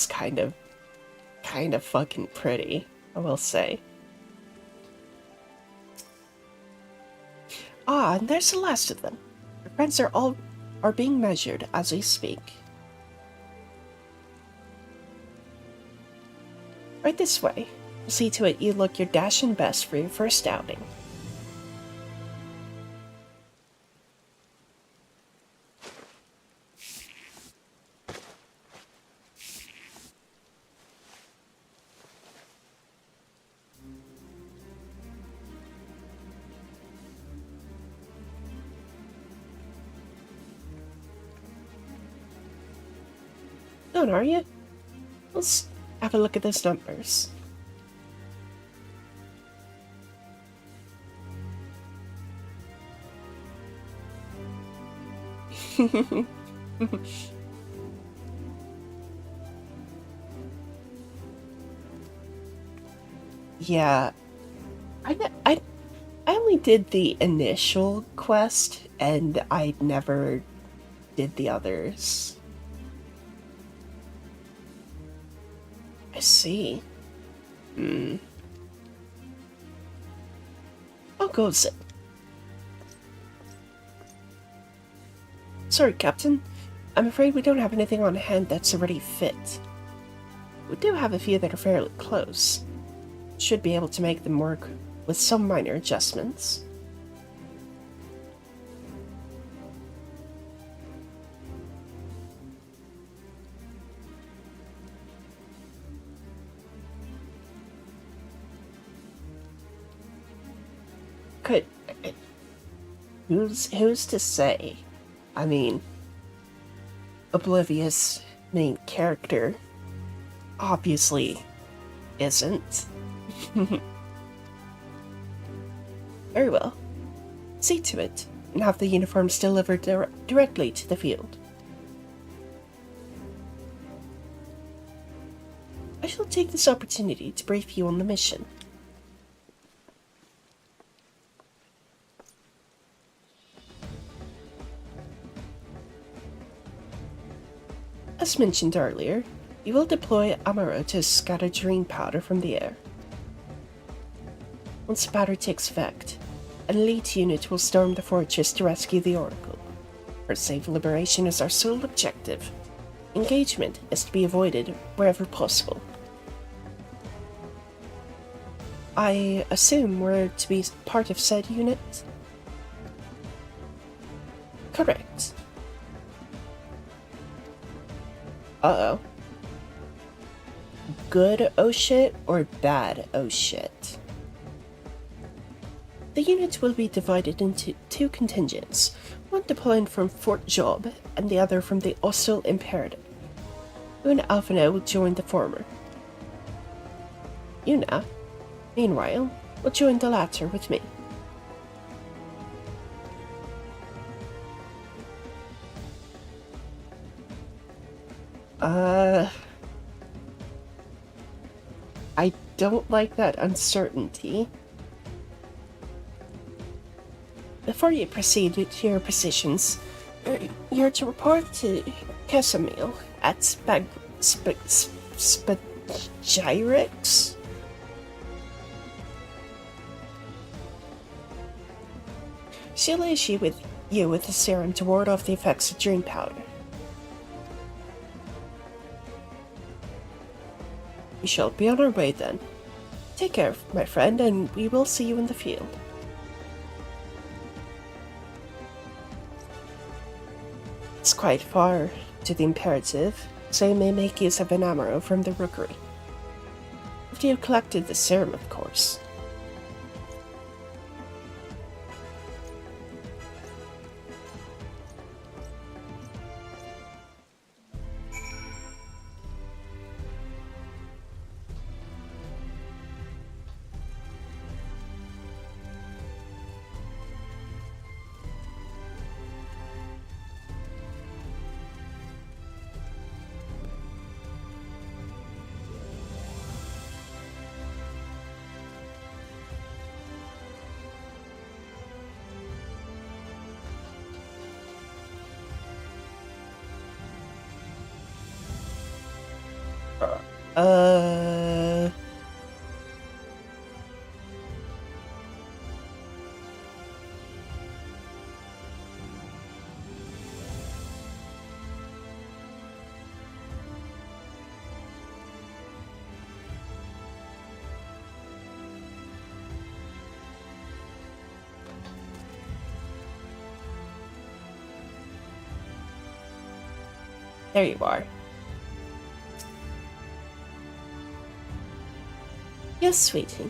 kind of fucking pretty, I will say. Ah, and there's the last of them. Your friends are being measured as we speak. Right this way. We'll see to it you look your dashing best for your first outing. Done, are you? Let's have a look at those numbers. Yeah, I only did the initial quest, and I never did the others. I see. How goes it? Sorry, Captain. I'm afraid we don't have anything on hand that's already fit. We do have a few that are fairly close. Should be able to make them work with some minor adjustments. Could... Who's to say? I mean, Oblivious main character obviously isn't. Very well. See to it, and have the uniforms delivered directly to the field. I shall take this opportunity to brief you on the mission. As mentioned earlier, you will deploy Amaro to scatter dream powder from the air. Once the powder takes effect, an elite unit will storm the fortress to rescue the Oracle. Her safe liberation is our sole objective. Engagement is to be avoided wherever possible. I assume we're to be part of said unit? Correct. Uh-oh. Good oh shit or bad oh shit? The unit will be divided into two contingents, one deploying from Fort Job and the other from the Hostile Imperative. You and Alphina will join the former. Yuna, meanwhile, will join the latter with me. I don't like that uncertainty. Before you proceed to your positions, you're to report to Casimil at Spagyrix. She'll issue you with a serum to ward off the effects of dream powder. We shall be on our way then. Take care, my friend, and we will see you in the field. It's quite far to the Imperative, so you may make use of an amaro from the rookery. After you've collected the serum, of course. There you are. Yes, sweetie.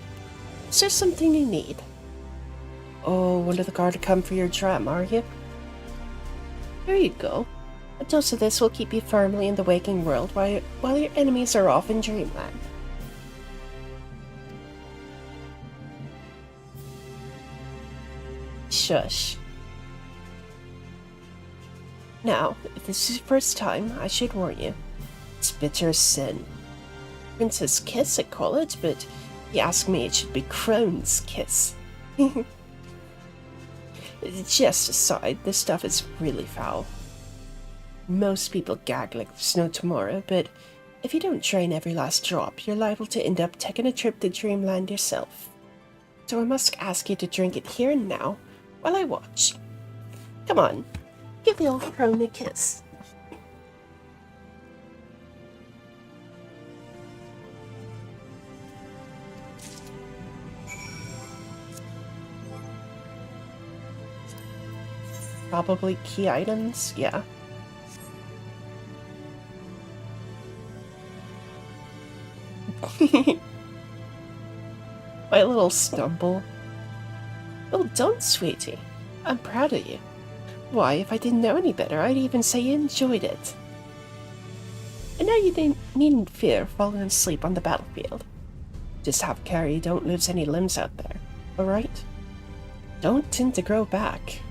Is there something you need? Oh, wanted the guard to come for your dram, are you? Here you go. A dose of this will keep you firmly in the waking world while your enemies are off in dreamland. Shush. Now, if this is your first time, I should warn you. It's bitter sin. Prince's kiss, I call it, but if you ask me, it should be Crone's kiss. Just aside, this stuff is really foul. Most people gag like there's no tomorrow, but if you don't drain every last drop, you're liable to end up taking a trip to dreamland yourself. So I must ask you to drink it here and now, while I watch. Come on. Give the old crone a kiss. Probably key items, yeah. My little stumble. Oh, don't, sweetie. I'm proud of you. Why, if I didn't know any better, I'd even say you enjoyed it. And now you needn't fear falling asleep on the battlefield. Just have care you don't lose any limbs out there, alright? Don't tend to grow back.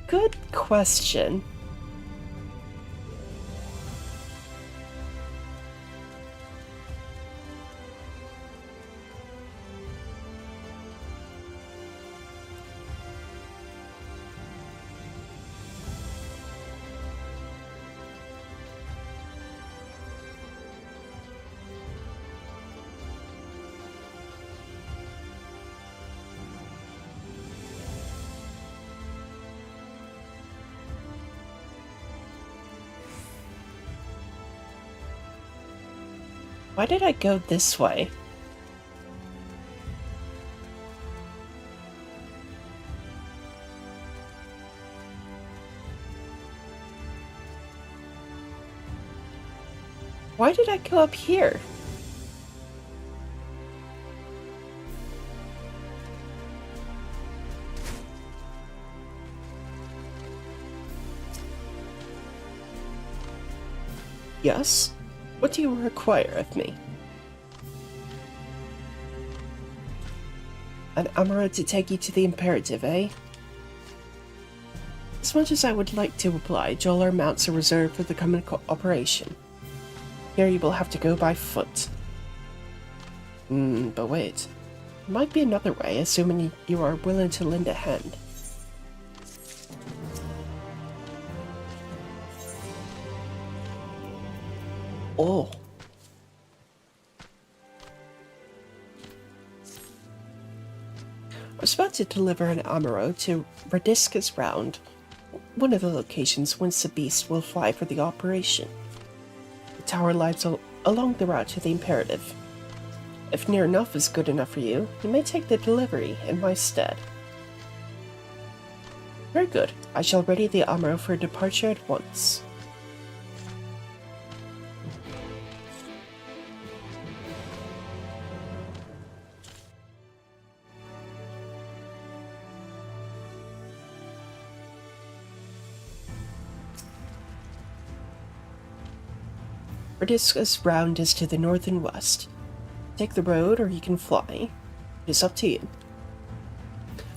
Good question. Why did I go this way? Why did I go up here? Yes? What do you require of me? An amaro to take you to the Imperative, eh? As much as I would like to oblige, all our mounts are reserved for the coming operation. Here you will have to go by foot. But wait. There might be another way, assuming you are willing to lend a hand. Oh. I was about to deliver an amaro to Radisca's Round, one of the locations whence the beast will fly for the operation. The tower lies along the route to the Imperative. If near enough is good enough for you, you may take the delivery in my stead. Very good. I shall ready the amaro for departure at once. Radisca's Round is to the north and west. Take the road or you can fly. It is up to you.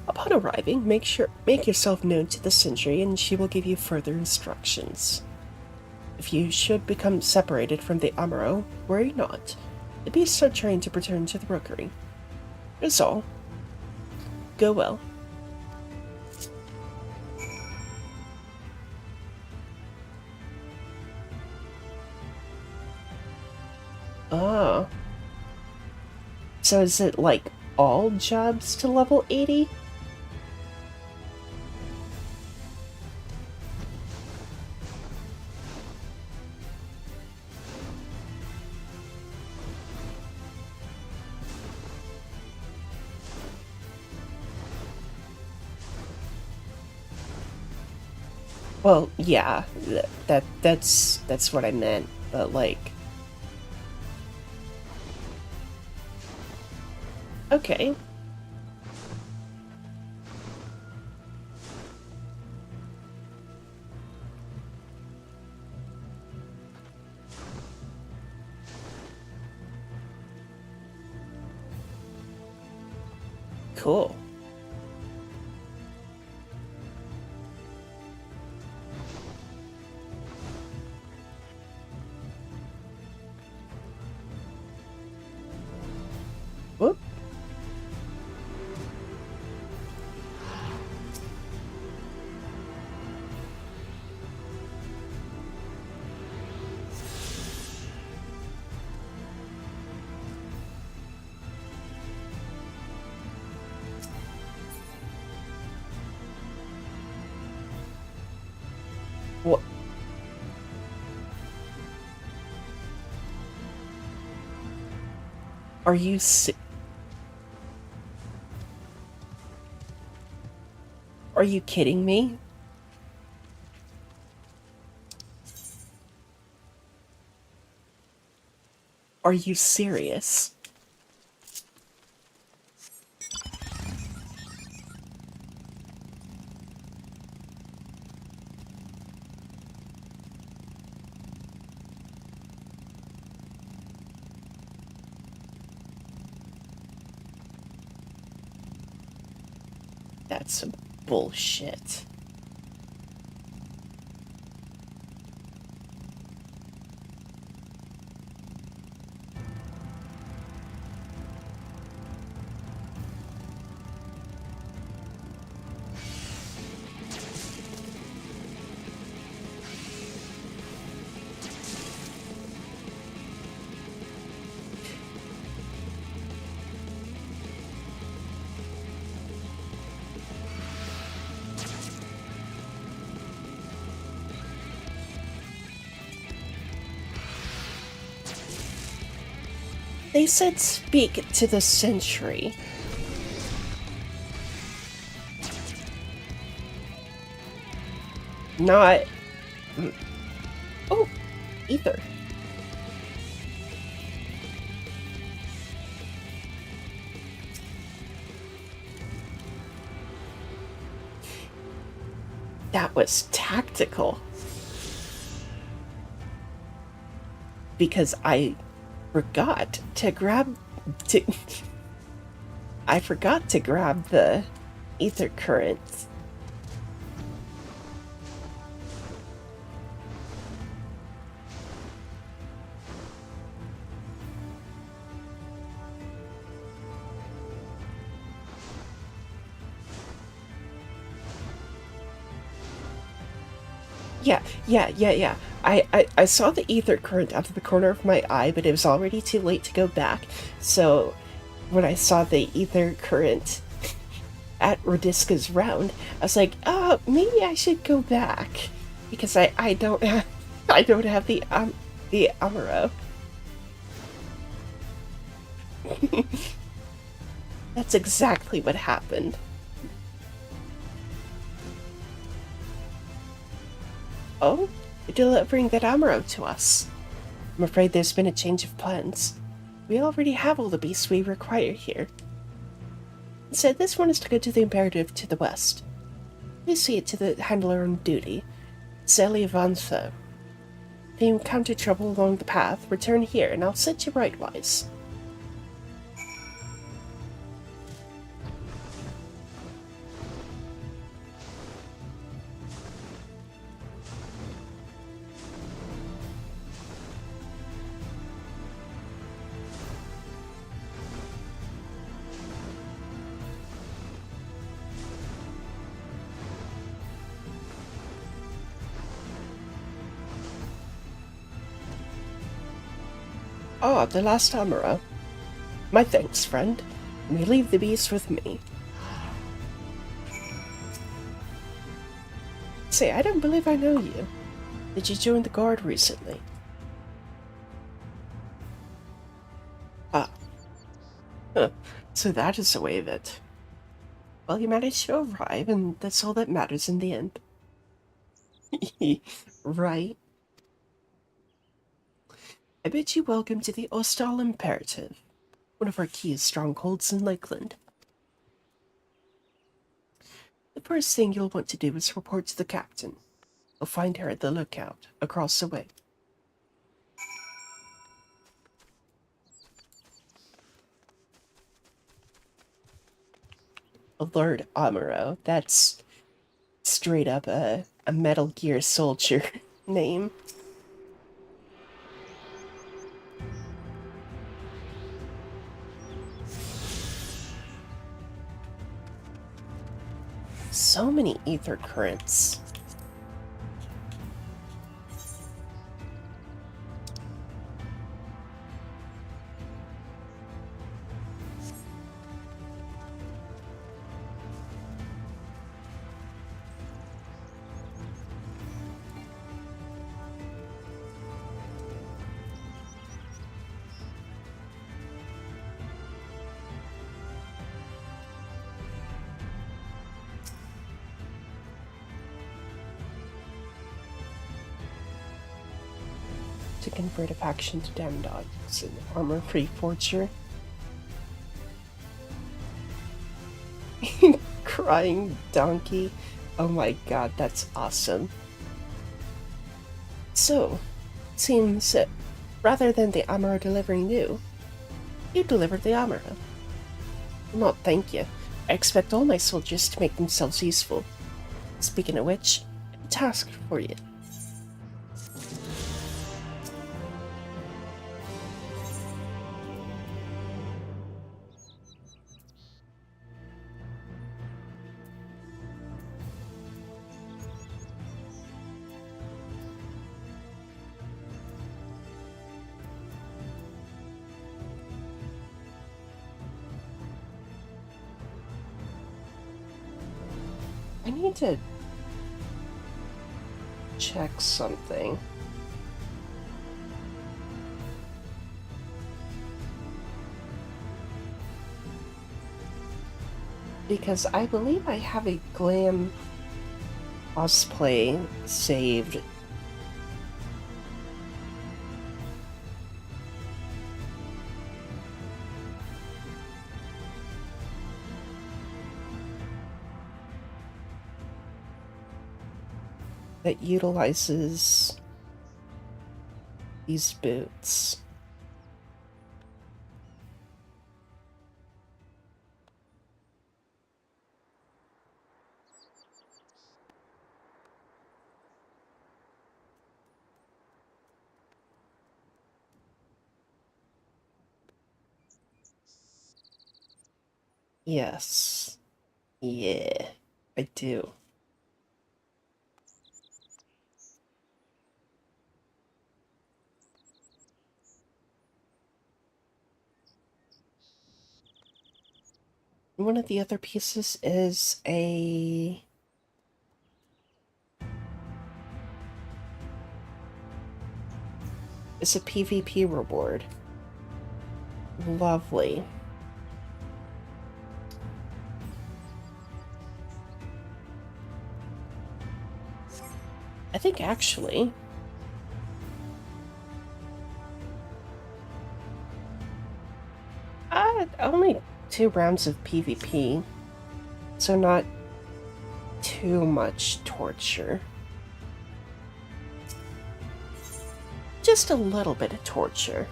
Upon arriving, make yourself known to the sentry and she will give you further instructions. If you should become separated from the amaro, worry not. The beasts are trained to return to the rookery. That's all. Go well. Ah. So is it like all jobs to level 80? Well, yeah, that's what I meant, but like, okay. Cool. Whoop. What? Are you Are you kidding me? Are you serious? That's some bullshit. They said speak to the sentry. Not... Oh, ether. That was tactical. Because I forgot to grab I forgot to grab the ether currents. Yeah. I saw the ether current out of the corner of my eye, but it was already too late to go back. So when I saw the ether current at Rodiska's round, I was like, maybe I should go back because I don't have the Amuro. That's exactly what happened. Oh, you're delivering that Amuro to us. I'm afraid there's been a change of plans. We already have all the beasts we require here. Instead, this one is to go to the Imperative to the west. Please see it to the handler on duty, Celia Vantho. If you encounter trouble along the path, return here and I'll set you rightwise. Ah, the last Amuro. My thanks, friend. You may leave the beast with me. Say, I don't believe I know you. Did you join the guard recently? Ah. Huh. So that is the way of it. Well, you managed to arrive, and that's all that matters in the end. Right. I bid you welcome to the Ostal Imperative, one of our key strongholds in Lakeland. The first thing you'll want to do is report to the captain. You'll find her at the lookout, across the way. Lord Amuro, that's straight up a Metal Gear Soldier name. So many ether currents. To convert a faction to damn dogs in armor-free forger. Crying donkey. Oh my god, that's awesome. So, it seems that rather than the Amuro delivering you, you delivered the Amuro. Not thank you. I expect all my soldiers to make themselves useful. Speaking of which, I have a task for you. I need to check something. Because I believe I have a glam cosplay saved. That utilizes these boots. Yes. Yeah, I do. one of the other pieces is a... It's a PvP reward. Lovely. I think actually... only 2 rounds of PvP, so not too much torture. Just a little bit of torture.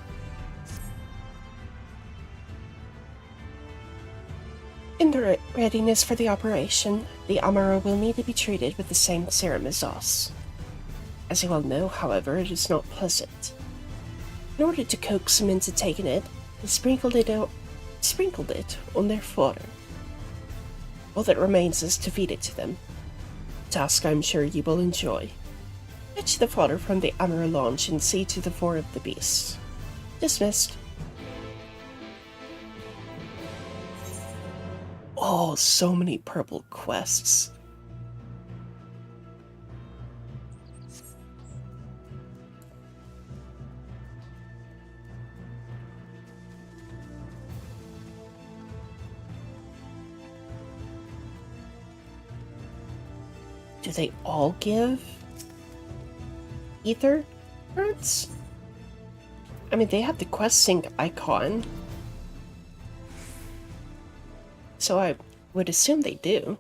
In the readiness for the operation, the Amara will need to be treated with the same serum as us. As you all know, however, it is not pleasant. In order to coax them into taking it, they sprinkled it on their fodder. All that remains is to feed it to them. A task I'm sure you will enjoy. Fetch the fodder from the Amara launch and see to the 4 of the beasts. Dismissed. Oh, so many purple quests. Do they all give ether currents? I mean, they have the quest sync icon, so I would assume they do.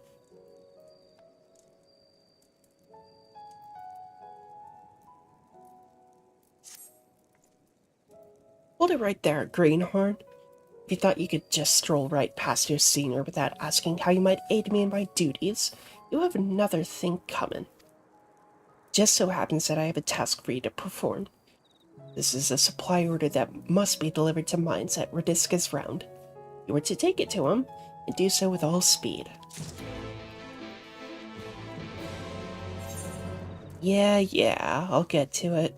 Hold it right there, Greenhorn. If you thought you could just stroll right past your senior without asking how you might aid me in my duties, you have another thing coming. Just so happens that I have a task for you to perform. This is a supply order that must be delivered to mines at Radisca's Round. You are to take it to him, and do so with all speed. Yeah, I'll get to it.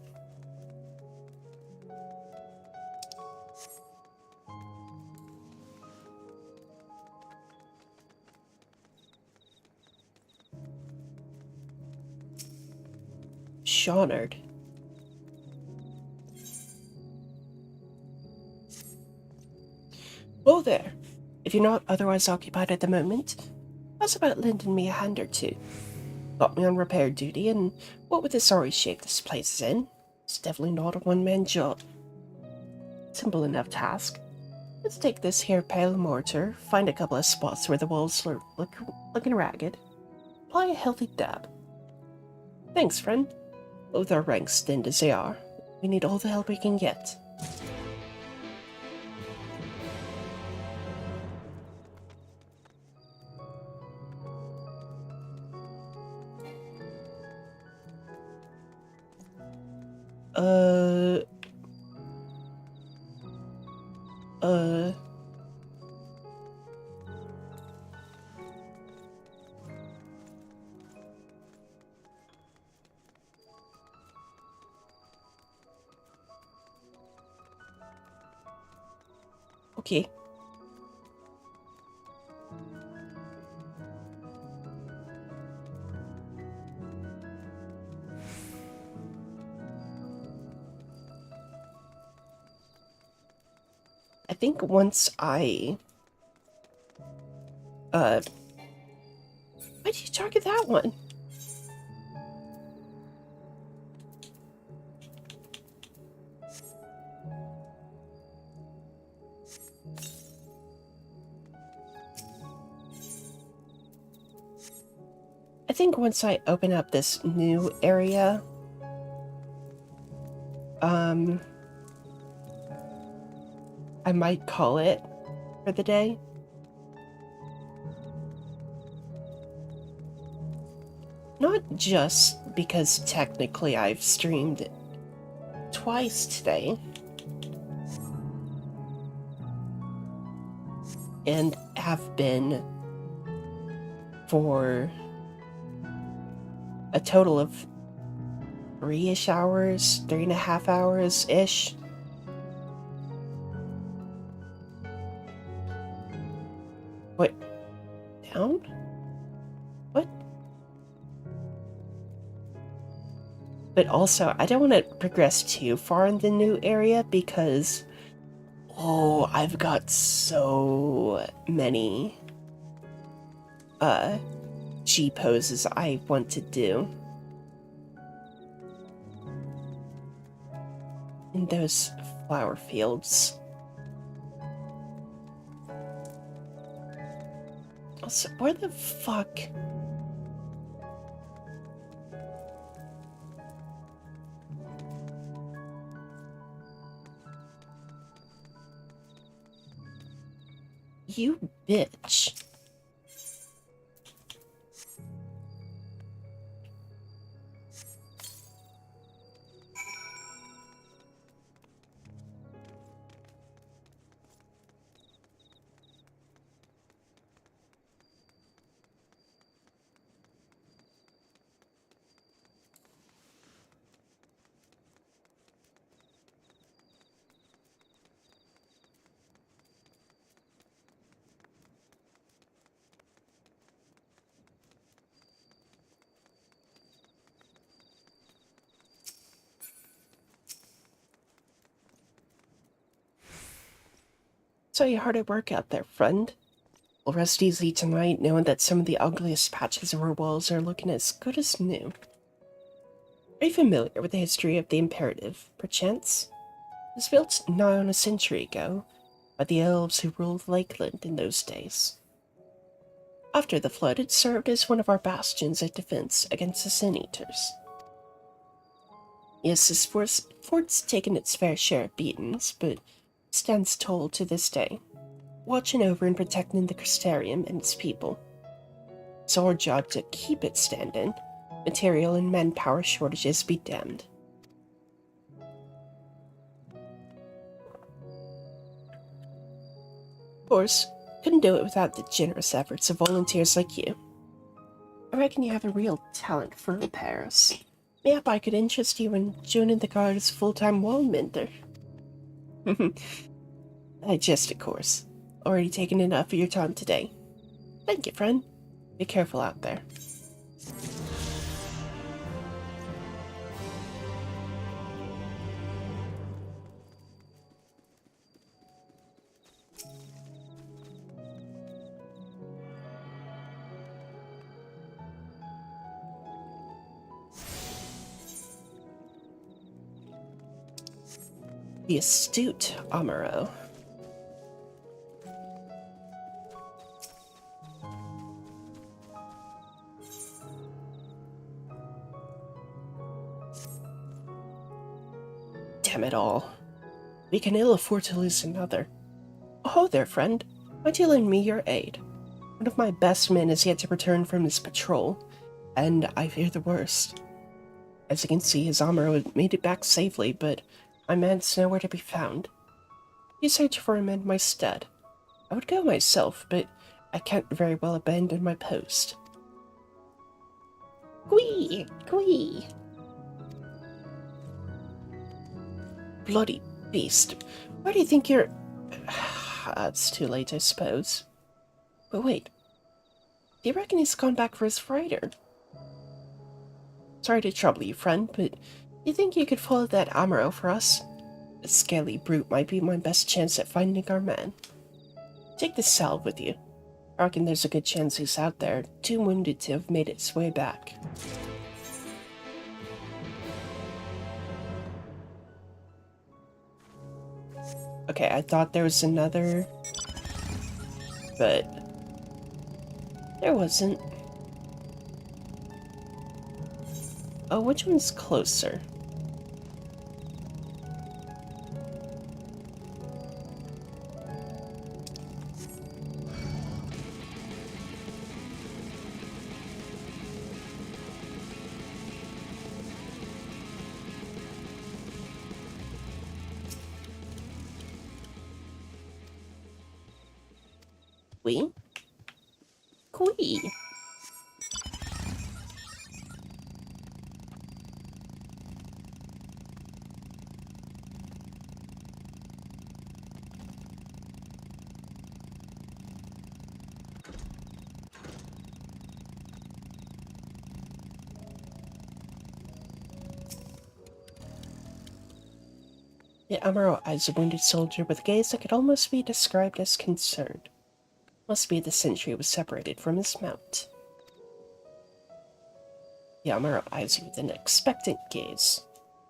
Shawnard. Oh there. If you're not otherwise occupied at the moment, how's about lending me a hand or two? Got me on repair duty, and what with the sorry shape this place is in, it's definitely not a one-man job. Simple enough task. Let's take this here pail of mortar, find a couple of spots where the walls are looking ragged, apply a healthy dab. Thanks, friend. Both our ranks thinned as they are, we need all the help we can get. Okay. I think once I... Why did you target that one? I think once I open up this new area, I might call it for the day. Not just because technically I've streamed twice today, and have been for a total of 3-ish hours, 3.5 hours-ish. town? What? But also, I don't want to progress too far in the new area because, oh, I've got so many G poses I want to do. In those flower fields. Also, where the fuck? You bitch. So you hard at work out there, friend. We'll rest easy tonight knowing that some of the ugliest patches of our walls are looking as good as new. Are you familiar with the history of the Imperative, perchance? It was built nigh on a century ago by the elves who ruled Lakeland in those days. After the flood, it served as one of our bastions of defense against the Sin Eaters. Yes, this fort's taken its fair share of beatings, but stands tall to this day, watching over and protecting the Crystarium and its people. It's our job to keep it standing, material and manpower shortages be damned. Of course, couldn't do it without the generous efforts of volunteers like you. I reckon you have a real talent for repairs. Maybe I could interest you in joining the guard as a full-time wall mender. I jest, of course. Already taken enough of your time today. Thank you, friend. Be careful out there. The astute Amaro. Damn it all. We can ill afford to lose another. Oh there, friend. Might you lend me your aid? One of my best men is yet to return from his patrol, and I fear the worst. As you can see, his armor made it back safely, but my man's nowhere to be found. You search for him in my stead. I would go myself, but I can't very well abandon my post. Quee! Quee! Bloody beast. Why do you think you're... It's too late, I suppose. But wait. Do you reckon he's gone back for his freighter? Sorry to trouble you, friend, but you think you could follow that Amaro for us? A scaly brute might be my best chance at finding our man. Take this salve with you. I reckon there's a good chance he's out there, too wounded to have made its way back. Okay, I thought there was another, but there wasn't. Oh, which one's closer? Quee? Quee. The Emerald eyes a wounded soldier with a gaze that could almost be described as concerned. Must be the sentry was separated from his mount. The Emerald eyes you with an expectant gaze,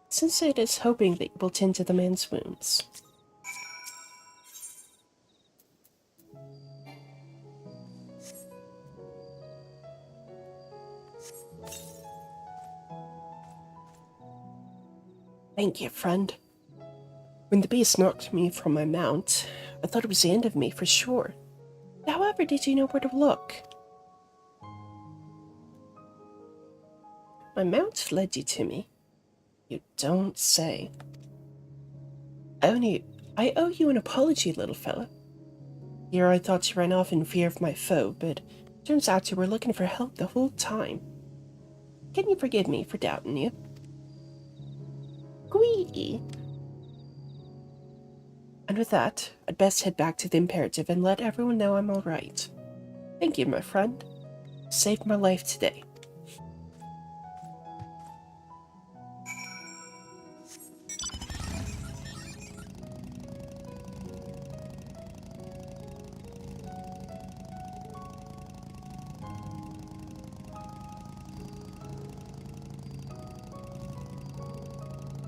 since it is hoping that you will tend to the man's wounds. Thank you, friend. When the beast knocked me from my mount, I thought it was the end of me for sure. However, did you know where to look? My mount led you to me. You don't say. I owe you an apology, little fella. Here I thought you ran off in fear of my foe, but turns out you were looking for help the whole time. Can you forgive me for doubting you? Gwee! And with that, I'd best head back to the Imperative and let everyone know I'm alright. Thank you, my friend. You saved my life today.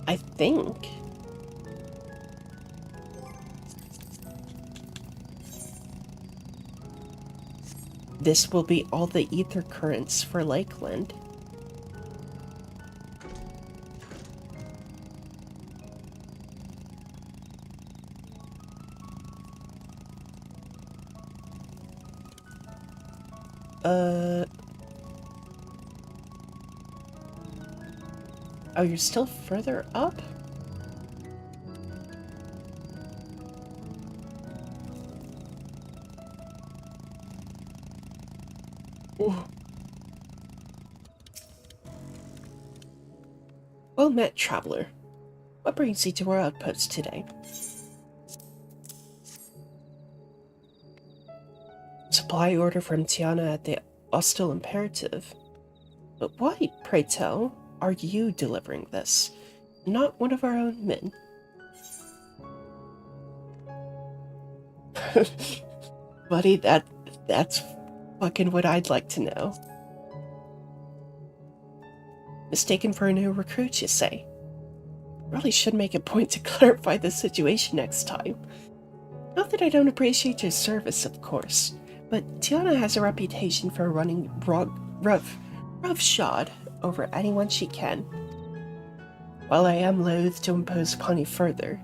I think this will be all the ether currents for Lakeland. Oh, you're still further up? Ooh. Well met, traveler. What brings you to our outpost today? Supply order from Tiana at the Hostile Imperative. But why, pray tell, are you delivering this? Not one of our own men. Buddy, that's fucking what I'd like to know. Mistaken for a new recruit, you say? Really should make a point to clarify the situation next time. Not that I don't appreciate your service, of course, but Tiana has a reputation for running roughshod over anyone she can. While I am loath to impose upon you further,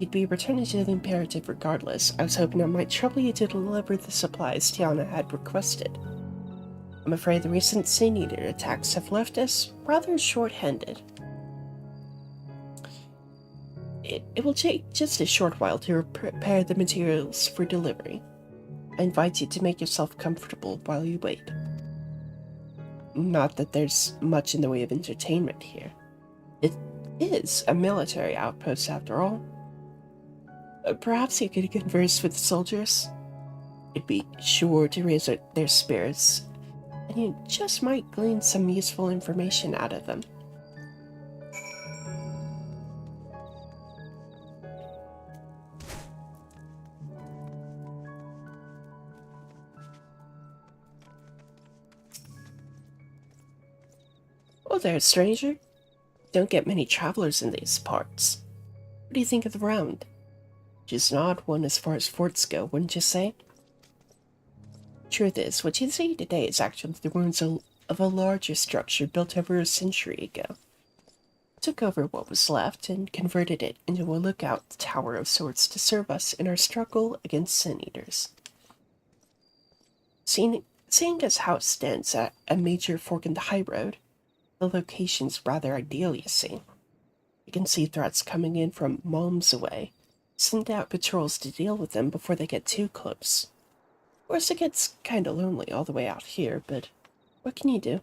you'd be returning to the Imperative regardless. I was hoping I might trouble you to deliver the supplies Tiana had requested. I'm afraid the recent Sin Eater attacks have left us rather short-handed. It will take just a short while to prepare the materials for delivery. I invite you to make yourself comfortable while you wait. Not that there's much in the way of entertainment here. It is a military outpost after all. Perhaps you could converse with the soldiers. It'd be sure to raise their spirits, and you just might glean some useful information out of them. Oh there, stranger. Don't get many travelers in these parts. What do you think of the round? Just an odd one as far as forts go, wouldn't you say? Truth is, what you see today is actually the ruins of a larger structure built over a century ago. Took over what was left and converted it into a lookout tower of sorts to serve us in our struggle against Sin Eaters. Seeing as how it stands at a major fork in the high road, the location's rather ideal, you see. You can see threats coming in from miles away. Send out patrols to deal with them before they get too close. Of course, it gets kinda lonely all the way out here, but what can you do?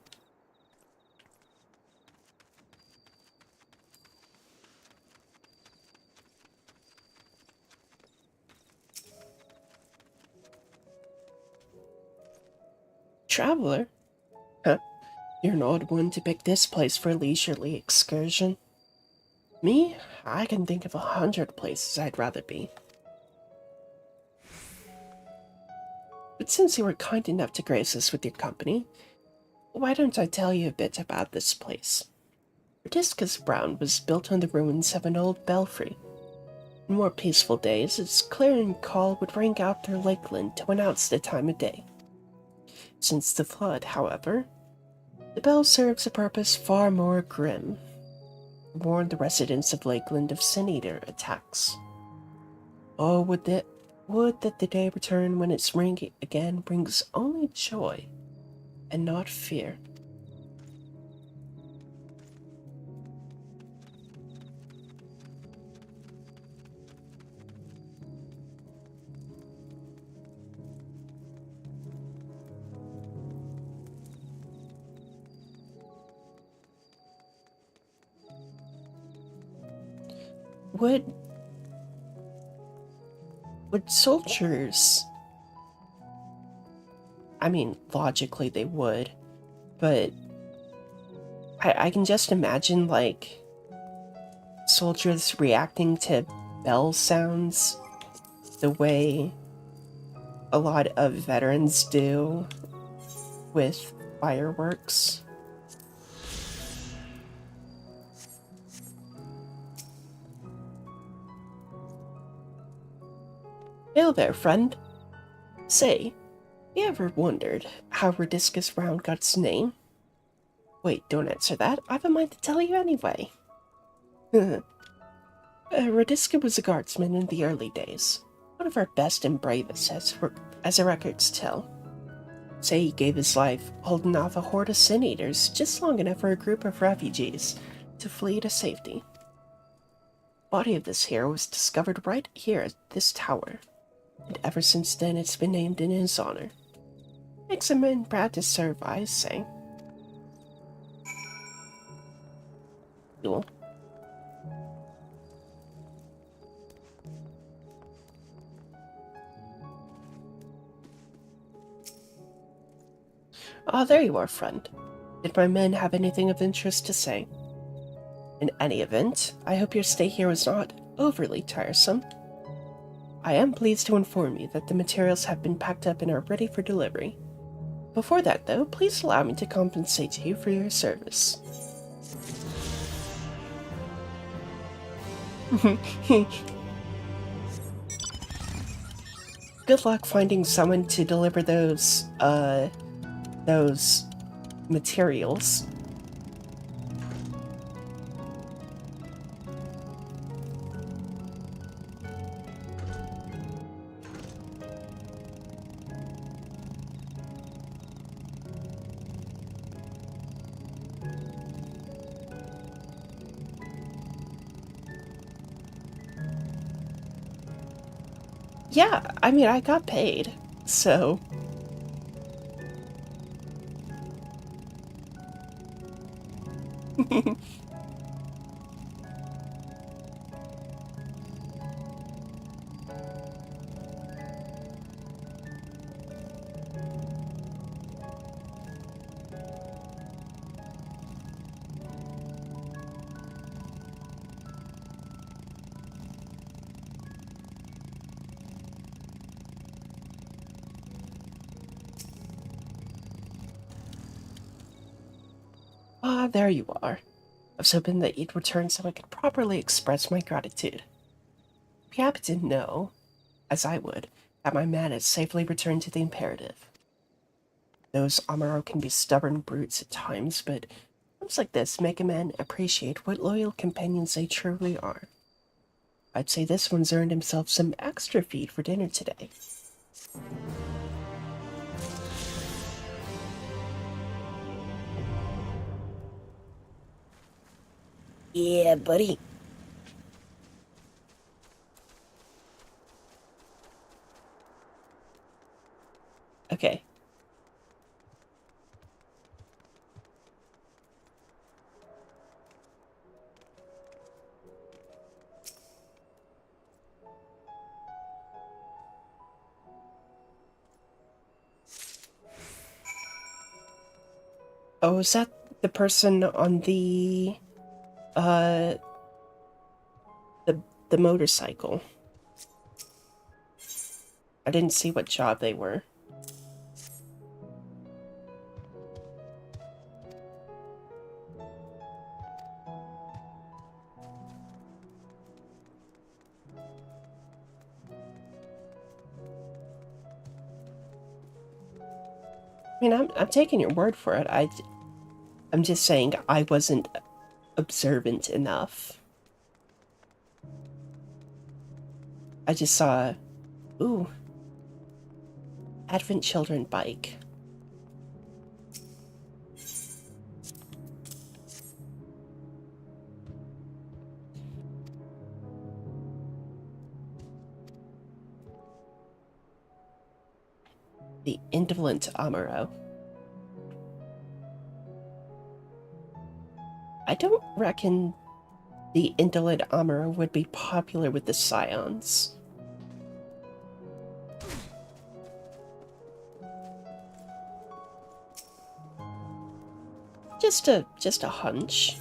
Traveler? Huh? You're an odd one to pick this place for a leisurely excursion. Me? I can think of 100 places I'd rather be. But since you were kind enough to grace us with your company, why don't I tell you a bit about this place? Rediscus Brown was built on the ruins of an old belfry. In more peaceful days, its clarion call would ring out through Lakeland to announce the time of day. Since the flood, however, the bell serves a purpose far more grim. To warn the residents of Lakeland of sin-eater attacks. Oh, would that the day return when its ring again brings only joy and not fear. Would soldiers... I mean, logically they would, but I can just imagine, like, soldiers reacting to bell sounds the way a lot of veterans do with fireworks. Hail there, friend. Say, you ever wondered how Rediscus Round got its name? Wait, don't answer that. I've a mind to tell you anyway. Redisca was a guardsman in the early days. One of our best and bravest, as the records tell. Say he gave his life holding off a horde of sin-eaters just long enough for a group of refugees to flee to safety. The body of this hero was discovered right here at this tower, and ever since then it's been named in his honor. Makes a man proud to serve, I say. Cool. Ah, there you are, friend. Did my men have anything of interest to say? In any event, I hope your stay here was not overly tiresome. I am pleased to inform you that the materials have been packed up and are ready for delivery. Before that, though, please allow me to compensate you for your service. Good luck finding someone to deliver those materials. Yeah, I mean, I got paid, so... Ah, there you are. I was hoping that you'd return so I could properly express my gratitude. Be happy to know, as I would, that my man has safely returned to the Imperative. Those Amaro can be stubborn brutes at times, but times like this make a man appreciate what loyal companions they truly are. I'd say this one's earned himself some extra feed for dinner today. Yeah, buddy. Okay. Oh, is that the person on the, the motorcycle. I didn't see what job they were. I mean, I'm taking your word for it. I'm just saying I wasn't observant enough. I just saw, ooh, Advent Children bike. The indolent Amaro. I don't reckon the indolent Amaro would be popular with the Scions. Just a hunch.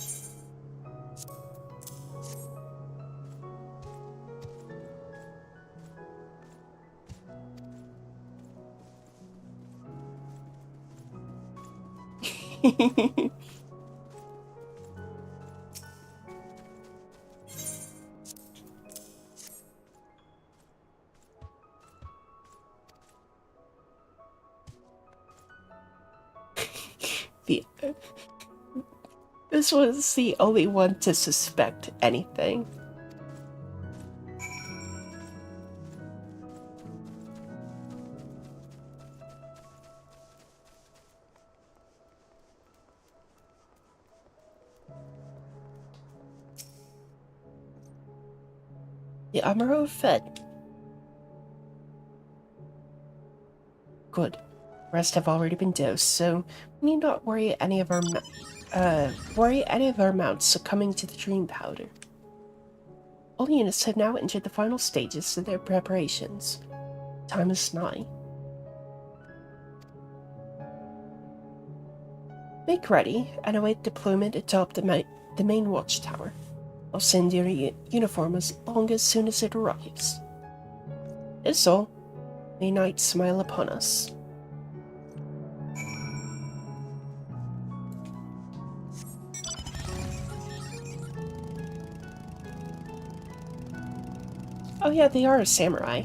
This was the only one to suspect anything. The Amaro fed. Good. Rest have already been dosed, so we need not worry any of our mounts succumbing to the dream powder. All units have now entered the final stages of their preparations. Time is nigh. Make ready and await deployment atop the main watchtower. I'll send your uniform as soon as it arrives. Is all. May night smile upon us. Oh yeah, they are a samurai.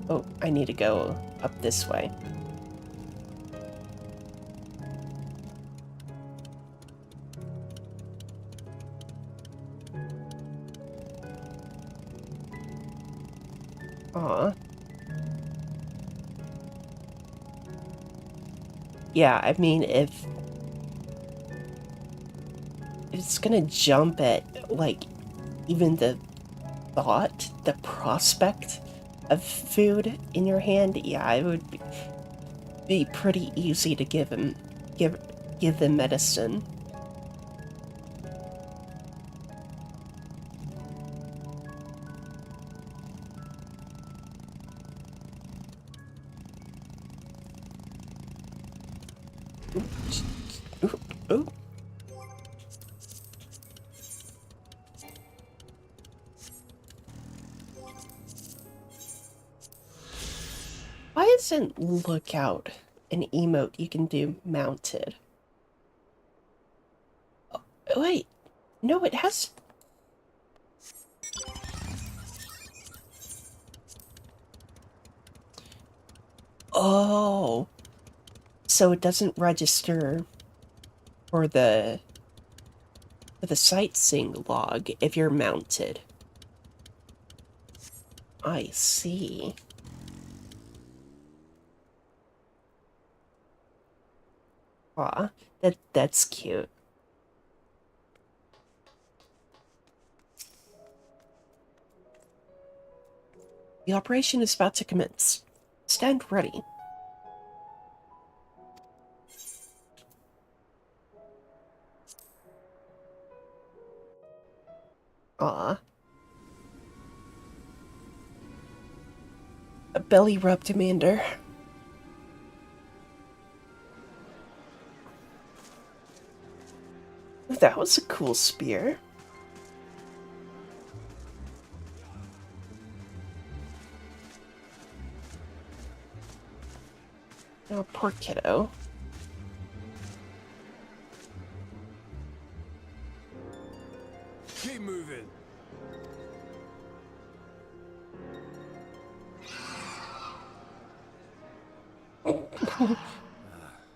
Oh, I need to go up this way. Aw. Yeah, I mean, if it's gonna jump at, like, even the thought, the prospect of food in your hand, yeah, it would be pretty easy to give them medicine. Ooh. Why isn't lookout an emote you can do mounted? Oh, wait, no, it has. Oh, so it doesn't register for the sightseeing log if you're mounted. I see. Aw, that's cute. The operation is about to commence. Stand ready. Aw. A belly rub demander. that was a cool spear. Oh, poor kiddo. Keep moving.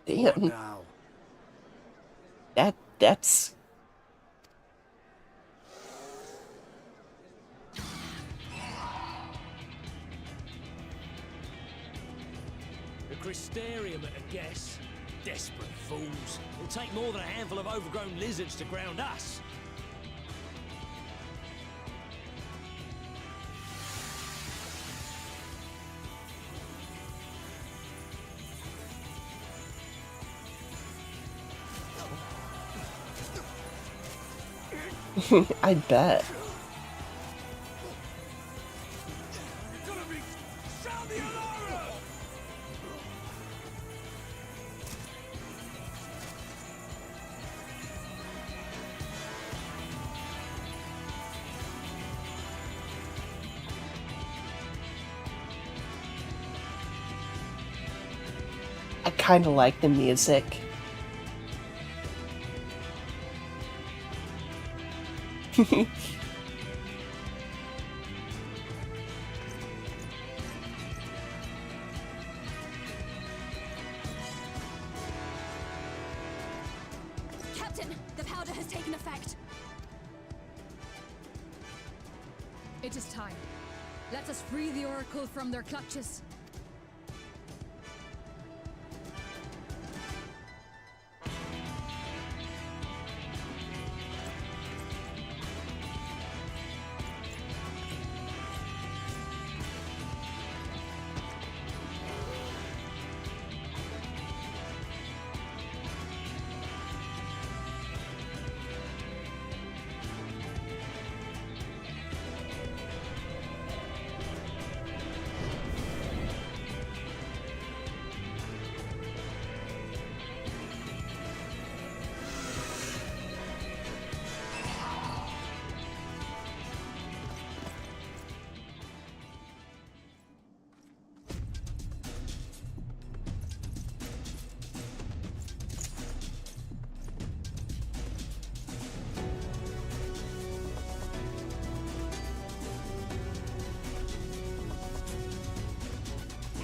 Damn. That's... The Crystarium at a guess. Desperate fools. It'll take more than a handful of overgrown lizards to ground us. I bet. I kind of like the music. Captain, the powder has taken effect. It is time. Let us free the Oracle from their clutches.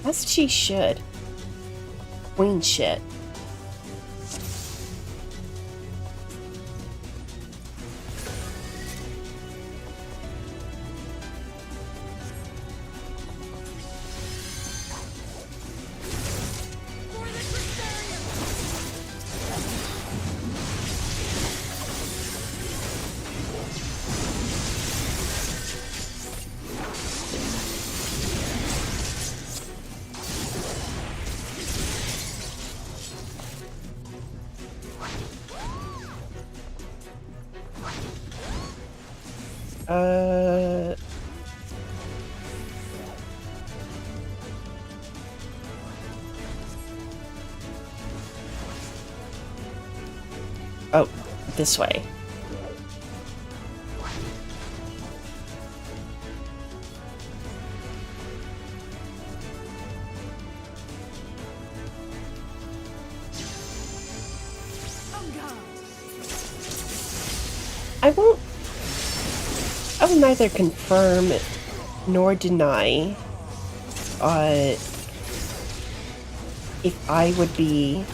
As she should. Queen shit. Oh, this way. I will neither confirm nor deny if I would be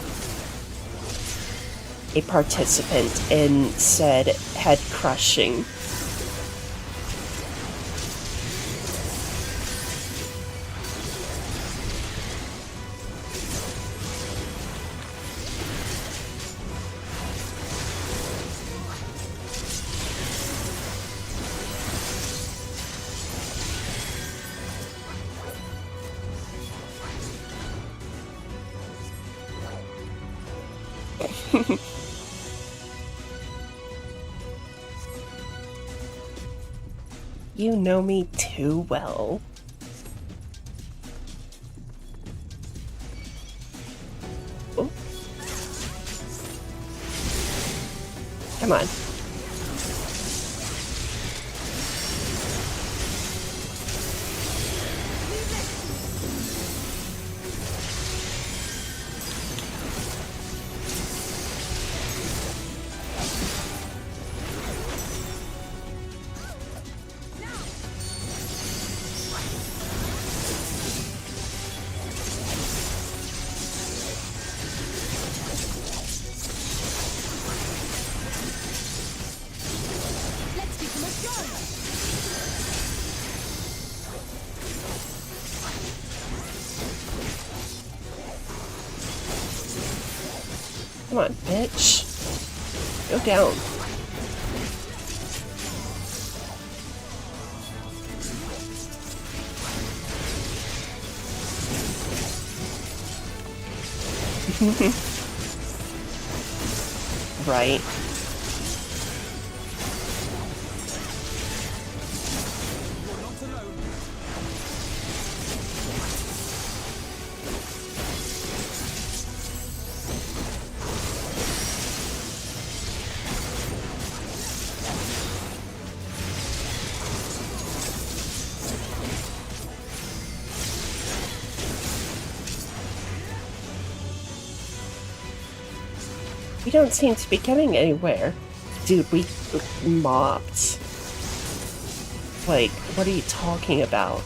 a participant in said head crushing. You know me too well. Oh. Come on. Come on, bitch. Go down. Right. We don't seem to be getting anywhere. Dude, we mopped. Like, what are you talking about?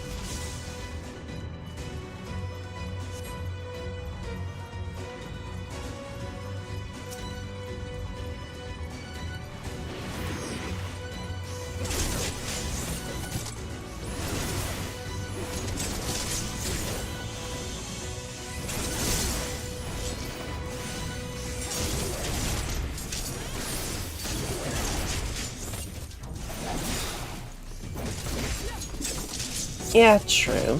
Yeah, true.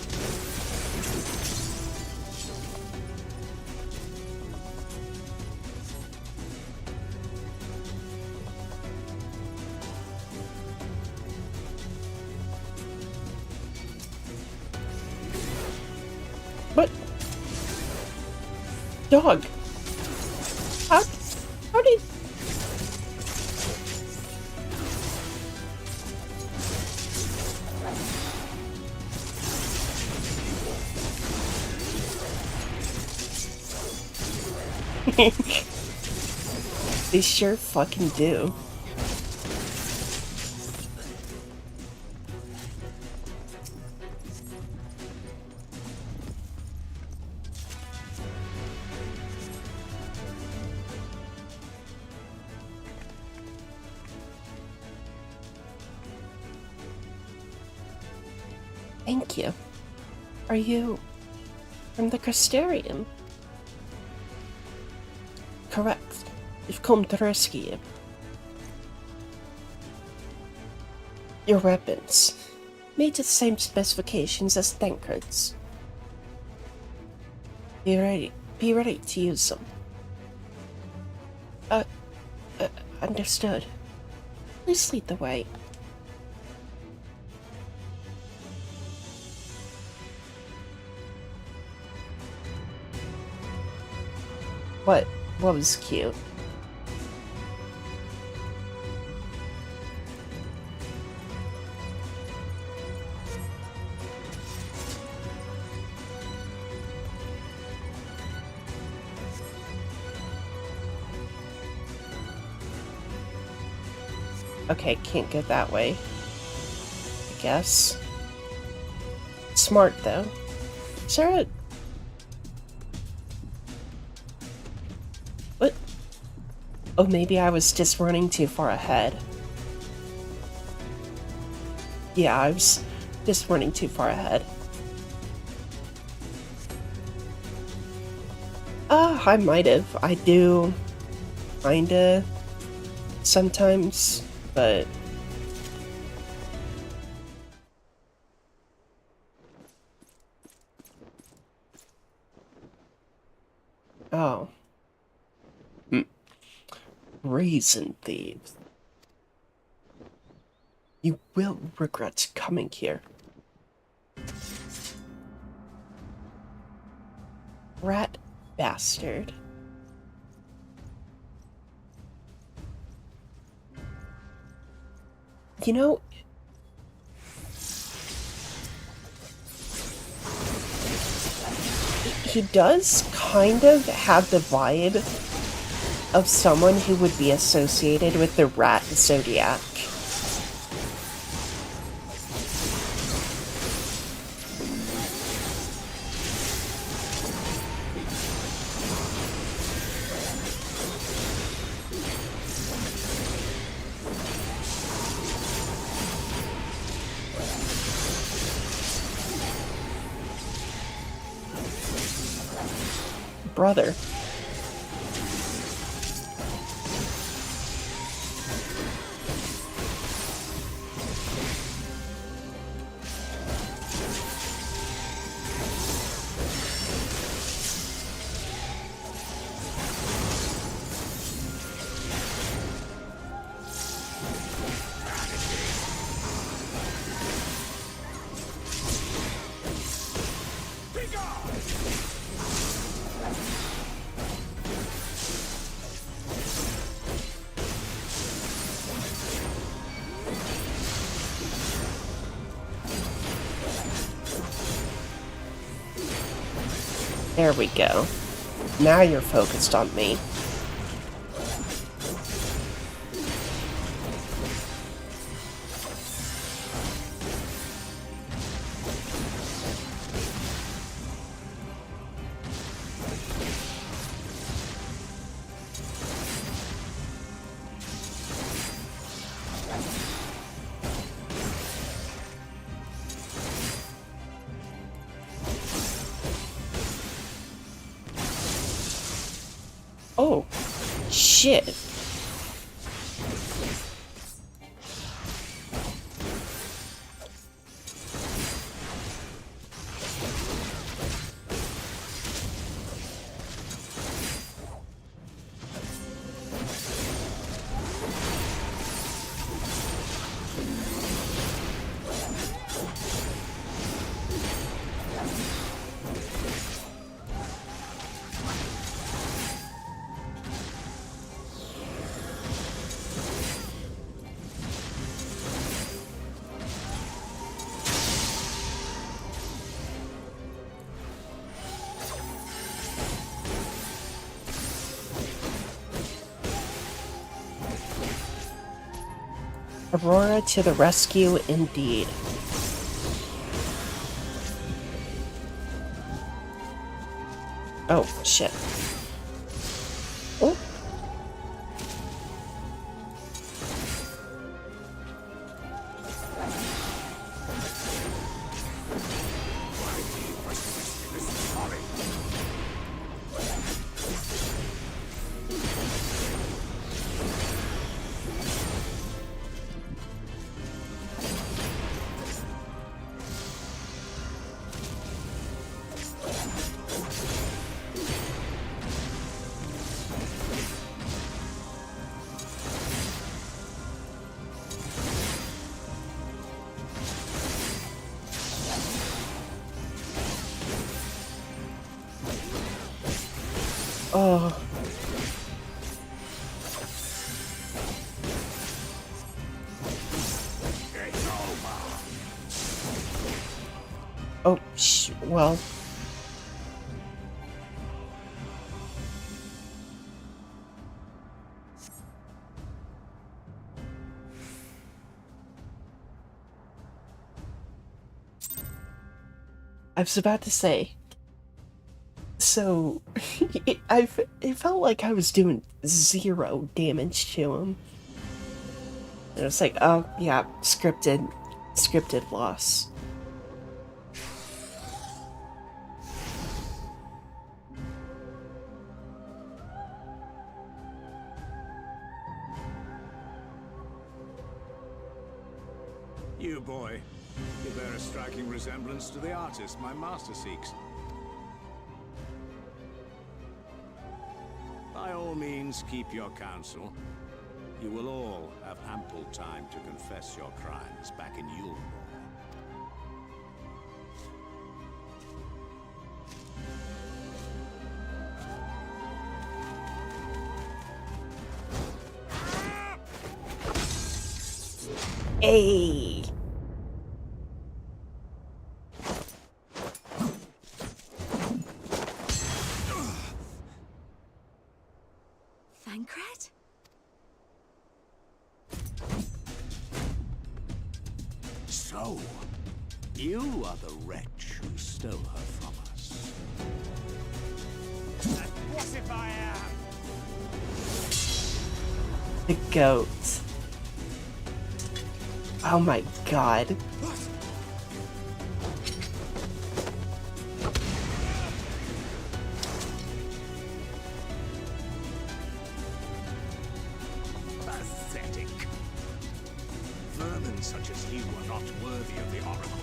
What? Dog. How did... They sure fucking do. Thank you. Are you from the Crystarium? Correct. You've come to rescue you. Your weapons. Made to the same specifications as tankards. Be ready to use them. Understood. Please lead the way. What was cute? Okay, can't go that way. I guess. Smart, though. Is there a... What? Oh, maybe I was just running too far ahead. Yeah, I was just running too far ahead. I might have. I do. Kinda. Sometimes. But... Oh. Raisin thieves. You will regret coming here. Rat bastard. You know, he does kind of have the vibe of someone who would be associated with the rat zodiac. Brother. There we go. Now you're focused on me. Oh, shit. Aurora to the rescue, indeed. Oh, shit. Oh. Oh. Oh, well. I was about to say, so it felt like I was doing 0 damage to him. And it was like, oh yeah, scripted loss. You boy, you bear a striking resemblance to the artist my master seeks. By all means, keep your counsel. You will all have ample time to confess your crimes back in Yule. Hey. Thancred? So, you are the wretch who stole her from us. And what if I am? The goat. Oh my god. Pathetic. Vermin such as you are not worthy of the Oracle.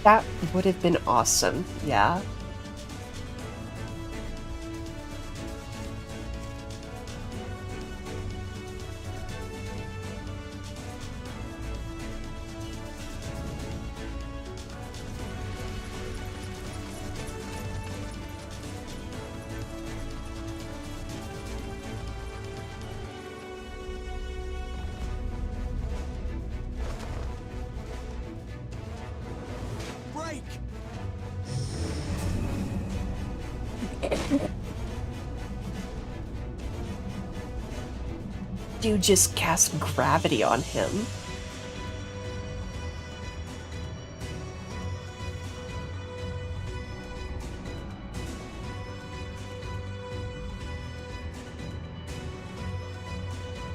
That would have been awesome, yeah. Break! Dude just cast gravity on him.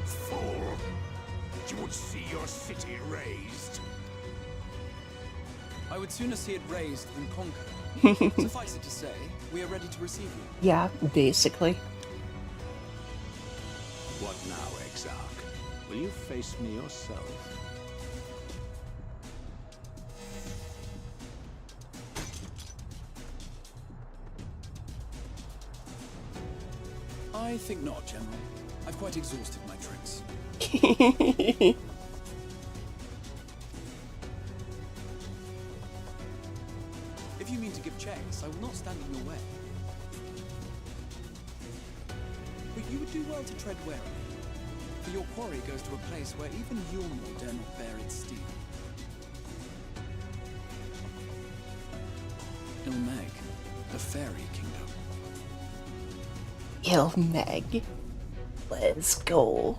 Fool! You would see your city razed. I would sooner see it razed than conquered. Suffice it to say, we are ready to receive you. Yeah, basically. What now, Exarch? Will you face me yourself? I think not, General. I've quite exhausted my tricks. If you mean to give chase, I will not stand in your way. But you would do well to tread warily, for your quarry goes to a place where even Yulmor dare not bear its steel. Ilmeg, the fairy kingdom. Ilmeg. Let's go.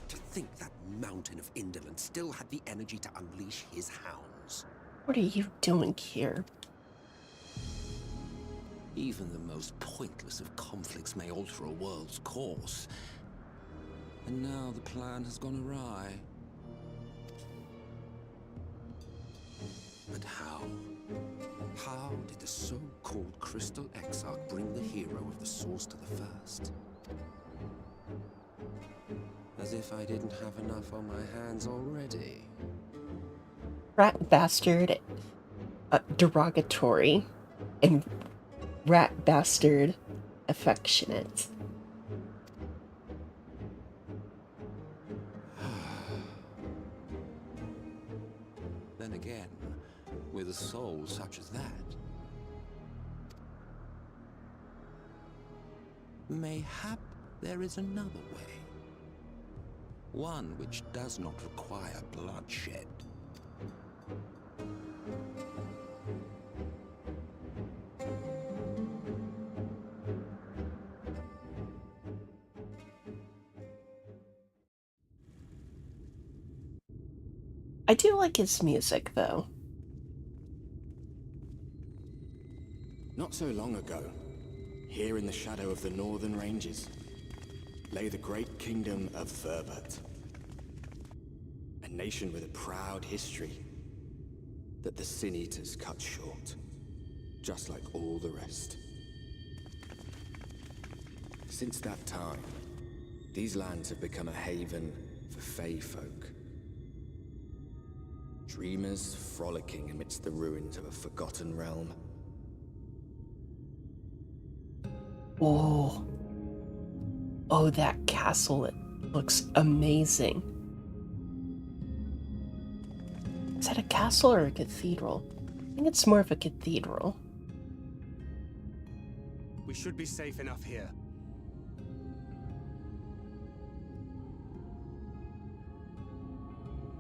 To think that mountain of indolence still had the energy to unleash his hounds. What are you doing here? Even the most pointless of conflicts may alter a world's course. And now the plan has gone awry. But how? How did the so-called Crystal Exarch bring the hero of the source to the first? As if I didn't have enough on my hands already. Rat bastard, derogatory, and rat bastard, affectionate. Then again, with a soul such as that, mayhap there is another way. One which does not require bloodshed. I do like his music, though. Not so long ago, here in the shadow of the northern ranges, lay the great kingdom of Verbert. A nation with a proud history that the Sin Eaters cut short, just like all the rest. Since that time, These lands have become a haven for Fey folk. Dreamers frolicking amidst the ruins of a forgotten realm. Oh. Oh, that castle, it looks amazing. Is that a castle or a cathedral? I think it's more of a cathedral. We should be safe enough here.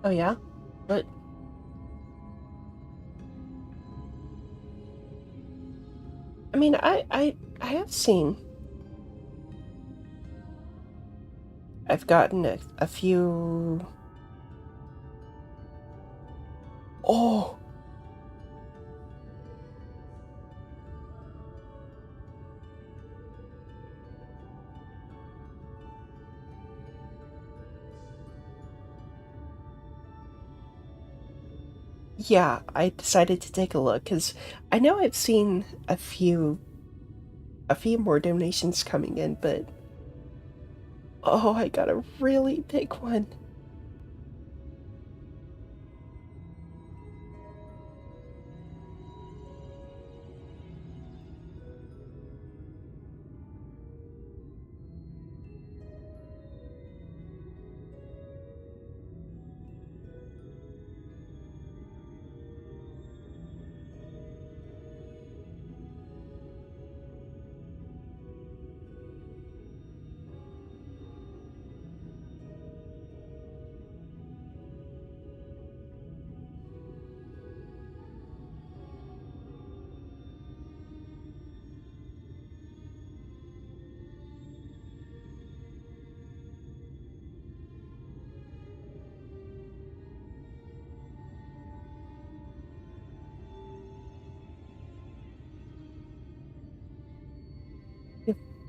Oh yeah? But I mean, I have seen. I've gotten a few. Oh. Yeah, I decided to take a look because I know I've seen a few more donations coming in, but oh, I got a really big one.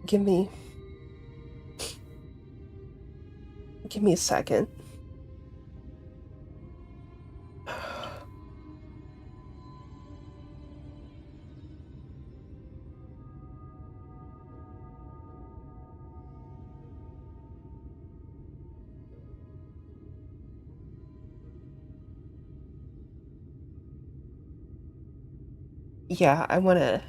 Give me a second. Yeah, I want to.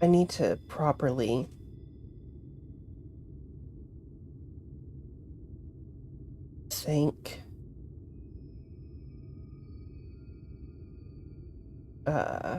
I need to properly think. Uh,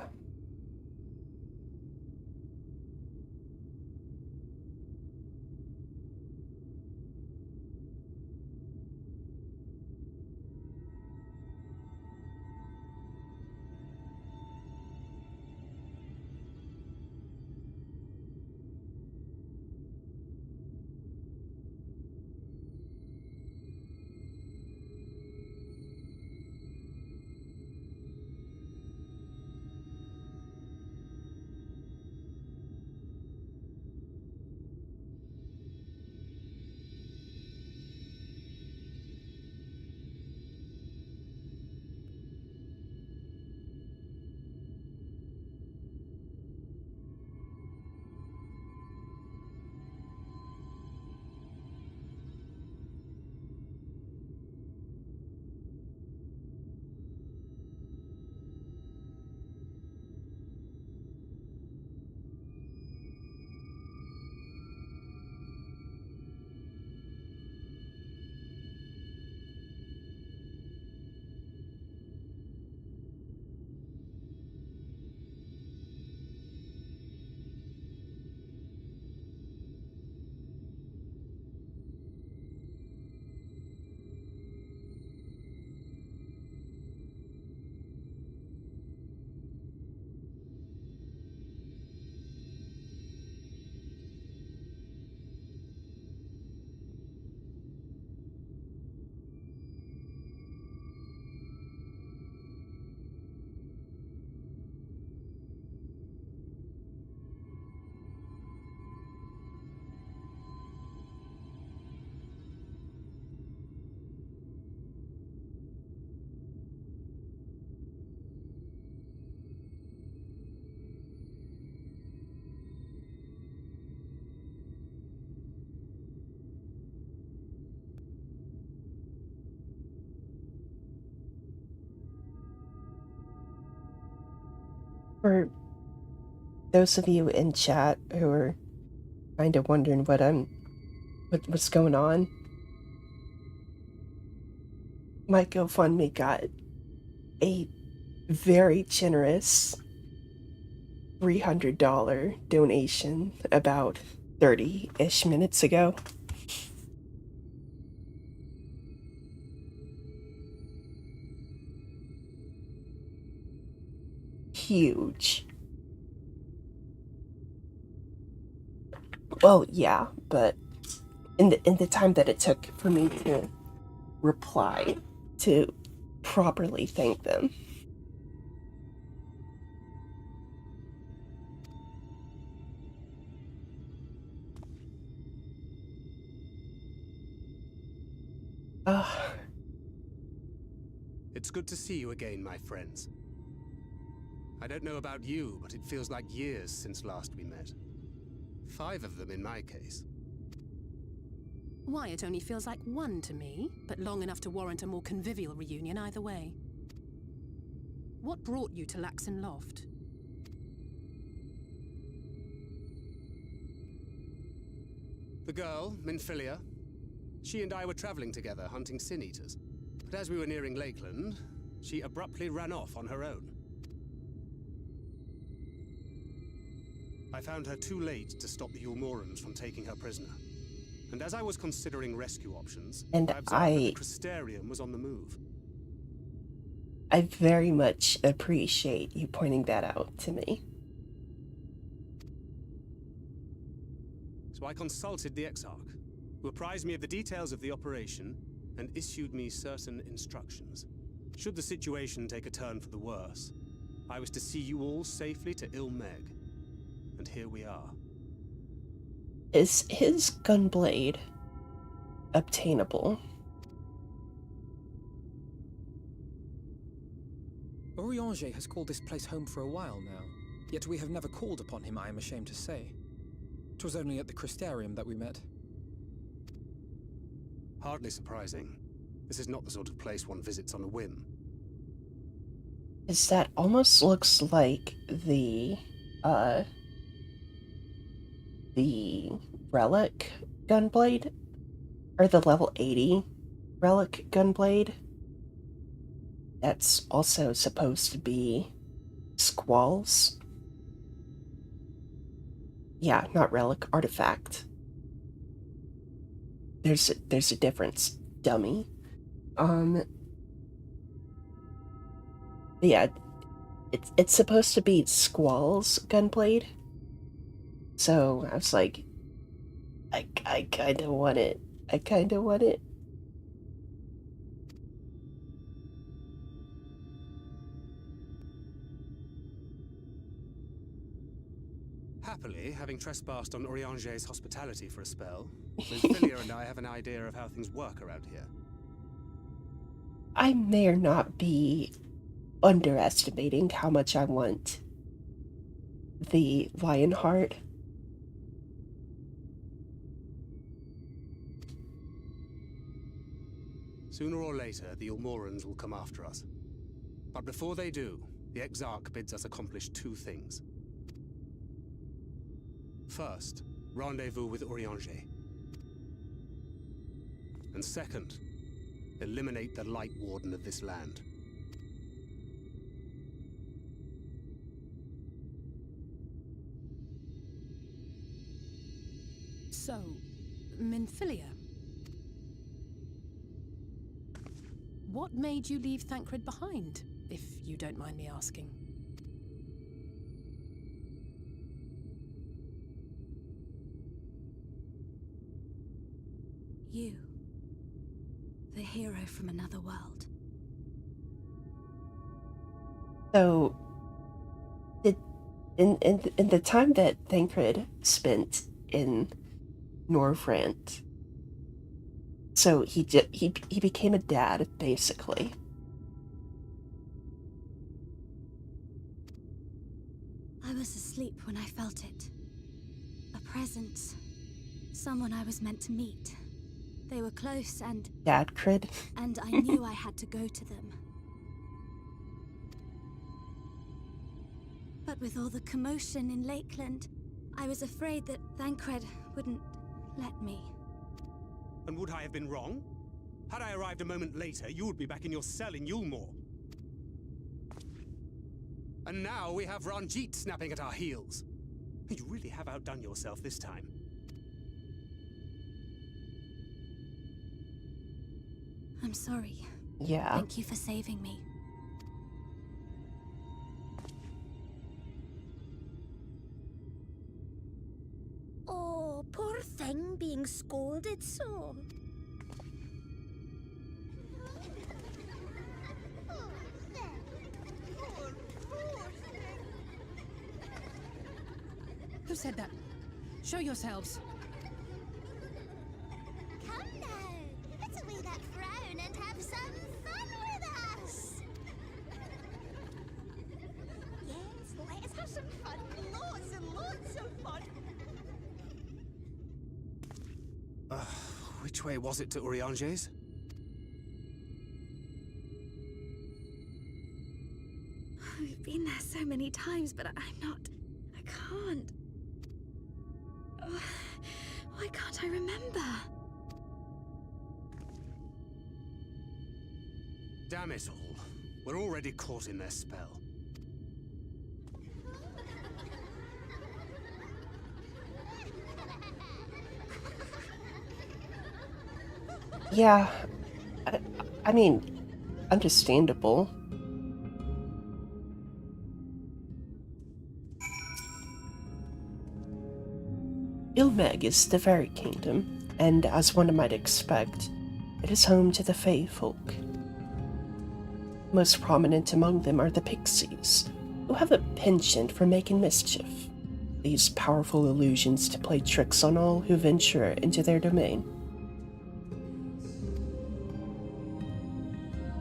For those of you in chat who are kind of wondering what's going on, my GoFundMe got a very generous $300 donation about 30-ish minutes ago. Huge. Well, yeah, but in the time that it took for me to reply to properly thank them. It's good to see you again, my friends. I don't know about you, but it feels like years since last we met. 5 of them in my case. Why, it only feels like 1 to me, but long enough to warrant a more convivial reunion either way. What brought you to Laxon Loft? The girl, Minfilia, she and I were traveling together hunting sin-eaters. But as we were nearing Lakeland, she abruptly ran off on her own. I found her too late to stop the Ulmorans from taking her prisoner. And as I was considering rescue options, And I observed that the Crystarium was on the move. I very much appreciate you pointing that out to me. So I consulted the Exarch, who apprised me of the details of the operation and issued me certain instructions. Should the situation take a turn for the worse, I was to see you all safely to Ilmeg. And here we are. Is his gunblade obtainable? Orianger has called this place home for a while now, yet we have never called upon him, I am ashamed to say. 'Twas only at the Crystarium that we met. Hardly surprising. This is not the sort of place one visits on a whim. Is that almost looks like the relic gunblade? Or the level 80 relic gunblade? That's also supposed to be Squall's. Yeah, not relic, artifact. There's a difference, dummy. Yeah, it's supposed to be Squall's gunblade. So I was like, I kinda want it. I kinda want it. Happily, having trespassed on Orianger's hospitality for a spell, Minfilia and I have an idea of how things work around here. I may or not be underestimating how much I want the Lionheart. Sooner or later, the Ulmorans will come after us. But before they do, the Exarch bids us accomplish 2 things. First, rendezvous with Orianger. And second, eliminate the Light Warden of this land. So, Minfilia. What made you leave Thancred behind, if you don't mind me asking? You. The hero from another world. So, in the time that Thancred spent in Norvrant, so he became a dad, basically. I was asleep when I felt it. A presence. Someone I was meant to meet. They were close and... Dadcred? And I knew I had to go to them. But With all the commotion in Lakeland, I was afraid that Thancred wouldn't let me. And would I have been wrong? Had I arrived a moment later, you would be back in your cell in Yulmore. And now we have Ranjit snapping at our heels. You really have outdone yourself this time. I'm sorry. Yeah. Thank you for saving me. Oh, poor thing being scolded so. Who said that? Show yourselves. Come now, let's away that frown and have some fun with us. Yes, let's have some fun. Lots and lots of fun. Which way was it to Urianger's? We've been there so many times, but I can't. Why can't I remember? Damn it all. We're already caught in their spell. Yeah. I mean, understandable. Ilmeg is the Fairy Kingdom, and as one might expect, it is home to the Fae folk. Most prominent among them are the Pixies, who have a penchant for making mischief. They use powerful illusions to play tricks on all who venture into their domain.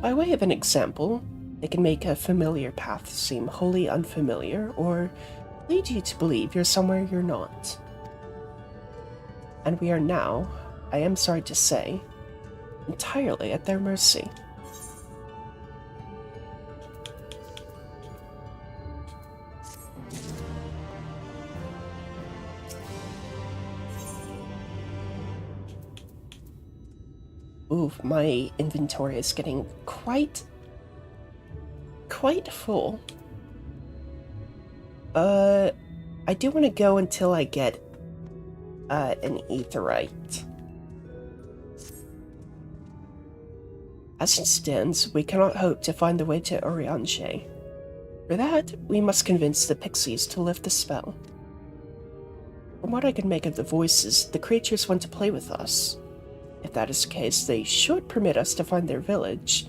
By way of an example, they can make a familiar path seem wholly unfamiliar, or lead you to believe you're somewhere you're not. And we are now, I am sorry to say, entirely at their mercy. Oof, my inventory is getting quite full. I do want to go until I get an aetherite. As it stands, we cannot hope to find the way to Urianger. For that, we must convince the Pixies to lift the spell. From what I can make of the voices, the creatures want to play with us. If that is the case, they should permit us to find their village.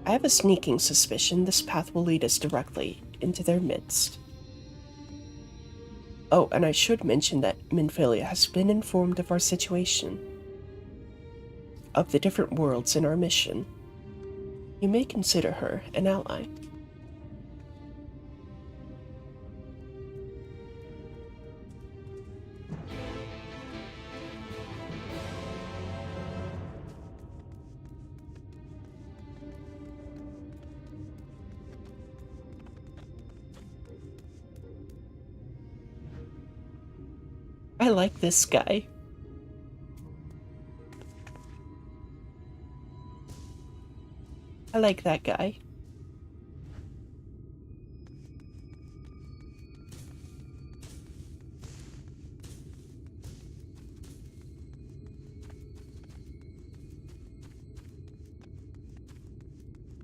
I have a sneaking suspicion this path will lead us directly into their midst. Oh, and I should mention that Minfilia has been informed of our situation, of the different worlds in our mission. You may consider her an ally. I like this guy. I like that guy.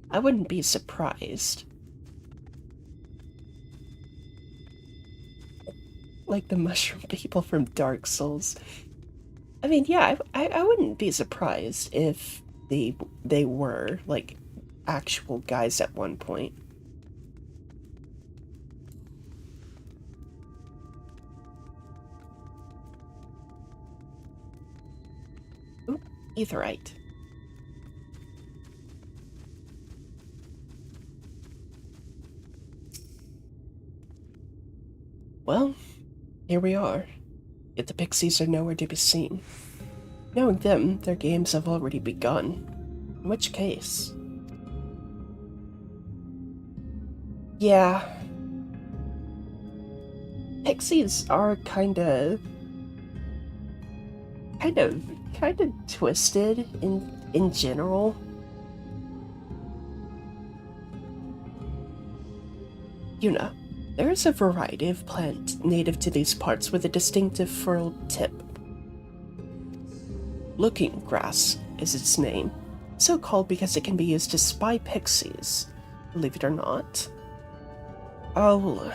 I wouldn't be surprised. Like the mushroom people from Dark Souls. I mean, yeah, I wouldn't be surprised if they were, like, actual guys at one point. Ooh, aetherite. Well, here we are. Yet the Pixies are nowhere to be seen. Knowing them, their games have already begun. In which case... yeah. Pixies are kinda twisted in general. Yuna, there is a variety of plant native to these parts with a distinctive furrowed tip. Looking grass is its name, so called because it can be used to spy pixies, believe it or not. I'll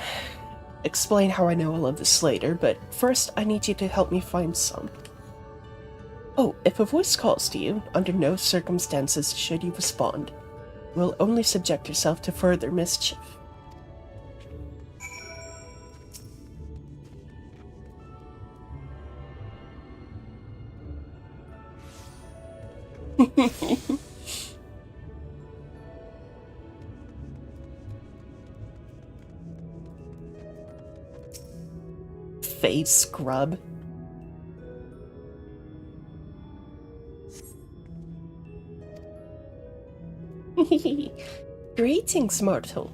explain how I know all of this later, but first I need you to help me find some. Oh, if a voice calls to you, under no circumstances should you respond. You will only subject yourself to further mischief. Face scrub. Greetings, mortal.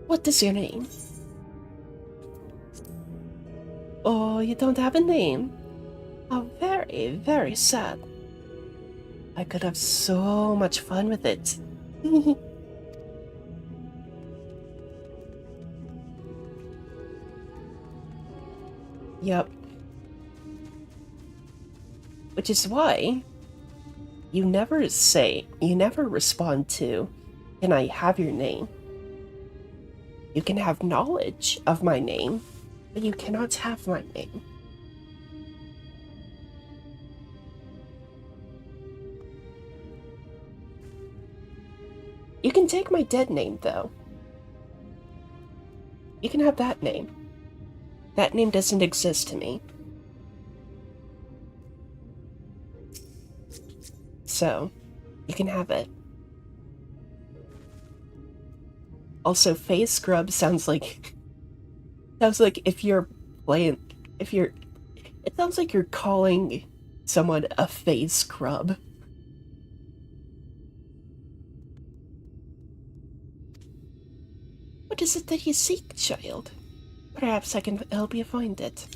What is your name? Oh, you don't have a name? How very, very sad. I could have so much fun with it. Yep. Which is why you never respond to, "Can I have your name?" You can have knowledge of my name, but you cannot have my name. You can take my dead name, though. You can have that name. That name doesn't exist to me. So, you can have it. Also, face scrub sounds like if you're playing, it sounds like you're calling someone a face scrub. What is it that you seek, child? Perhaps I can help you find it.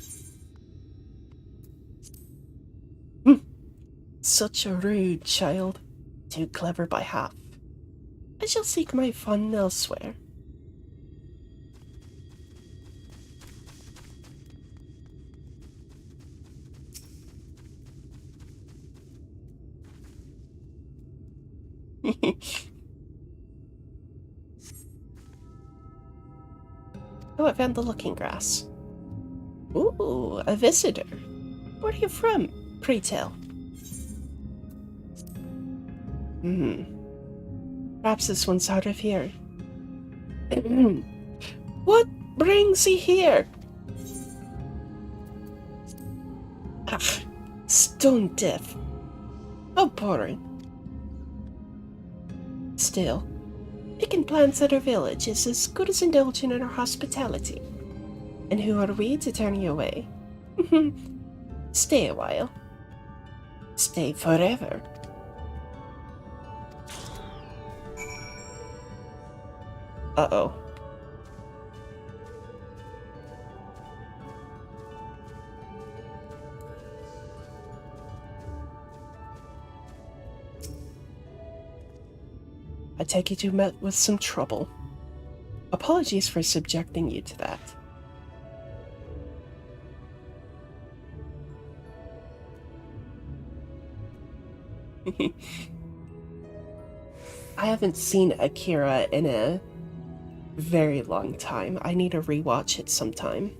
Such a rude child. Too clever by half. I shall seek my fun elsewhere. Oh, I found the looking grass. Ooh, a visitor. Where are you from, pray tell? Perhaps this one's out of here. What brings you here? Ugh, stone deaf. How boring. Still, picking plants at our village is as good as indulging in our hospitality. And who are we to turn you away? Stay a while. Stay forever. Uh-oh. I take it you met with some trouble. Apologies for subjecting you to that. I haven't seen Akira in a very long time. I need to rewatch it sometime.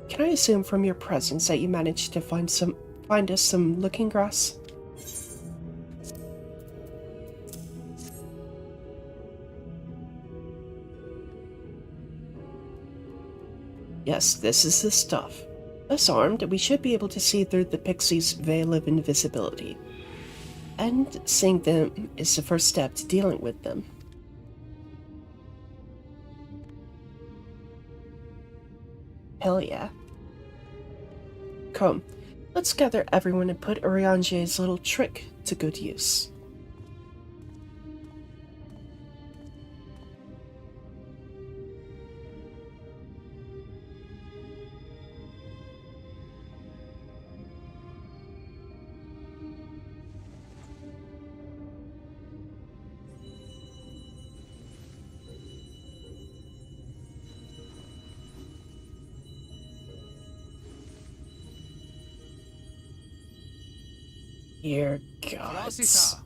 Can I assume from your presence that you managed to find us some looking grass? Yes, this is the stuff. Thus armed, we should be able to see through the pixie's veil of invisibility. And seeing them is the first step to dealing with them. Hell yeah. Come, let's gather everyone and put Urianger's little trick to good use. Dear gods.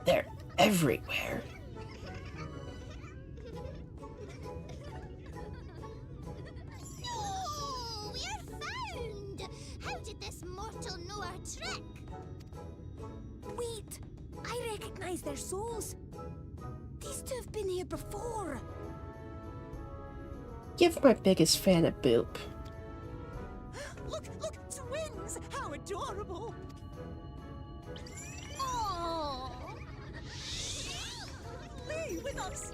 They're everywhere. Oh, we're found! How did this mortal know our trick? Wait! I recognize their souls. These two have been here before. Give my biggest fan a boop. Look! Twins! How adorable! Oh! Lee, with us!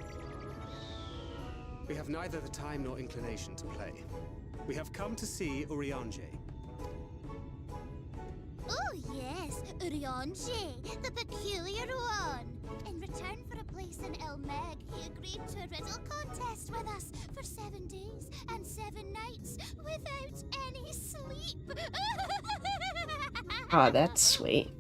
We have neither the time nor inclination to play. We have come to see Urianger. Oh yes, Urianger, the peculiar one. In return for a place in Elmeg, he agreed to a riddle contest with us for 7 days and 7 nights without any sleep. Ah, that's sweet.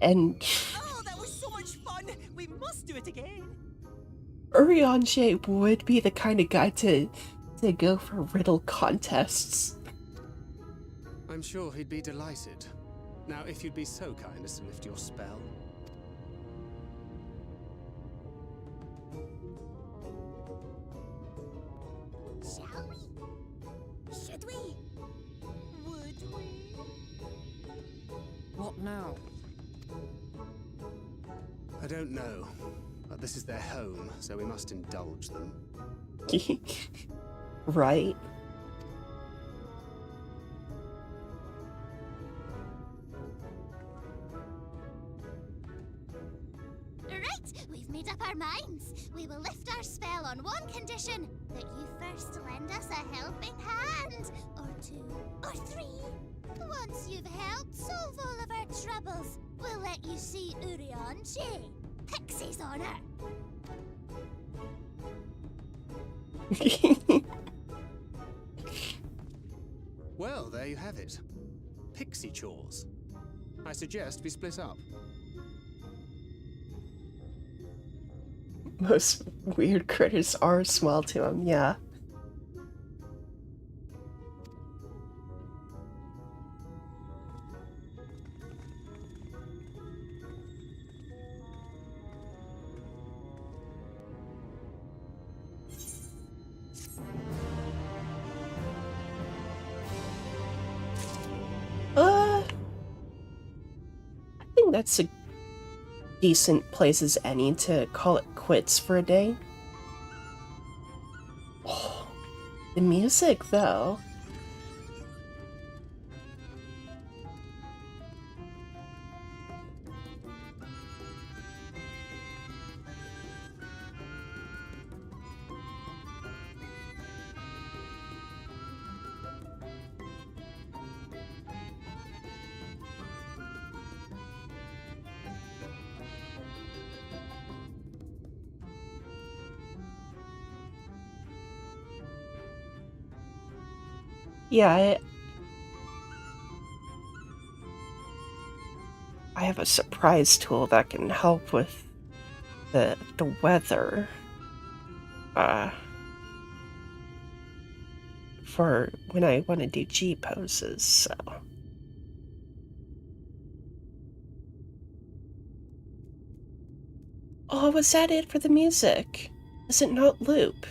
And Oh, that was so much fun! We must do it again! Urianger would be the kind of guy to go for riddle contests. I'm sure he'd be delighted. Now, if you'd be so kind as to lift your spell. Shall we? Should we? Would we? What now? I don't know, but this is their home, so we must indulge them. Right? Right, we've made up our minds. We will lift our spell on one condition: that you first lend us a helping hand. Or 2, or 3. Once you've helped solve all of our troubles, we'll let you see Urianger. Pixie's honor. Well, there you have it. Pixie chores. I suggest we split up. Most weird critters are small to him, yeah. I think that's a decent place as any to call it quits for a day. Oh, the music, though. Yeah, I have a surprise tool that can help with the weather. For when I want to do G poses, so. Oh, was that it for the music? Does it not loop?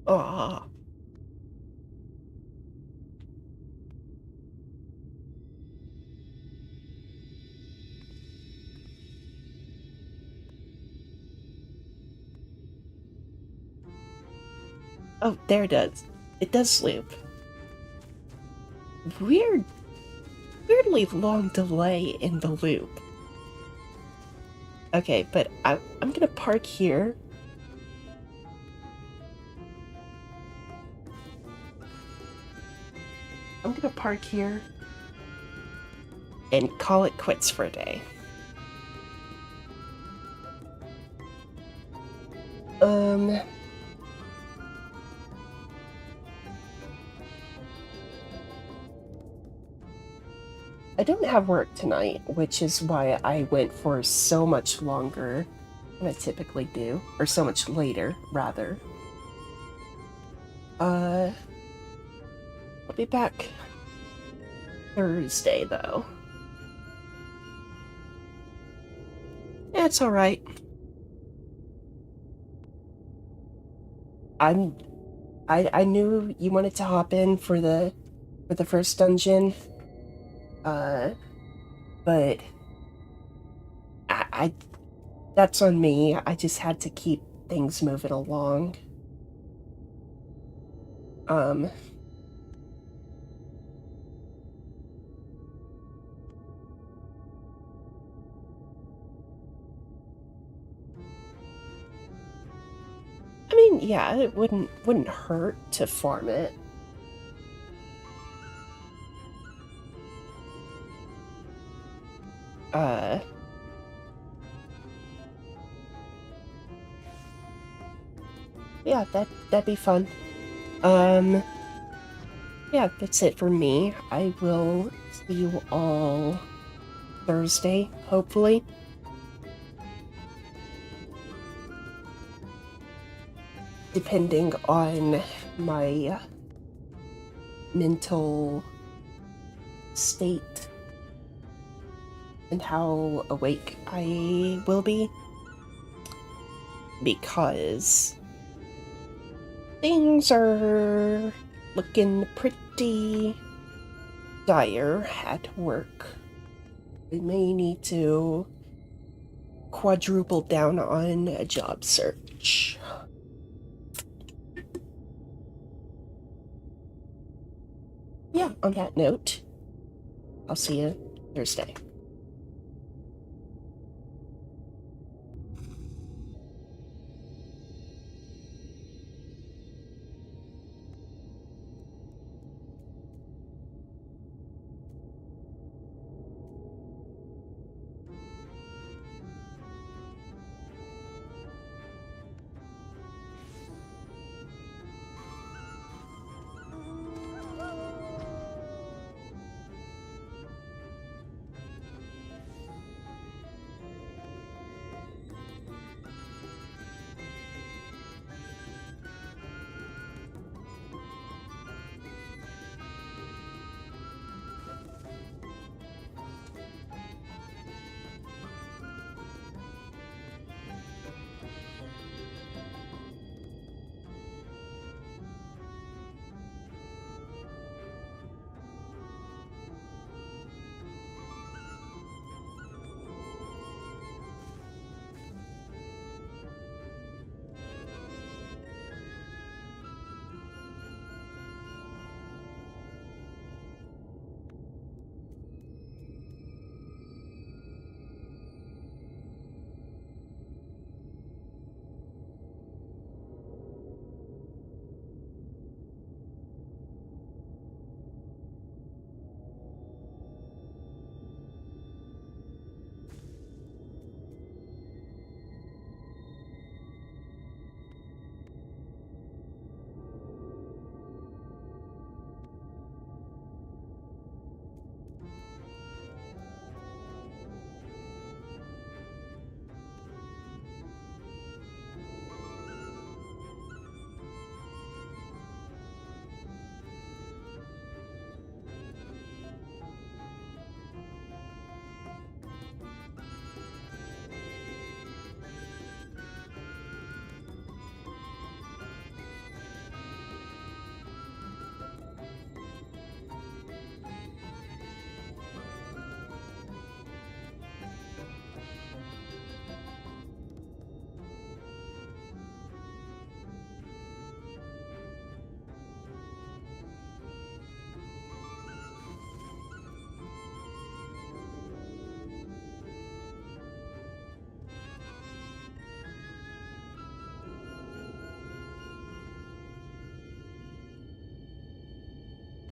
Aw. Oh, there it does. It does loop. Weird weirdly long delay in the loop. Okay, but I'm gonna park here. I'm gonna park here and call it quits for a day. I don't have work tonight, which is why I went for so much longer than I typically do, or so much later, rather. I'll be back Thursday, though. Yeah, it's alright. I knew you wanted to hop in for the first dungeon. But I that's on me. I just had to keep things moving along. I mean, yeah, it wouldn't hurt to farm it. Yeah, that'd be fun. Yeah, that's it for me. I will see you all Thursday, hopefully. Depending on my mental state and how awake I will be. Because things are looking pretty dire at work. I may need to quadruple down on a job search. Yeah, on that note, I'll see you Thursday.